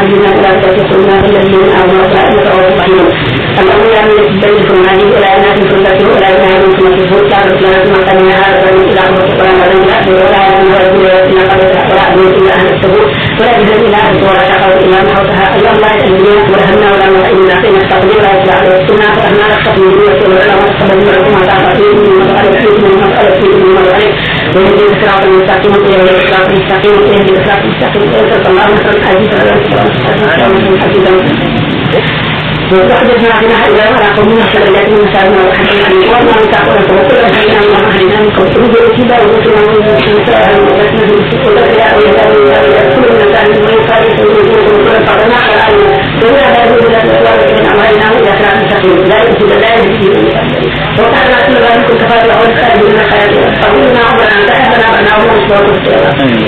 ilaha illa anta subhanaka wa ta'ala اللهم يا من يستجيب النادي ولا ينادي في التي ولا ينادي في التي هو شعر الاسلام ما كان هذا من الى ولا ولا ولا ولا الا ان السبوع ولا يذهب الى ان ولا شقوا الى محوتها اللهم لا يأذننا ولا همنا ولا نعينا فإن التقدير لا يطلع على السنة فأهنا نخطب من دون سنة ولا نخطب من ركوم على تعطيه من مسألة فيه من مسألة فيه من مسألة ويهدي الصراط المستقيم إلى الصراط المستقيم ويهدي الصراط المستقيم إلى صلى الله عليه وسلم حديث وحدثنا عن إلى ولا قوم من الشرعيات من مسائلنا وحدثنا عن وما نتعقل وكل أهلنا وما أهلنا من قوم تنزل الكبار ومسلم ونساء ونسنا بالسكول الأخياء كل من كان من يفارس وكل فرنا على العالم ولا هذا الذي لا من أمرنا إلى صراط مستقيم لا يجب لا يجب وكان كل ذلك كفاية أول خير من الخير فقلنا عمرنا فأهلنا بنا ونسوا ونسوا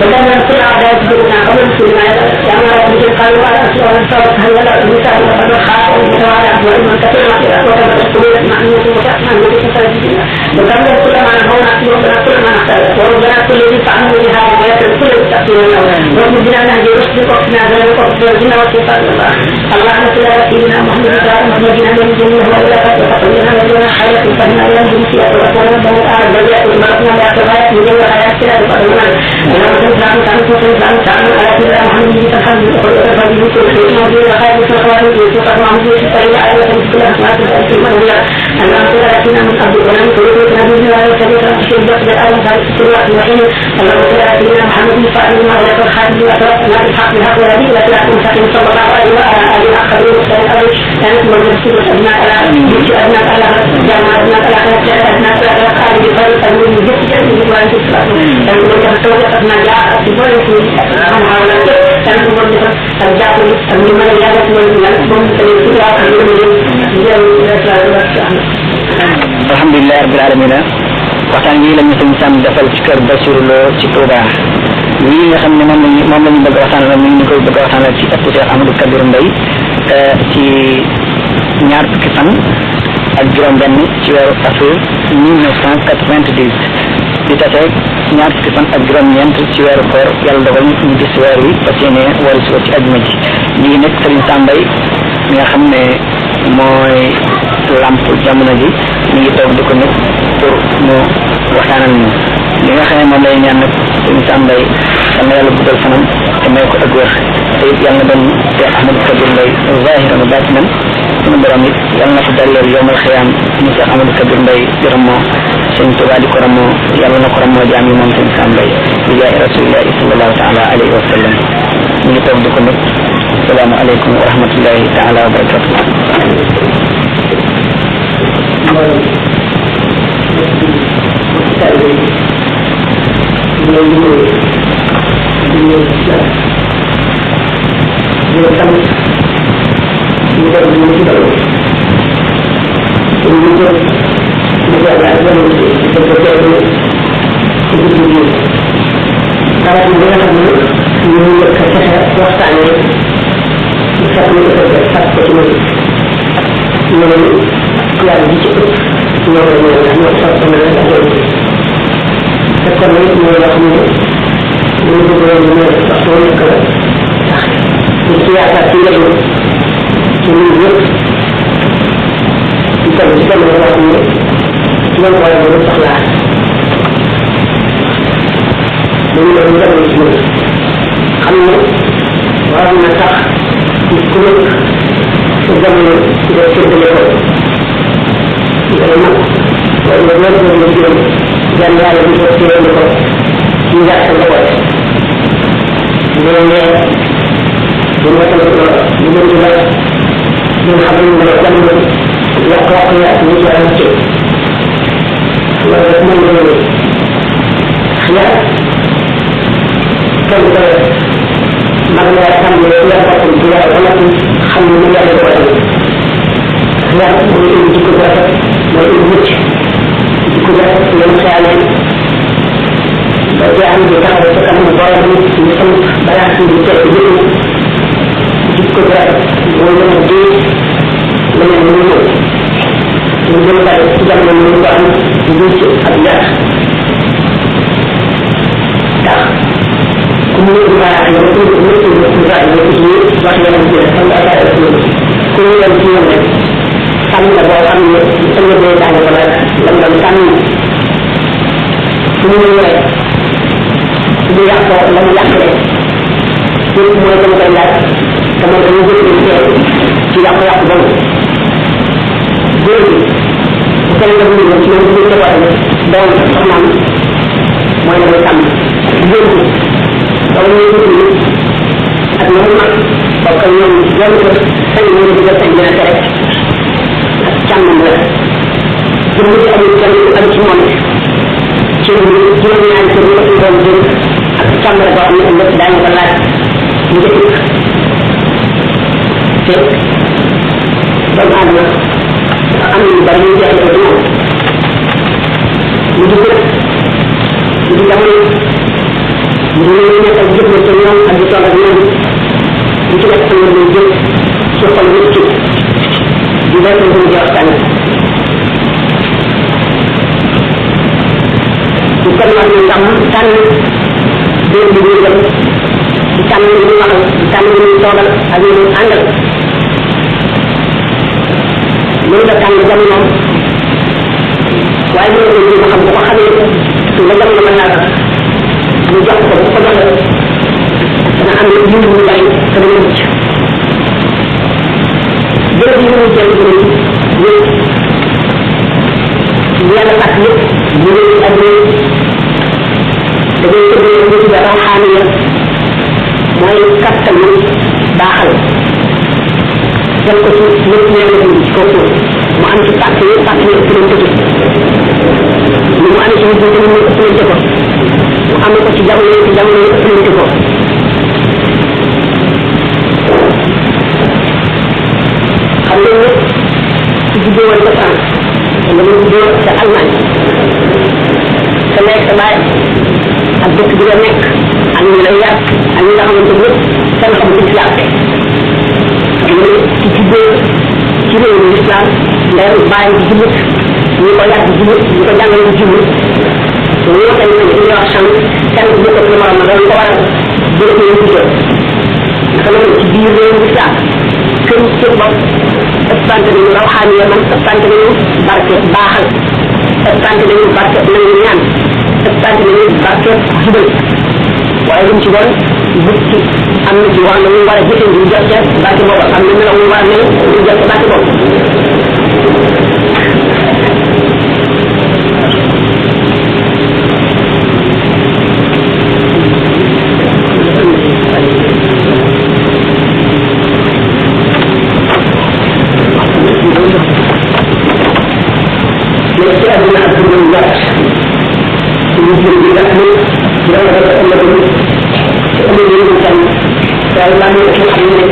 وكان كل أعداء يجبرنا قبل مسلمنا يا أمر ربك قالوا على أسوأ ونسوا هل ولا النساء وقد خاطئوا وعلى أسوأ كثيرا وكان السبيل معنوة وتأمن وتسجدنا وكان كل ما نهون أكبر وكان كل ما نحتاج وربنا كل الذي فعلنا بهذا ويكن كل التأثيرنا وربنا نهج رشد وقتنا ذلك وقتنا وصفات الله اللهم صل على سيدنا محمد ومدينة من جنة وإلى فتحنا لنا حياة فإنا ينزل فيها وأتنا بل أعلم بليات المرضنا بأعتبارات من جنة حياتنا بقدرنا ولما تنسلام تنسلام على سيدنا محمد تفهم وقال يوسف فيما دون خير سخوان يوسف معمود فإلا أيضا كل أسماء الألف المنوية اللهم صل على سيدنا من عبد ولم تريد نبينا ولا شريك له شيء بقدر أول ذلك في الوقت الوحيد اللهم صل على سيدنا محمد فاعل ما ولك الخاتم وأتوقنا بالحق بالحق والذي لا تلعب المستقيم صلى الله عليه وعلى آله الآخرين والسلام عليه كانت مرجسين أبناء على يمشي أبناء على جامعة أبناء على أبناء على خارج فريق المؤمن جسد وأن تسلم كانت مرجسين أبناء جاء في فريق عن حولك كانت مرجسين الجاء من مريادة alhamdulillah rabbil alamin waxtaan wi lañu sëñ Sam defal ci kër Bassirou Lo ci Touba wi nga xam ne moom lañu bëgg waxtaan la ñu koy bëgg waxtaan ci ëpp Cheikh Amadou Kabir Mbaye ci ñaar fukki fan ak juróom benn ci weeru avril 1990 di tase ñaar fukki fan ak juróom ñeent ci weeru koor yàlla dogal ñu gis weer wi fas yéene wari suba ci àjjuma ji lii nag Serigne Sam Mbaye mi nga xam ne mooy lamp jamono ji mi ngi toog di ko nit pour mu waxtaanal ñu li nga xam ne moom lay ñaan nag Serigne Sam Mbaye yal na yàlla guddal fanam te may ko ak wér te it yàlla na doon Cheikh Amadou Kabir Mbaye zahiran wa batinan sunu borom it yàlla na ko dalleel yowmal xiyaam ñu Cheikh Amadou Kabir Mbaye di ramoo Serigne Touba di ko ramoo yàlla na ko ramoo jaam yi moom Serigne Sam Mbaye bi jaay rasulillahi sallallahu taala alayhi wa sallam mi ngi toog di ko nit السلام عليكم ورحمة الله تعالى وبركاته Yang kon nag mooy loo xam ne ñu bëggoon ñu waxtu nekk la ndax ñu ci yaakaar ci njëriñ ci ñun yëpp ci toll ci kenn wax ne ci lan war a mën a soxlaa dañu leen njëriñ ci ñun xam ne war na sax nit ku nekk sa jamono nga séddale ko ngay mag wala nga doon doon nga juróom yan yàlla di ko séddale ko ci njaar sa njaboot léeg-léeg bu ñu waxee ko ñu leen di la ñu xam ne dana jamono yàq-yàq yi ak ñu ci am ci loolu rek moom la ñu xiyaar kenn ko mag la xam ne xiyaar boppam ci yàlla ba noppi xam ne mu yàlla ko tamit xiyaar mooy indi jikko bu rafet mooy indi mucc jikko bu rafet ngeen xeyalee ba jaam bi taxaw sa kanam borom bi ñu sant balaa ci di teg yëpp jikko bu rafet mooy mën a dee leneen mu ñëw ñu gën a bari ci jamono ñu ko am njuuc ak yàq ndax ku mu ñu baax yow ku mu ñu ñu baax yow ci wax yeneen ci xam nga ay ay ku ñu yem ci ñoom rek sàmm la boo xam ne ëllëgee daan ko la lam doon sàmm ku ñu ñu rek ñu yàq ko la mu yàq rek yëpp mooy dama koy laaj dama dañu jël ñu teel ci yàq-yàq boobu góor bi bu kenn la ñu ci ñoom ñu ko waxee doom soxnaam mooy la muy sàmm góor bi wala ñuy dugg ni ak na mu mag bokk ak ñoom loolu ko sañ ñu di jël sañ dina tere ak càmmam la bu mu amul kenn am ci moom ci juróom-ñaari kër yi ko doon jël ak càmm la boo xam ne ëllëg daañu ko laaj njëkk te doomu aadama am na lu bari ñu jeexle ko ci moom mu di gën mu di jamono mu di leen nekkal jëflante ñoom ak di toog ak ñoom di ci nekk sa ngeen lay jël ci xol nit ki di lekk lu di waxtaan di kon wax ne ndam tànn dér bi ñuy dem di tànn li ñuy waxal di tànn li ñuy toogal ak li ñuy àndal loolu la tànn jamonoom waaye loolu la jéem a xam bu ko xamee nga jamono mën naa ñu jox ko bu ko joxee dana am lu yiw lu bari te dana mucc jërëjëf yi ñu jël jël yëpp yàlla ak yëpp ñu ngi ak ñu da ngay tëddee ñu ci rawxaaniya mooy kattan yi baaxal jël ko ci lépp ñeent ci kaw suuf mu am ci pàcc yi pàcc yi ëpp nañ ko ci ni mu amee ci nit ñi tamit ëpp nañ ko mu amee ko ci jamono yi ëpp nañ ko xam ngeen ne ci juddoo woon ca France wala mu juddoo ca Allemagne sa nekk sa baay ak dëkk bi nga nekk ak ñu lay yar ak ñi nga xamante ñëpp seen xam ci islam ñu ci juddoo ci réew mi islam ndeyam bàyyi ci jullit ñu ko yàgg jullit ñu ko jàngale ci jullit ñu waxee ñu ñu wax chance kenn bu ko ci morom la ko waral dëkk ñu juddoo naka la ci biir réew mi islam kër ci bopp ëppante nañu rawxaani ya man ëppante nañu barke baaxal ëppante nañu barke nangu ñaan ëppante nañu barke jubal waaye lu mu ci doon bu ci am na ci wax na ñu war a jëfee ñu jot ca barke boobu am na melaw ñu war a mel ñu jot ca barke boobu ci aduna ak dundam gàtt ñu jëm di gàtt ni dama dafa ëllëg ni ci ëllëg yi ñu tam waaye maa ngi ci xam ne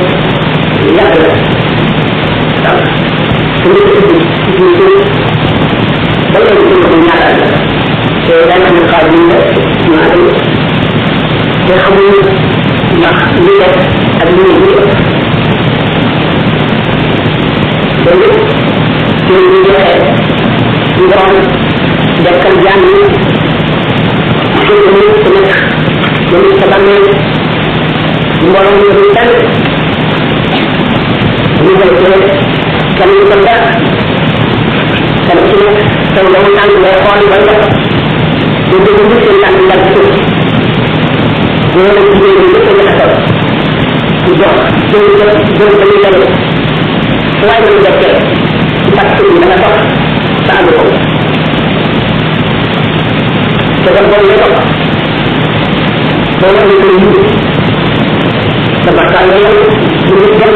yàgg la ñu jël jël ba ñu demee waaye dañu dekkee parce que da nga dox sa ànd ko te kon boobu lay dox boo la ñu koy yindi sa bakkaan la yow ñu ngi dem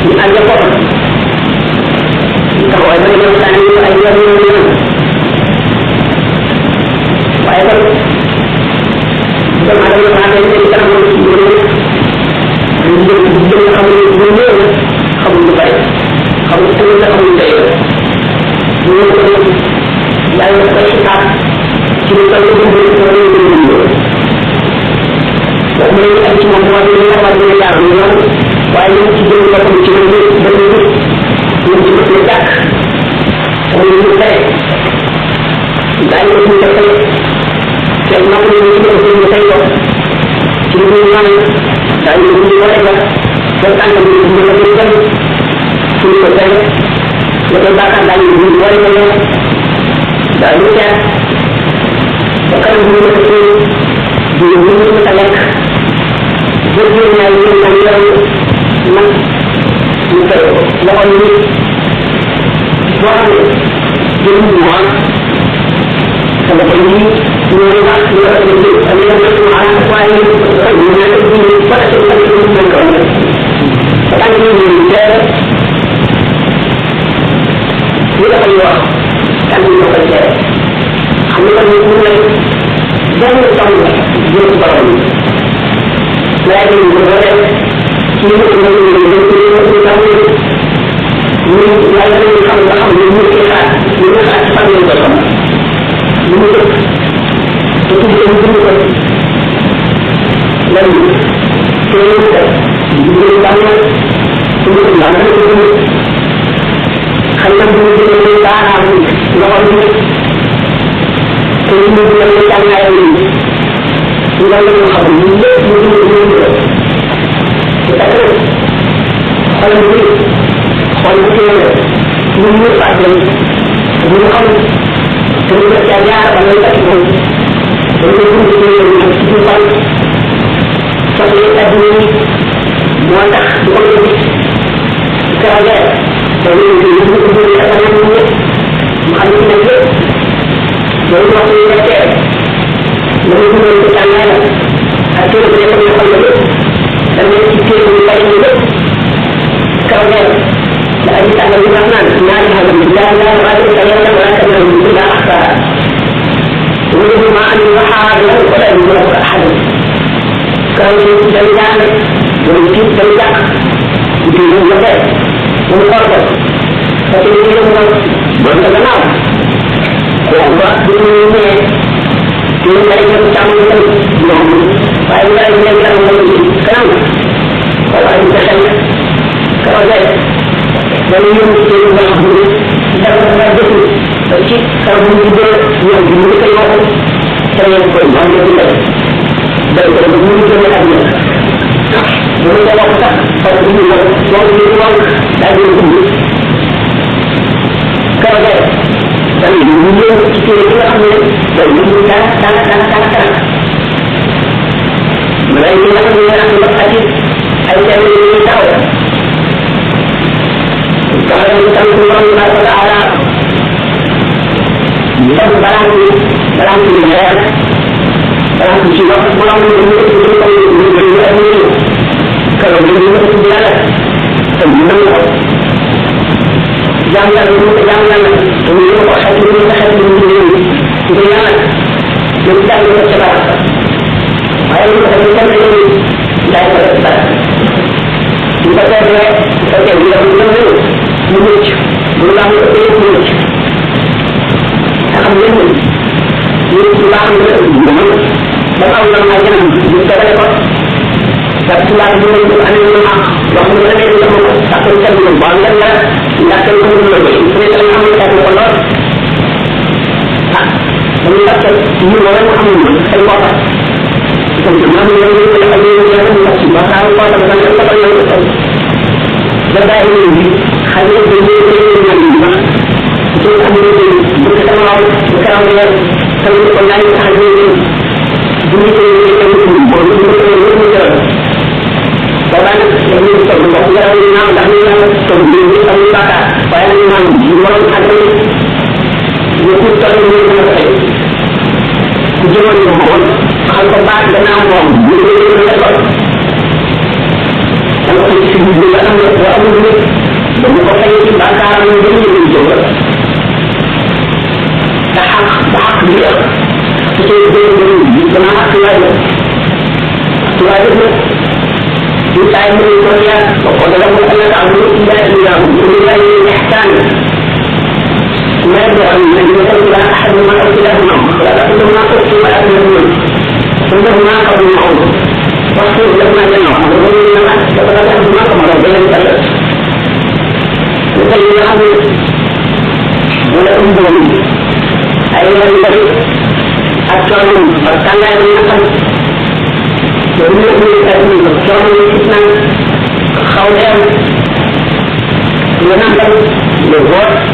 ñu ànd ko taxawaay ba ñëw saa ñu ay yoon ñu waaye kon dama la ñu xamé ci kanam ñu jëm xam ne ñu ñëw xamul lu bari xamul ci la xamul tay ñu ko def yàlla ko ci tax ci lu tax ñu ñu ñu wax ñu ak ci moom wax ñu wax ñu yaar ñu waaye ñu ci jëm ko ci ñu ba ñu ci ko tak ñu ñu tay dañ ko ñu tay te ma ko ñu ci ñu tay yo ci ñu ñaan dañ ko ñu wala ba ko tan ñu ñu ko ñu dem ci ko tay la ko ba kan dañ ñu wala ba yo dañ ñu tay ba kan ñu ko ci ñu ñu ta lek bu ñu ñaan ñu ñaan yow man ñu tay la ko ñu bo xam ñu ñu wax sama ko ñu ñu wax ñu wax ñu am na ñu aan waaye ñu ñaan ñu ba ci ko ñu ñu ko ba tan ñu ñu dé ñu la koy wax tan ñu ko dé xam nga ñu ñu lay dañ ñu tam ñu ko borom waaye ñu ko dé ci ñu ko ñu ñu tam ñu yàlla ñu xam nga xam ñu ci xaar ñu xaar ci fan ñu ko xam ñu mu def te ci ñu bind ko lan ñu te ñu def ñu baax na ñu ko la na ko ñu xam na ñu ñu baaraam loxo ñu te ñu ñu la ñu tàngaay ñu ñu la ñu xam ñu lépp ñu ñu te tak xol ñu xol bu teewee ñun ñu fàtte ñu xam te ñu def ca ñaar ba lay takk moom dañ koy dund ci ñu ci ñu fan soxla adduna yi moo tax du ko gis karageer te ñu ñu ko dund ak ñoom ñu ñëpp mu xam ñu nekk loolu wax ñu nekkee dañu dundal ko tàngaay la ak kër bu nekk ñu xam la lépp dañu ci kër bu bari ñu lépp karageer لأن تعلم الرحمن ما لها من الله لا يغادر صغيرة ولا كبيرة إلا أحصاها وله ما أن يحاضر ولا يملك أحد كان يجب جلدان ويجب جلدان يجب جلدان ومقرر فتجد لهم وانتظناه وهو دونه كل ذلك تعمل لهم وإلا إلا إلا كلام ولا يتخلى كما ذلك dan yang kita nak beri dan nak beri tapi kalau kita yang dulu kita saya pun yang kita dan kalau dulu kita ada dulu kalau kita kalau dulu yang dijual dan dulu kalau dan dulu kita ambil dan dulu kan mereka yang kita tadi ada yang tahu kalau kita kurang pada arah kita barang ya barang jiwa pulang kalau dulu itu dia sebenarnya jangan dulu kok satu itu ya kita harus cepat ayo kita kita kita kita minute berulang minute alhamdulillah ini pulang dan Allah aja bisa dapat dan pulang itu aneh yang mana yang satu jam bangga lah tidak perlu lebih ini dalam satu kolor melihat ini orang amun keluar sebenarnya yang ada yang bahasa apa tentang apa yang Jika ini hanya berdiri dengan lima, itu ambil berkata mahu sekarang dengan kalau online hanya ini berdiri dengan lima, berdiri dengan lima. boobaa nag dañuy toog ndox yaram yi naaw ndax ñu naan toog bi ñu am ñu bàkkaar waaye nag ñu naan ñu waroon ak ñu ko toll ñu mën a fay ku jëmoon ñu moom xam ko baax gannaaw moom ñu ngi leen di defal dama ko ci bi nga am wa amul nit dañu ko fay ci bàkkaaram ñu dañu leen jëm da xaq bi la ci ci dëgg bi dana ak la tuwaay def ñu tay mu ko ya ko da mu Allah ta mu ci ya ila mu ya ihsan ما يدعو أن يقول لا أحد ما أرسل لهم ولا تقول ما قلت ولا تقول ثم ما قبل المعروف واصبر لما جمع وقل لما تتبعهم ما قمر بين الثلاث وقل لهم ولا أنظر منه أيها الذي أكثر من فكان لا يمكن ومن الأدمين أكثر من الفتنة خولا ونحن للغور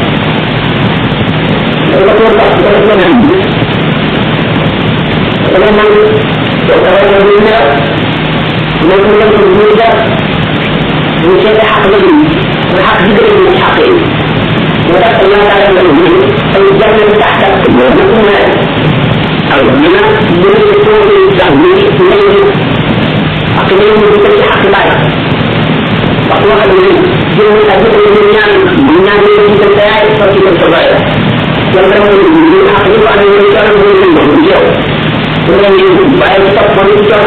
Betul tak kita mengambil. Kalau mana orang yang benar, mereka berbeza, mereka hak lagi, hak juga dengan hak ini. Mereka ternyata yang lebih, jangan tak kebenaran. Kalau mana mereka itu dahulu, mereka akhirnya memberikan hak lain. Waktu ini, jangan lagi dengan kita saya seperti terbaik. Yang terlalu tinggi, akhirnya ada yang cara menjadi beliau. Dengan yang baik tetap manusia.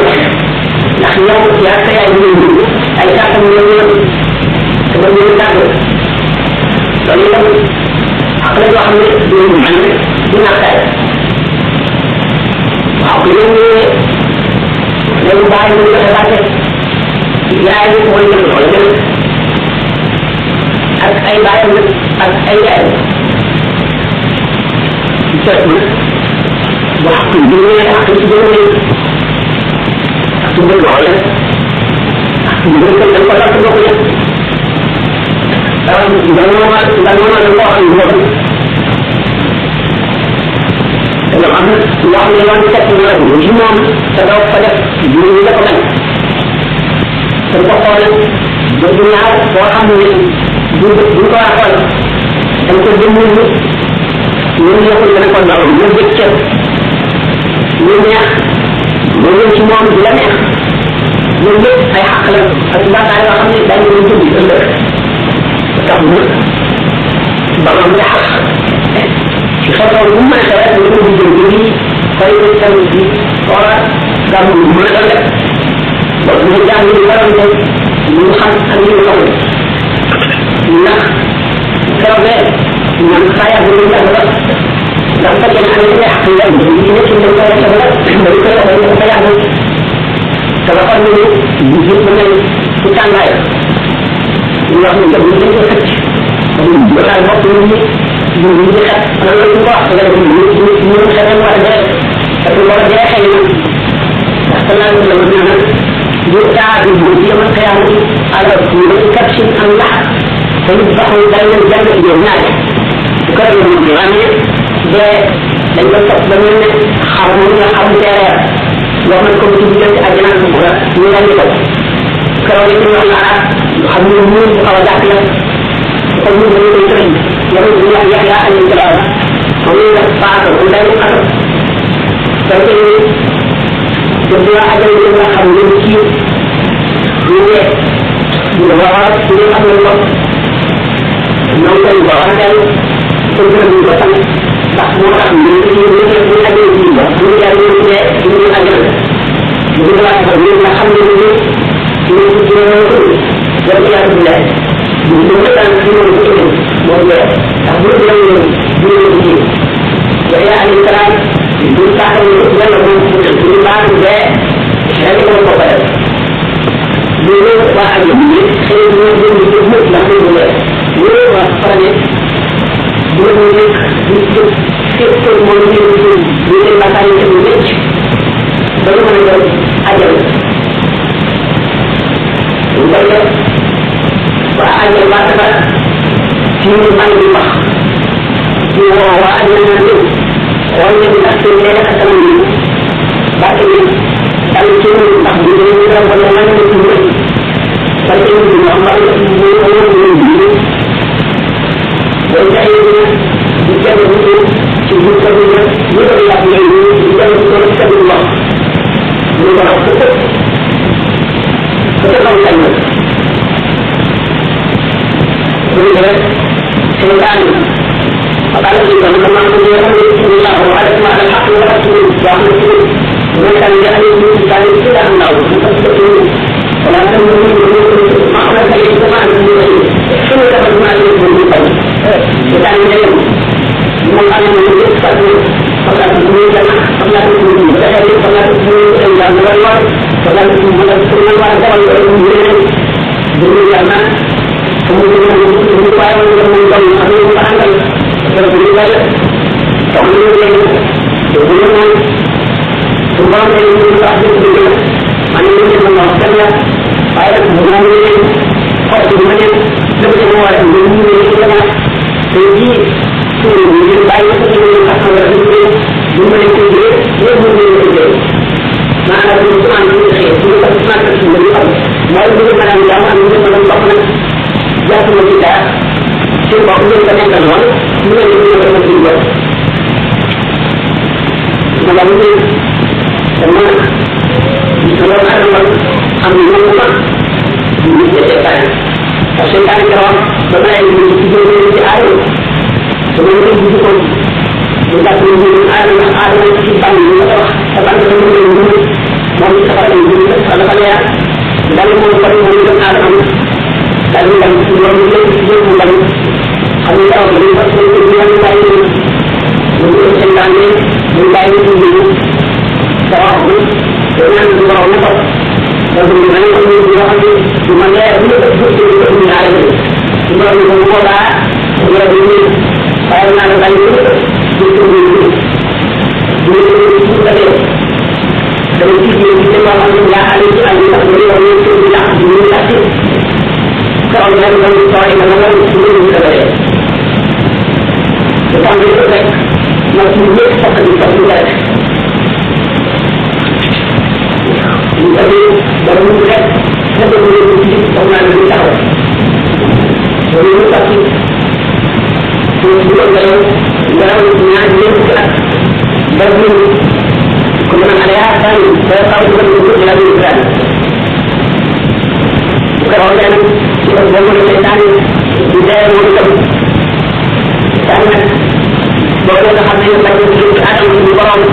Nah, yang biasa yang ini, saya akan menjadi kemudian takut. Jadi kan, akhirnya kami digunakan. Akhirnya yang baik juga saja. Ya, itu boleh beroleh. Ay baik, ay baik. وحق الدنيا حق الدنيا حق الدنيا حق الدنيا الفتاة الدنيا دانوما الله عنه kalau kami yang melanjutkan dengan hujumam terhadap pada diri kita kan terpaksa berdunia orang ini bukan apa yang terjadi ñun ñoo ko gën a kon daal ñu jëg ca ñu neex ñu leen ci moom di la neex ñun lépp ay xaq la ak bàkkaar yoo xam ne dañ leen jëndi ëllëg tax na ba am nga xaq ci xew bu mën a xew rek ñu ko di jël bi fay ko tam bi wala gam lu mën a def ba ñu jàng ñu waral ko ñu xam ak ñu xamul ndax keroog ñaan saya bu ñu dara ndax fekkee ne am na xaq yi ñu ci nekk ñu ko wala dañ ko wax ñu ko yàgg te la xam ne ñu jël ko mel ci tàngaay ñu wax ñu jëm ñu ko xëcc ñu laal bopp ñu ñu xat ana la ñu ko wax nga ñu xatal war def ak lu war def xëy na ndax la ñu la ñu na ñu taa di bu ci am xiyam ala ñu kapsin am la te ñu baxu dañ leen jàng ñu ñaar ko ñu ñu wone de dañ ko top ba ñu ne xamu ñu xam teere wax nañ ko ci digal ci aljana ko ko ñu dañ ko ko ñu wax la xam ñu ñu xaw a dakk la ko ñu ñu koy tëri ya ñu ya ya ya ay dara ko ñu la faatu ko dañ ko ko ko ñu do ya ajal ñu la xam ñu ci ñu ne ñu wax ñu am ko ñoo koy waxal ko ñu ko tan ndax mo tax ñu ci ñu ñu ajé ci ba ñu jaar ñu ci ñu ajé ñu la ko ñu la xam ne ñu ñu ci ñu ya ya ñu ñu ko tan ci ñu ci mo ya tax bu ñu ñu ci ya ya ali salam ñu tax ñu ñu la ko ñu ba ñu de ya ko ko ba ñu wa ak ñu xey ñu ñu ñu la ko ñu wa fa ne bu ñu nekk ñu képp mo ñu ñu la kay ñu nekk ba ñu mëna def ajal ñu def ba ajal ba ta ci ñu may di wax ci wa ajal na ñu xol ñu ndax ci ñu nekk tam ñu ba ci dal ci ñu ndax ñu ñu la wala man ñu ñu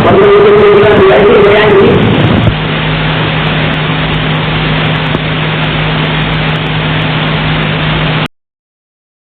borom